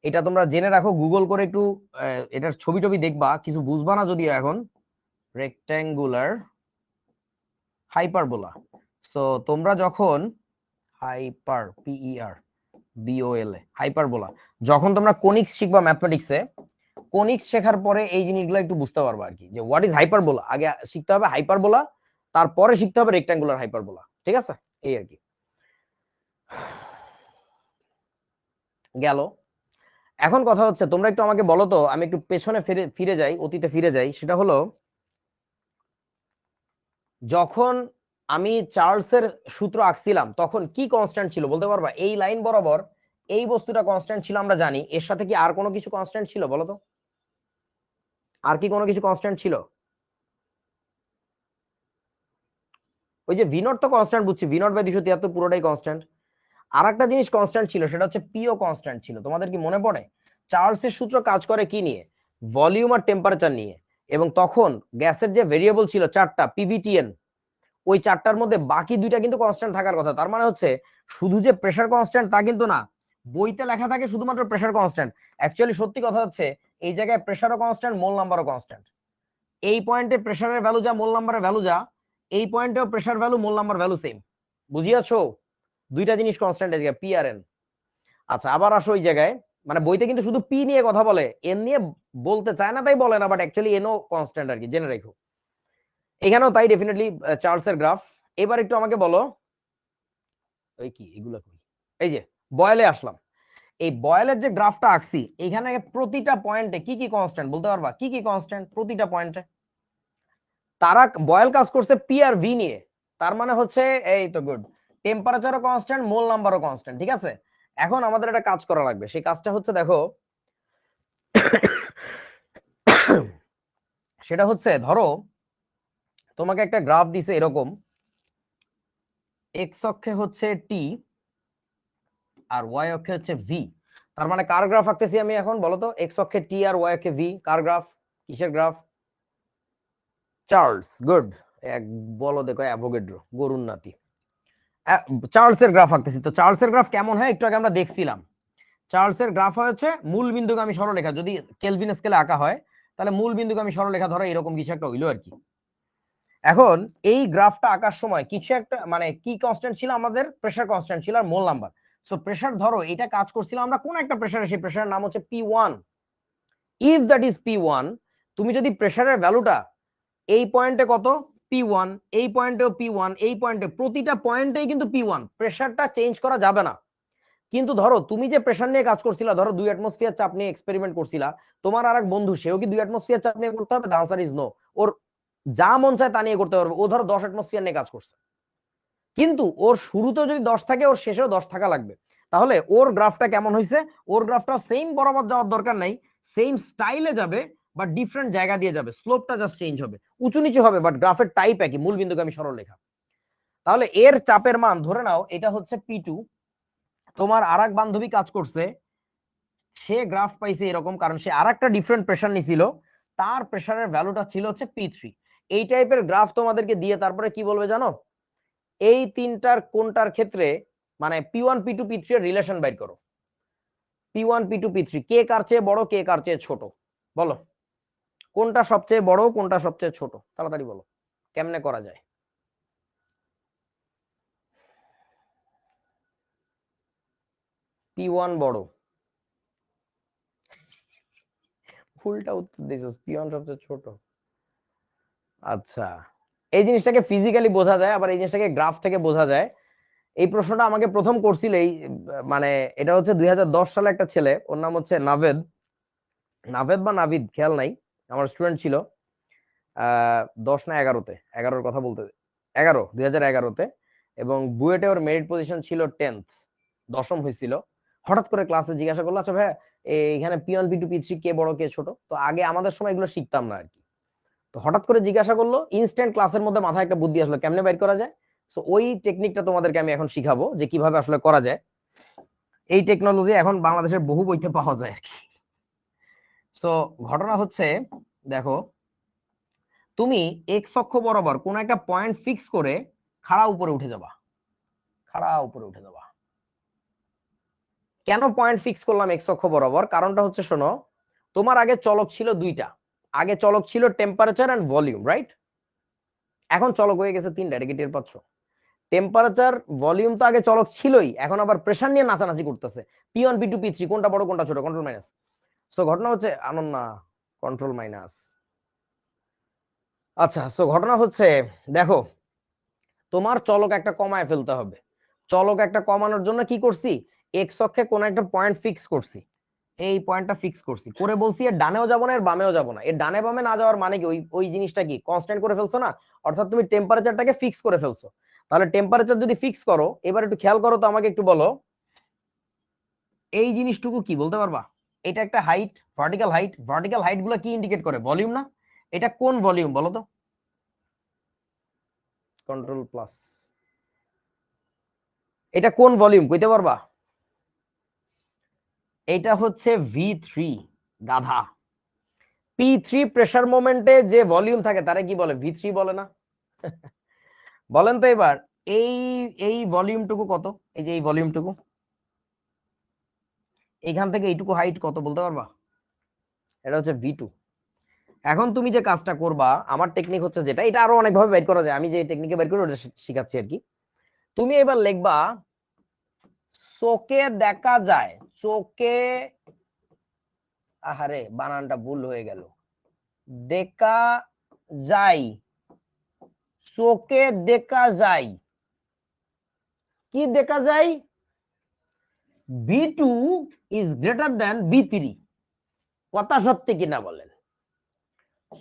A: এটা তোমরা জেনে রাখো, গুগল করে একটু এটার ছবি টবি দেখবা, কিছু বুঝবা না যদিও এখন। Rectangular hyperbola. সো তোমরা যখন হাইপার, পিইআর বিওএল এ, হাইপারবোলা, যখন তোমরা কোনিক্স শিখবা ম্যাথমেটিক্সে, কোনিক্স শেখার পরে এই জিনিসগুলো একটু বুঝতে পারবা আর কি, যে হোয়াট ইজ হাইপারবোলা। আগে শিখতে হবে হাইপারবোলা, তারপরে শিখতে হবে রেক্ট্যাঙ্গুলার হাইপারবোলা। ঠিক আছে, এই আর কি গেল। এখন কথা হচ্ছে তোমরা একটু আমাকে বলো তো, আমি একটু পেছনে ফিরে ফিরে যাই, অতীতে ফিরে যাই, সেটা হলো যখন আমি চার্লসের সূত্র আঁকছিলাম তখন কি কনস্ট্যান্ট ছিল বলতে পারবা? এই লাইন বরাবর এই বস্তুটা কনস্ট্যান্ট ছিল আমরা জানি, এর সাথে কি আর কোনো কিছু কনস্ট্যান্ট ছিল বলো তো? আর কি কোনো কিছু কনস্ট্যান্ট ছিল? ওই যে ভি নট তো কনস্ট্যান্ট বুঝছি, ভি নট বাই 273 পুরোটাই কনস্ট্যান্ট। আর একটা জিনিস কনস্ট্যান্ট ছিল, সেটা হচ্ছে পিও কনস্ট্যান্ট ছিল। তোমাদের কি মনে পড়ে চার্লসের সূত্র কাজ করে কি নিয়ে? ভলিউম আর টেম্পারেচার নিয়ে। এবং তখন গ্যাসের যে ভেরিয়েবল ছিল চারটা, পিভিটিএন, ওই চারটার মধ্যে বাকি দুইটা কিন্তু কনস্ট্যান্ট থাকার কথা। তার মানে হচ্ছে শুধু যে প্রেসার কনস্ট্যান্ট তা কিন্তু না, বইতে লেখা থাকে শুধুমাত্র প্রেসার কনস্ট্যান্ট, অ্যাকচুয়ালি সত্যি কথা হচ্ছে এই জায়গায় প্রেসারও কনস্ট্যান্ট, মোল নাম্বারও কনস্ট্যান্ট। এই পয়েন্টে প্রেসারের ভ্যালু যা, মোল নাম্বারের ভ্যালু যা, এই পয়েন্টেও pressure value mole number value same. বুঝিয়াছো? দুইটা জিনিস কনস্ট্যান্ট এই জায়গায় পি আর এন। আচ্ছা আবার আসো ওই জায়গায়, মানে বইতে কিন্তু শুধু পি নিয়ে কথা বলে, এন নিয়ে বলতে চায় না তাই বলে না, বাট অ্যাকচুয়ালি এনও কনস্ট্যান্ট আর কি, জেনে রাখো। এখানেও তাই ডেফিনেটলি চার্লসের গ্রাফ। এবার একটু আমাকে বলো ওই কি এগুলা কই, এই যে বয়েলে আসলাম। এই বয়েলের যে গ্রাফটা আঁকছি এখানে প্রতিটা পয়েন্টে কি কি কনস্ট্যান্ট বলতে পারবা, কি কি কনস্ট্যান্ট প্রতিটা পয়েন্টে? তারা বয়েল কাজ করছে পি আর ভি নিয়ে, তার মানে হচ্ছে এই তো গুড, টেম্পারেচারও কনস্ট্যান্ট, মোল নাম্বারও কনস্ট্যান্ট, ঠিক আছে। এখন আমাদের একটা কাজ করা লাগবে, সেই কাজটা হচ্ছে দেখো সেটা হচ্ছে ধরো তোমাকে একটা গ্রাফ দিছে এরকম, এক্স অক্ষে হচ্ছে টি আর ওয়াই অক্ষে হচ্ছে ভি। তার মানে কার গ্রাফ আঁকতেছি আমি এখন বলো তো, এক্স অক্ষে টি আর ওয়াই অক্ষে ভি, কার গ্রাফ, কিসের গ্রাফ? Charles, good. এক বলো দেখো অ্যাভোগাড্রো, গরুর নাতি। চার্লসের গ্রাফ আঁকতেছি। তো চার্লসের গ্রাফ কেমন হয় একটু আগে আমরা দেখছিলাম। চার্লসের গ্রাফ হচ্ছে মূল বিন্দুগামী সরলরেখা, যদি কেলভিন স্কেলে আঁকা হয় তাহলে মূল বিন্দুগামী সরলরেখা ধরো এরকম কিছু একটা হইলো আর কি। এখন এই গ্রাফটা আঁকার সময় কিছু একটা মানে কি কনস্ট্যান্ট ছিল আমাদের, প্রেসার কনস্ট্যান্ট ছিল আর মোল নাম্বার। সো প্রেসার ধরো এটা কাজ করছিল আমরা কোন একটা প্রেসারে, সেই প্রেসারের নাম হচ্ছে P1। If that is P1, তুমি যদি প্রেসারের ভ্যালুটা এই পয়েন্টে কত P1, এই পয়েন্টেও P1, এই পয়েন্টে প্রতিটা পয়েন্টেই কিন্তু P1, প্রেসারটা চেঞ্জ করা যাবে না। কিন্তু ধরো তুমি যে প্রেসার নিয়ে কাজ করছিলা, ধরো 2 অ্যাটমসফিয়ার চাপ নিয়ে এক্সপেরিমেন্ট করছিলা, তোমার আর এক বন্ধু সেও কি 2 অ্যাটমসফিয়ার চাপ নিয়ে করতে হবে? The answer is no. ওর যা মন চায় তা নিয়ে করতে পারবে। ও ধরো 10 অ্যাটমসফিয়ার নিয়ে কাজ করছে, কিন্তু ওর শুরুতেও যদি 10 থাকে ওর শেষেও 10 থাকা লাগবে। তাহলে ওর গ্রাফটা কেমন হয়েছে? ওর গ্রাফটাও সেম বরাবর যাওয়ার দরকার নাই, সেম স্টাইলে যাবে বা ডিফারেন্ট জায়গা দিয়ে যাবে, স্লোপটা জাস্ট চেঞ্জ হবে, উঁচু নিচু হবে, বাট গ্রাফের টাইপ একই, মূল বিন্দুগামী সরলরেখা। তাহলে এর চাপের মান ধরে নাও এটা হচ্ছে P2, তোমার আর এক বান্ধবী কাজ করছে, সে গ্রাফ পাইছে এরকম, কারণ সে আর একটা ডিফারেন্ট প্রেসার নিছিল, তার প্রেসারের ভ্যালুটা ছিল হচ্ছে P3। এই টাইপের গ্রাফ তোমাদেরকে দিয়ে তারপরে কি বলবে জানো, এই তিনটার কোনটার ক্ষেত্রে মানে P1 P2 P3 এর রিলেশন বাইর করো। P1 P2 P3 কে কার চেয়ে বড়, কে কার চেয়ে ছোট, বলো কোনটা সবচেয়ে বড়, কোনটা সবচেয়ে ছোট, তাড়াতাড়ি বলো কেমনে করা যায়। P1 বড়, ফুলটা উত্তর দিয়েছো, P1 সবচেয়ে ছোট। আচ্ছা, এই জিনিসটাকে ফিজিক্যালি বোঝা যায়, আবার এই জিনিসটাকে গ্রাফ থেকে বোঝা যায়। এই প্রশ্নটা আমাকে প্রথম করছিল এই মানে এটা হচ্ছে 2010 সালে একটা ছেলে, ওর নাম হচ্ছে নাভেদ, নাভেদ বা নাভিদ খেয়াল নাই, আমার স্টুডেন্ট ছিল 10 না 11তে, 11-র কথা বলতে 11, 2011-তে, এবং বুয়েটে ওর মেরিট পজিশন ছিল 10th, দশম হয়েছিল। হঠাৎ করে ক্লাসে জিজ্ঞাসা করলো, আচ্ছা ভাই এখানে P1 P2 P3 কে বড় কে ছোট, তো আগে আমাদের সময় এগুলো শিখতাম না আর কি। তো হঠাৎ করে জিজ্ঞাসা করলো, ইনস্ট্যান্ট ক্লাসের মধ্যে মাথায় একটা বুদ্ধি আসলো কেমনে বাইর করা যায়। সো ওই টেকনিকটা তোমাদেরকে আমি এখন শিখাবো যে কিভাবে আসলে করা যায়। এই টেকনোলজি এখন বাংলাদেশের বহু বইতে পাওয়া যায় আর কি। সো ঘটনা হচ্ছে দেখো, তুমি এক্স অক্ষ বরাবর কোন একটা পয়েন্ট ফিক্স করে খাড়া উপরে উঠে যাবা, খাড়া উপরে উঠে যাবা। কেন পয়েন্ট ফিক্স করলাম এক্স অক্ষ বরাবর? কারণটা হচ্ছে শোনো, তোমার আগে চলক ছিল দুইটা, আগে চলক ছিল টেম্পারেচার এন্ড ভলিউম, রাইট? এখন চলক হয়ে গেছে তিনটা, এটা কি টের পাচ্ছ? টেম্পারেচার ভলিউম তো আগে চলক ছিলই, এখন আবার প্রেসার নিয়ে নাচানাচি করতেছে, P1 P2 P3 কোনটা বড় কোনটা ছোট, কন্ট্রোল মাইনাস। সো ঘটনা হচ্ছে আনন্দ না, কন্ট্রোল মাইনাস। আচ্ছা, সো ঘটনা হচ্ছে দেখো, তোমার চলক একটা কমায় ফেলতে হবে। চলক একটা কমানোর জন্য কি করছি, এক্স অক্ষে কোন একটা পয়েন্ট ফিক্স করছি, এই পয়েন্টটা ফিক্স করছি, করে বলছি এর ডানেও যাব না এর বামেও যাব না। এর ডানে বামে না যাওয়ার মানে কি, ওই ওই জিনিসটা কি কনস্ট্যান্ট করে ফেলছো না, অর্থাৎ তুমি টেম্পারেচারটাকে ফিক্স করে ফেলছো। তাহলে টেম্পারেচার যদি ফিক্স করো, এবার একটু খেয়াল করো তো, আমাকে একটু বলো এই জিনিসটুকু কি বলতে পারবা? এটা একটা height, vertical height, vertical height গুলো কি ইন্ডিকেট করে, ভলিউম না? এটা কোন ভলিউম বলো তো, কন্ট্রোল প্লাস, এটা কোন ভলিউম কইতে পারবা? এটা হচ্ছে V3, গাধা। P3 প্রেসার মোমেন্টে যে ভলিউম থাকে তারে কি বলে, V3 বলে না? বলেন তো এবার, এই এই ভলিউমটুকু কত, এই যে এই ভলিউমটুকু, এখান থেকে এইটুকু হাইট কত বলতে পারবা? এটা হচ্ছে V2। এখন তুমি যে কাজটা করবা, আমার টেকনিক হচ্ছে যেটা, এটা আরো অনেক ভাবে বের করা যায়, আমি যে টেকনিকে বের করি ওটা শিখাচ্ছি আর কি। তুমি এবার লিখবা চোখে দেখা যায়, চোখে, আহারে বানানটা ভুল হয়ে গেল, দেখা যায়, চোখে দেখা যায়, কি দেখা যায়, B2 is greater than B3, কথা সত্যি কিনা বলেন?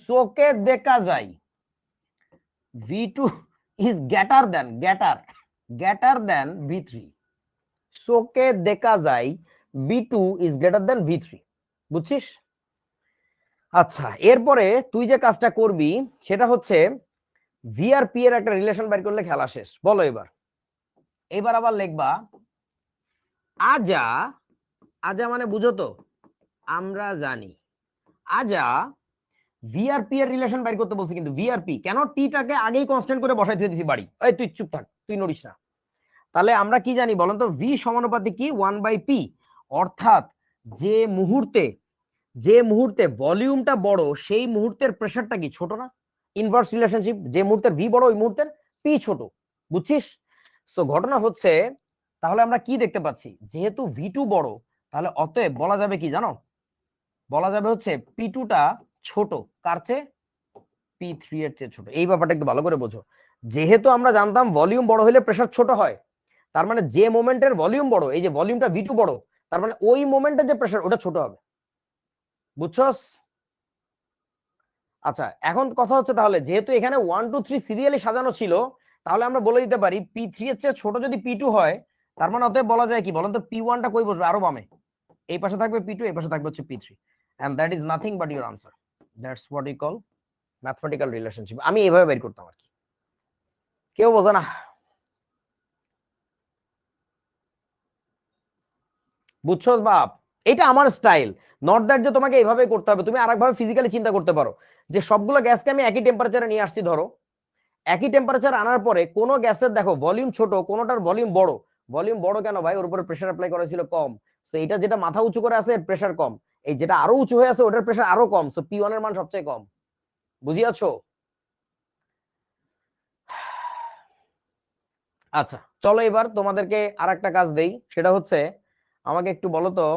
A: চোখে দেখা যায় V2 is greater than V3, চোখে দেখা যায় B2 is greater than V3, বুঝছিস? আচ্ছা, এরপরে তুই যে কাজটা করবি সেটা হচ্ছে ভি আর পি এর একটা রিলেশন বের করলে খেলা শেষ। বলো এবার, এবার আবার লিখবা আজা, আজা মানে বুঝো তো, আমরা জানি, আজা ভি আর পি এর রিলেশন বের করতে বলছি, কিন্তু ভি আর পি কেন, টিটাকে আগেই কনস্ট্যান্ট করে বসাই দিয়ে দিছি বাড়ি, এই তুই চুপ থাক, তুই নড়িস না। তাহলে আমরা কি জানি বলেন তো, ভি সমানুপাতিক কি 1/p, অর্থাৎ যে মুহূর্তে, যে মুহূর্তে ভলিউমটা বড় সেই মুহূর্তের প্রেসারটা কি ছোট না? ইনভার্স রিলেশনশিপ, যে মুহূর্তের ভি বড় ওই মুহূর্তের পি ছোট, বুঝছিস? সো ঘটনা হচ্ছে, তাহলে আমরা কি দেখতে পাচ্ছি, যেহেতু ভি2 বড়, তাহলে অতএব বলা যাবে কি জানো, বলা যাবে হচ্ছে পি2টা ছোট কার চেয়ে, পি3 এর চেয়ে ছোট। এই ব্যাপারটা একটু ভালো করে বোঝো, যেহেতু আমরা জানতাম ভলিউম বড় হলে প্রেসার ছোট হয়, তার মানে যে মোমেন্টের ভলিউম বড়, এই যে ভলিউমটা ভি2 বড়, তার মানে ওই মোমেন্টের যে প্রেসার ওটা ছোট হবে, বুঝছস? আচ্ছা, এখন কথা হচ্ছে তাহলে যেহেতু এখানে 1 2 3 সিরিয়ালি সাজানো ছিল, তাহলে আমরা বলে দিতে পারি পি3 এর চেয়ে ছোট যদি পি2 হয়, তার মানে অতএব বলা যায় কি বলেন তো, পি1টা কই বসবে, আরো বামে, এই পাশে থাকবে পি2, এই পাশে থাকবে হচ্ছে পি3, and that is nothing but your answer. That's what you call mathematical relationship. আমি এইভাবে বের করতাম আর কি, কেউ বোঝে না, বুঝছস বাপ? এটা আমার স্টাইল, নট দ্যাট যে তোমাকে এইভাবে করতে হবে, তুমি আরেকভাবে ফিজিক্যালি চিন্তা করতে পারো, যে সবগুলো গ্যাসকে আমি একই টেম্পারেচারে নিয়ে আসছি, ধরো একই টেম্পারেচার আনার পরে কোন গ্যাসের দেখো ভলিউম ছোট, কোনটার ভলিউম বড়, ভলিউম বড় কেন ভাই, ওর উপরে প্রেসার অ্যাপ্লাই করা ছিল কম, সো এটা যেটা মাথা উঁচু করে আছে প্রেসার কম, এই যেটা আরো উঁচু হয়ে আছে ওটার প্রেসার আরো কম, সো পি1 এর মান সবচেয়ে কম, বুঝিয়াছো? আচ্ছা চলো এবার তোমাদেরকে আর একটা কাজ দেই, সেটা হচ্ছে আমাকে একটু বলো তো,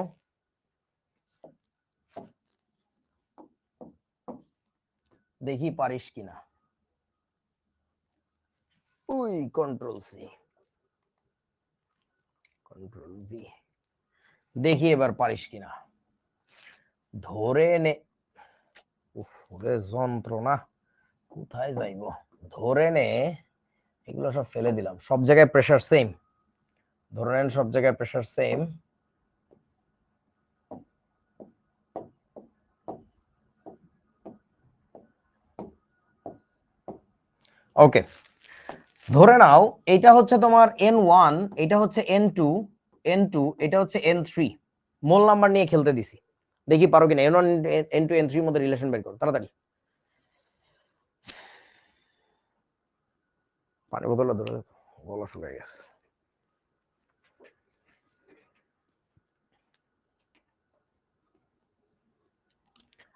A: দেখি পারিস কিনা, ওই কন্ট্রোল সি কন্ট্রোল ভি, দেখি এবার পারিস কিনা, ধরে নে, ওরে যন্ত্রণা, কোথায় যাইবো, ধরে নে, এগুলো সব ফেলে দিলাম, সব জায়গায় প্রেসার সেম, ধরে নেন সব জায়গায় প্রেসার সেম, ওকে, ধরে নাও এটা হচ্ছে তোমার n1, এটা হচ্ছে n2, n2 এটা হচ্ছে n3, মোল নাম্বার নিয়ে খেলতে দিছি, দেখি পারো কিনা n1 n2 n3 এর মধ্যে রিলেশন বের করো তাড়াতাড়ি। পানি বোতলটা ধরে গলা শুকিয়ে গেছে,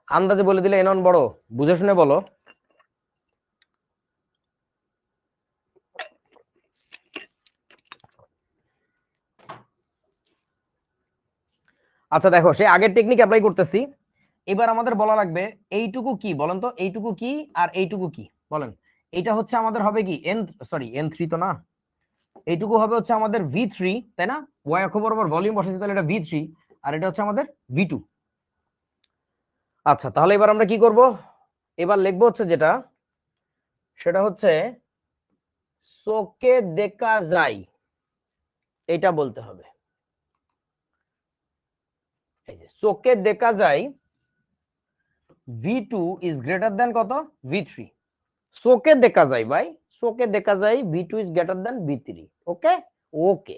A: আন্দাজে বলে দিলে n1 বড়, বুঝে শুনে বলো। আচ্ছা দেখো, সেই আগের টেকনিক অ্যাপ্লাই করতেছি, এবার আমাদের বলা লাগবে এইটুকু কি বলেন তো, এইটুকু কি আর এইটুকু কি বলেন, এটা হচ্ছে আমাদের হবে কি n3 তো না, এইটুকু হবে হচ্ছে আমাদের ভি3, তাই না, ওয়াই অক্ষ বরাবর ভলিউম বসাইছি, তাহলে এটা ভি3, আর এটা হচ্ছে আমাদের ভি2। আচ্ছা তাহলে এবার আমরা কি করব, এবার লিখবো হচ্ছে যেটা, সেটা হচ্ছে চোখে দেখা যায়, এটা বলতে হবে, এই যে চোখে দেখা যায় ভি2 ইজ গ্রেটার দ্যান কত, ভি3, চোখে দেখা যায় ভাই, চোখে দেখা যায় ভি2 ইজ গ্রেটার দ্যান ভি3, ওকে ওকে।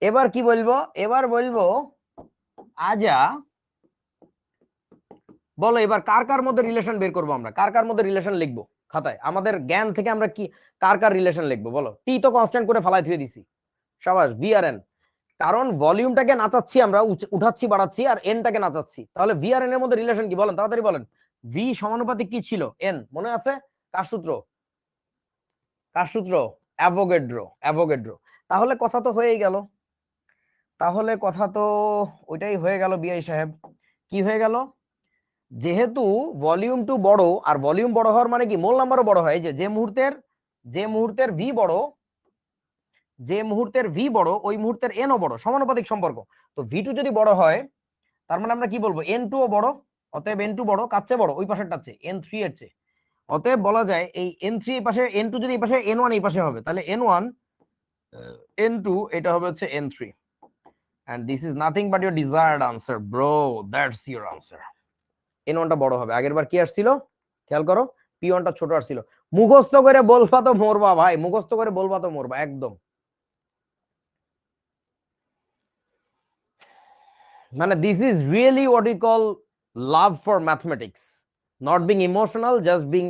A: এবার কি বলবো, এবার বলবো আজা, বলো এবার কার কার মধ্যে রিলেশন বের করবো আমরা, কার কার মধ্যে রিলেশন লিখবো খাতায়, আমাদের জ্ঞান থেকে আমরা কি কার কার রিলেশন লিখবো বলো, টি তো কনস্ট্যান্ট করে ফেলাই ধুয়ে দিছি, সাবাস ভি আর এন, কারণ ভলিউমটাকে নাচাচ্ছি আমরা, উঠাচ্ছি বাড়াচ্ছি, আর এনটাকে নাচাচ্ছি, তাহলে ভি আর এন এর মধ্যে রিলেশন কি বলেন তাড়াতাড়ি বলেন, ভি সমানুপাতিক কি ছিল, এন, মনে আছে কার সূত্র, কার সূত্র, অ্যাভোগাড্রো, অ্যাভোগাড্রো, তাহলে কথা তো হয়েই গেল, তাহলে কথা তো ওইটাই হয়ে গেল বিআই সাহেব। কি হয়ে গেল? যেহেতু ভলিউম টু বড়, আর ভলিউম বড় হওয়ার মানে কি মোল নাম্বারও বড় হয়, যে মুহূর্তের ভি বড়, যে মুহূর্তের ভি বড় ওই মুহূর্তের এনও বড়, সমানুপাতিক সম্পর্ক। তো ভি টু যদি বড় হয় তার মানে আমরা কি বলবো এন টু ও বড়, অতএব এন টু বড়, কার চেয়ে বড়? ওই পাশেরটার চেয়ে, এন থ্রি এর চেয়ে। অতএব বলা যায় এই এন থ্রি এই পাশে, এন টু যদি এই পাশে, এন ওয়ান এই পাশে হবে, তাহলে এন ওয়ান এন টু এটা হবে হচ্ছে N three. and this is nothing but your desired answer bro, that's your answer. n1 টা বড় হবে। আগের বার কি আসছিল খেয়াল করো, p1 টা ছোট আসছিল। মুখস্থ করে বলবা তো মরবা ভাই, মুখস্থ করে বলবা তো মরবা একদম। মানে this is really what we call love for mathematics, not being emotional, just being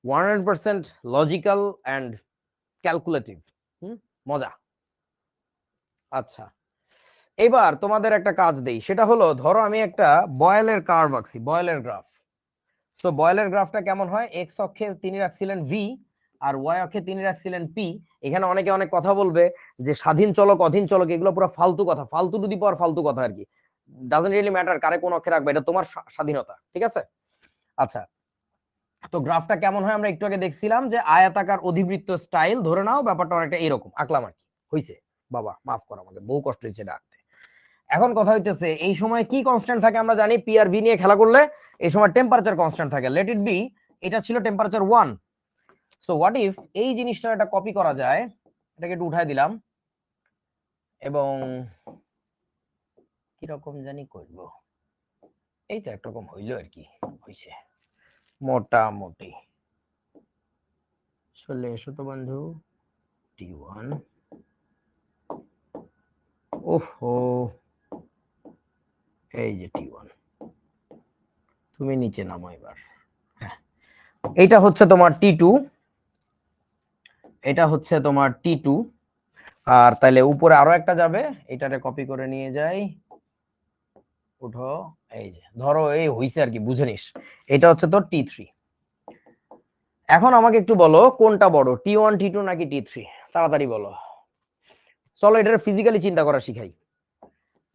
A: 100% logical and calculative. মজা। আচ্ছা, এবার তোমাদের একটা কাজ দেই, সেটা হলো ধরো আমি একটা বয়েলের কার্ভ আঁকছি, বয়েলের গ্রাফ। সো বয়েলের গ্রাফটা কেমন হয়? এক্স অক্ষে তিনি রাখছিলেন ভি আর ওয়াই অক্ষে তিনি রাখছিলেন পি। এখানে অনেকে অনেক কথা বলবে যে স্বাধীন চলক অধীন চলক, এগুলো পুরো ফালতু কথা, ফালতু টু দি পাওয়ার ফালতু কথা আর কি। ডাজন্ট রিয়েলি ম্যাটার কারে কোন অক্ষে রাখবে, এটা তোমার স্বাধীনতা, ঠিক আছে? আচ্ছা, তো গ্রাফটা কেমন হয় আমরা একটু আগে দেখছিলাম, যে আয়াতাকার অধিবৃত্ত স্টাইল ধরে নাও, ব্যাপারটা অনেকটা এরকম আঁকলাম আর কি। হইছে বাবা, মাফ করো আমাকে, বহু কষ্ট হয়েছে এটা আঁকতে। এখন কথা হইতেছে এই সময় কি কনস্ট্যান্ট থাকে আমরা জানি, পি আর ভি নিয়ে খেলা করলে এই সময় টেম্পারেচার কনস্ট্যান্ট থাকে, লেট ইট বি এটা ছিল টেম্পারেচার 1। সো হোয়াট ইফ এই জিনিসটা একটা কপি করা যায়, এটাকে একটু উঠাই দিলাম, এবং কি রকম জানি করব, এই তো একরকম হইলো আর কি, হইছে মোটামুটি। চলে এসো তো বন্ধু, টি1, ওহো এই যে টি1, তুমি নিচে নামো এবার। হ্যাঁ, এইটা হচ্ছে তোমার টি2, এটা হচ্ছে তোমার টি2, আর তাহলে উপরে আরো একটা যাবে, এটারে কপি করে নিয়ে যাই, উঠো, এই যে ধরো এই হইছে আর কি, বুঝে নিস, এটা হচ্ছে তোর টি3। এখন আমাকে একটু বলো কোনটা বড়, টি1 টি2 নাকি টি3? তাড়াতাড়ি বলো। চলো এটা ফিজিক্যালি চিন্তা করা শিখাই।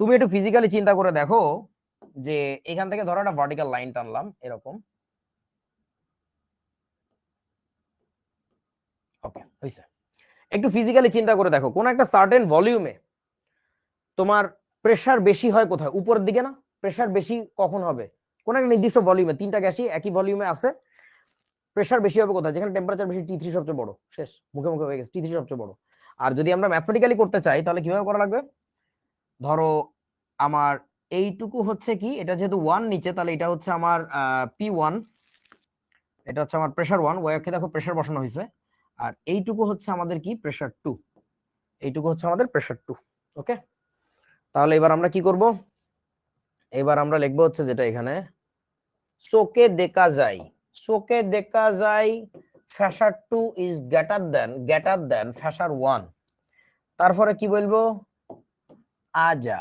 A: তুমি একটু ফিজিক্যালি চিন্তা করে দেখো, যে এখান থেকে ধরো একটা ভার্টিক্যাল লাইন টানলাম এরকম, ওকে হইছে। একটু ফিজিক্যালি চিন্তা করে দেখো, কোন একটা সার্টেন ভলিউমে তোমার প্রেসার বেশি হয় কোথায়? উপরের দিকে না? প্রেসার বেশি কখন হবে? কোন একটা নির্দিষ্ট ভলিউমে, তিনটা গ্যাসই একই ভলিউমে আছে, প্রেসার বেশি হবে কোথায়? যেখানে টেম্পারেচার বেশি, টি3 সবচেয়ে বড়, শেষ, মুখে মুখে হয়ে গেছে, টি3 সবচেয়ে বড়। আর যদি আমরা ম্যাথমেটিক্যালি করতে চাই তাহলে কিভাবে করা লাগবে? ধরো আমার এইটুকু হচ্ছে কি, এটা যেহেতু 1 নিচে, তাহলে এটা হচ্ছে আমার p1, এটা হচ্ছে আমার প্রেসার 1, ওয়াই অক্ষে দেখো প্রেসার বসানো হয়েছে, আর এইটুকু হচ্ছে আমাদের কি প্রেসার 2, এইটুকু হচ্ছে আমাদের প্রেসার 2। ওকে, তাহলে এবার আমরা কি করব? এবার আমরা লিখবো হচ্ছে যেটা এখানে, চোখে দেখা যায়, চোখে দেখা যায় pressure 2 is greater than pressure 1। তারপরে কি বলবো? আজা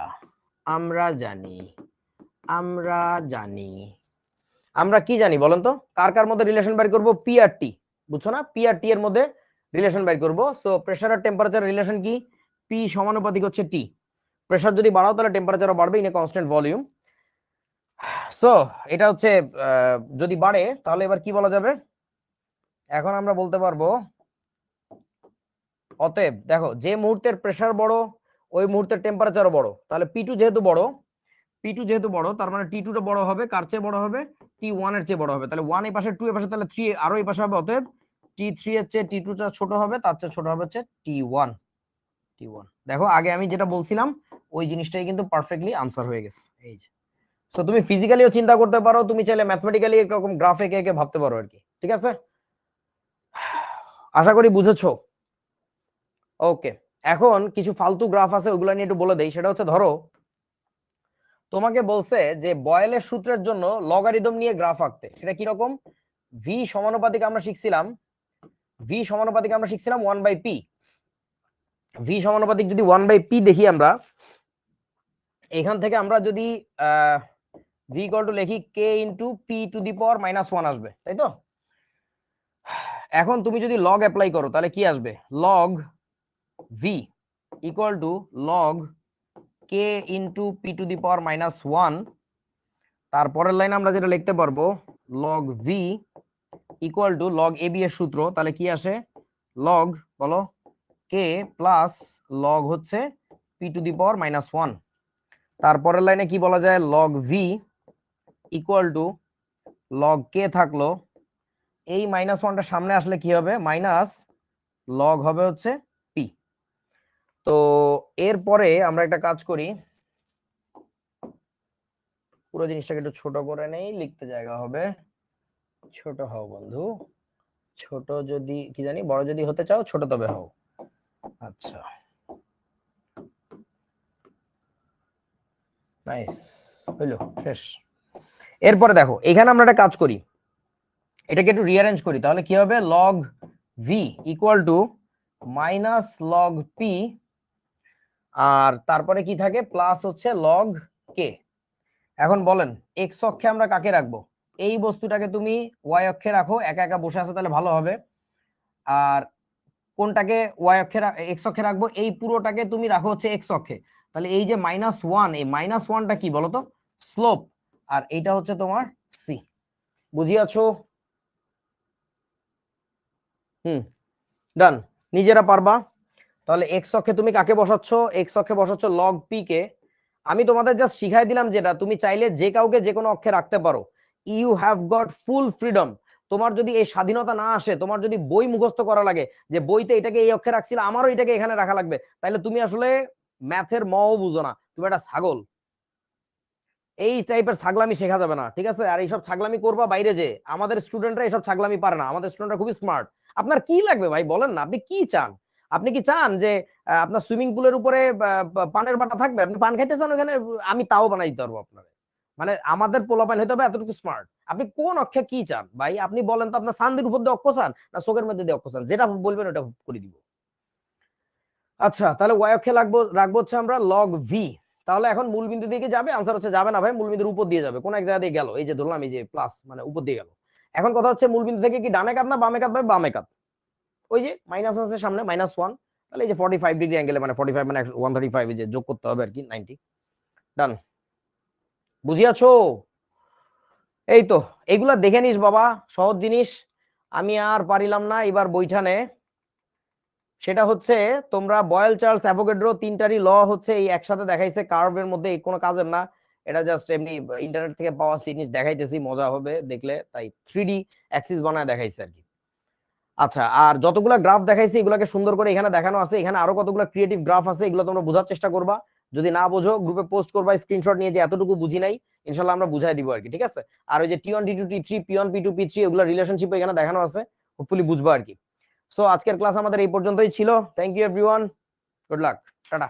A: আমরা জানি, আমরা জানি, আমরা কি জানি বলেন তো? কার কার মধ্যে রিলেশন বের করব? পি আর টি, বুঝছো না? পি আর টি এর মধ্যে রিলেশন বের করব। সো প্রেসার আর টেম্পারেচার রিলেশন কি? পি সমানুপাতিক হচ্ছে টি। প্রেসার যদি বাড়াও তাহলে টেম্পারেচারও বাড়বে in a constant volume. So এটা হচ্ছে যদি বাড়ে তাহলে এবার কি বলা যাবে? এখন আমরা বলতে পারবো, অতএব দেখো যে মুহূর্তের প্রেসার বড় ওই মুহূর্তের টেম্পারেচারও বড়, তাহলে পি2 যেহেতু বড়, পি2 যেহেতু বড় তার মানে টি2 টা বড় হবে, কার চেয়ে বড় হবে? টি1 এর চেয়ে বড় হবে। তাহলে 1 এই পাশে 2 এর পাশে, তাহলে 3 আরো এই পাশে হবে, অতএব টি3 এর চেয়ে টি2 টা ছোট হবে, তার চেয়ে ছোট হবে হচ্ছে টি1। টি1 দেখো আগে আমি যেটা বলছিলাম ওই জিনিসটাই কিন্তু পারফেক্টলি আনসার হয়ে গেছে, এই যে। সো তুমি ফিজিক্যালিও চিন্তা করতে পারো, তুমি চাইলে ম্যাথমেটিক্যালি এরকম গ্রাফ এঁকে এঁকে ভাবতে পারো আর কি, ঠিক আছে? আশা করি বুঝেছো। ওকে, এখন কিছু ফালতু গ্রাফ আছে ওগুলা নিয়ে একটু বলে দেই। সেটা হচ্ছে ধরো তোমাকে বলছে যে বয়েলের সূত্রের জন্য লগারিদম নিয়ে গ্রাফ আঁকতে, সেটা কি রকম? ভি সমানুপাতিক আমরা শিখছিলাম, ভি সমানুপাতিক আমরা শিখছিলাম 1/p। ভি সমানুপাতিক যদি 1/p দেখি আমরা, এখান থেকে আমরা যদি ভি ইকুয়াল টু লিখি কে into P to the power -1 আসবে, তাই তো? এখন তুমি যদি লগ অ্যাপ্লাই করো তাহলে কি আসবে? Log V equal to log K into P to the power -1, তারপরের লাইনে আমরা যেটা লিখতে পারবো log V equal to log A B এর সূত্র, তাহলে কি আসে লগ বলো কে প্লাস লগ হচ্ছে পি টু দি পাওয়ার -1, তারপরের লাইনে কি বলা যায় log V equal to log K থাকলো, এই -1টা সামনে আসলে কি হবে মাইনাস লগ হবে হচ্ছে পি। তো এরপরে আমরা একটা কাজ করি, পুরো জিনিসটাকে একটু ছোট করে নেই, লিখতে জায়গা হবে। ছোট হও বন্ধু, ছোট যদি কি জানি বড় যদি হতে চাও ছোট তবে হও। আচ্ছা নাইস, হইলো শেষ। এরপরে দেখো এখানে আমরা একটা কাজ করি, এটাকে একটু রিঅ্যারেঞ্জ করি, তাহলে কি হবে log V equal to minus log P, আর তারপরে কি থাকে প্লাস হচ্ছে লগ কে। এখন বলেন এক্স অক্ষে আমরা কাকে রাখবো, এই বস্তুটাকে তুমি ওয়াই অক্ষে রাখো, একা একা বসে আছে তাহলে ভালো হবে। আর কোনটাকে ওয়াই অক্ষে এক্স অক্ষে রাখবো, এই পুরোটাকে তুমি রাখো হচ্ছে এক্স অক্ষে। তাহলে এই যে -1, এই -1টা কি বলতো স্লোপ, আর এইটা হচ্ছে তোমার সি। বুঝিয়াছো? ডান, নিজেরা পারবা। তাহলে এক্স অক্ষে তুমি কাকে বসাচ্ছ, এক্স অক্ষে বসাচ্ছ লগ পি কে। আমি তোমাদের জাস্ট শিখাই দিলাম যেটা তুমি চাইলে যে কাউকে যে কোনো অক্ষে রাখতে পারো, you have got full freedom. তোমার যদি এই স্বাধীনতা না আসে, তোমার যদি বই মুখস্থ করা লাগে যে বইতে এটাকে এই অক্ষে রাখছিল আমারও এটাকে এখানে রাখা লাগবে, তাহলে তুমি আসলে ম্যাথের মও বুঝো না, তুমি একটা ছাগল। এই টাইপের ছাগলামি শেখা যাবে না, ঠিক আছে? আর এইসব ছাগলামি করবা বাইরে, যে আমাদের স্টুডেন্টরা এইসব ছাগলামি পারে না, আমাদের স্টুডেন্টরা খুবই স্মার্ট। আপনার কি লাগবে ভাই বলেন না, আপনি কি চান? আপনি কি চান যে আপনার সুইমিং পুলের উপরে পানের বাটা থাকবে, আপনি পান খাইতে চান ওখানে? আমি তাও বানাই দিতে পারবো আপনার। মানে আমাদের পোলাপাইন হতে হবে এতটুকু স্মার্ট। আপনি কোন অক্ষে কি চান ভাই আপনি বলেন তো, আপনার চান্দির উপর দিয়ে অক্ষ চান না চোখের মধ্যে দিয়ে অক্ষ চান, যেটা বলবেন ওটা করে দিব। আচ্ছা তাহলে ওয়াই অক্ষে রাখবো হচ্ছে আমরা লগ ভি। তাহলে এখন মূলবিন্দু দিকে যাবে, আনসার হচ্ছে যাবে না ভাই, মূলবিন্দুর উপর দিয়ে যাবে, কোন এক জায়গা দিয়ে গেল, এই যে ধরলাম এই যে প্লাস মানে উপর দিয়ে গেল। এখন কথা হচ্ছে মূলবিন্দু থেকে কি ডানে কাত না বামে কাত ভাই? বামে কাত। ওই যে মাইনাস আছে সামনে -1, তাহলে এই যে 45 ডিগ্রি অ্যাঙ্গেলে, মানে 45 মানে 135, এই যে যোগ করতে হবে আর কি 90। ডান, বুঝিয়াছো? এই তো, এগুলা দেখে নিস বাবা, সহজ জিনিস। আমি আর পারিলাম না এবার বইখানে। সেটা হচ্ছে তোমরা বয়েল চার্লস অ্যাভোগাড্রো তিনটারই ল হচ্ছে এই একসাথে দেখাইছে কার্ভের মধ্যে, এই কোনো কাজের না, এটা জাস্ট এমনি ইন্টারনেট থেকে পাওয়া জিনিস দেখাইতেছি, মজা হবে দেখলে, তাই 3D অ্যাক্সিস বানায় দেখাইছে আর কি। আচ্ছা, আর যতগুলো গ্রাফ দেখাইছি এগুলোকে সুন্দর করে এখানে দেখানো আছে, এখানে আরো কতগুলো ক্রিয়েটিভ গ্রাফ আছে, এগুলো তোমরা বোঝার চেষ্টা করবা। যদি না বোঝো গ্রুপে পোস্ট করবা স্ক্রিনশট নিয়ে যে এতটুকু বুঝি নাই, ইনশাআল্লাহ আমরা বুঝাই দিব আর কি, ঠিক আছে? আর ওই যে T1 T2 T3 P1 P2 P3 এগুলো রিলেশনশিপ এখানে দেখানো আছে, হোপফুলি বুঝবা আর কি। সো আজকের ক্লাস আমাদের এই পর্যন্তই ছিল। Thank you everyone, good luck, tata.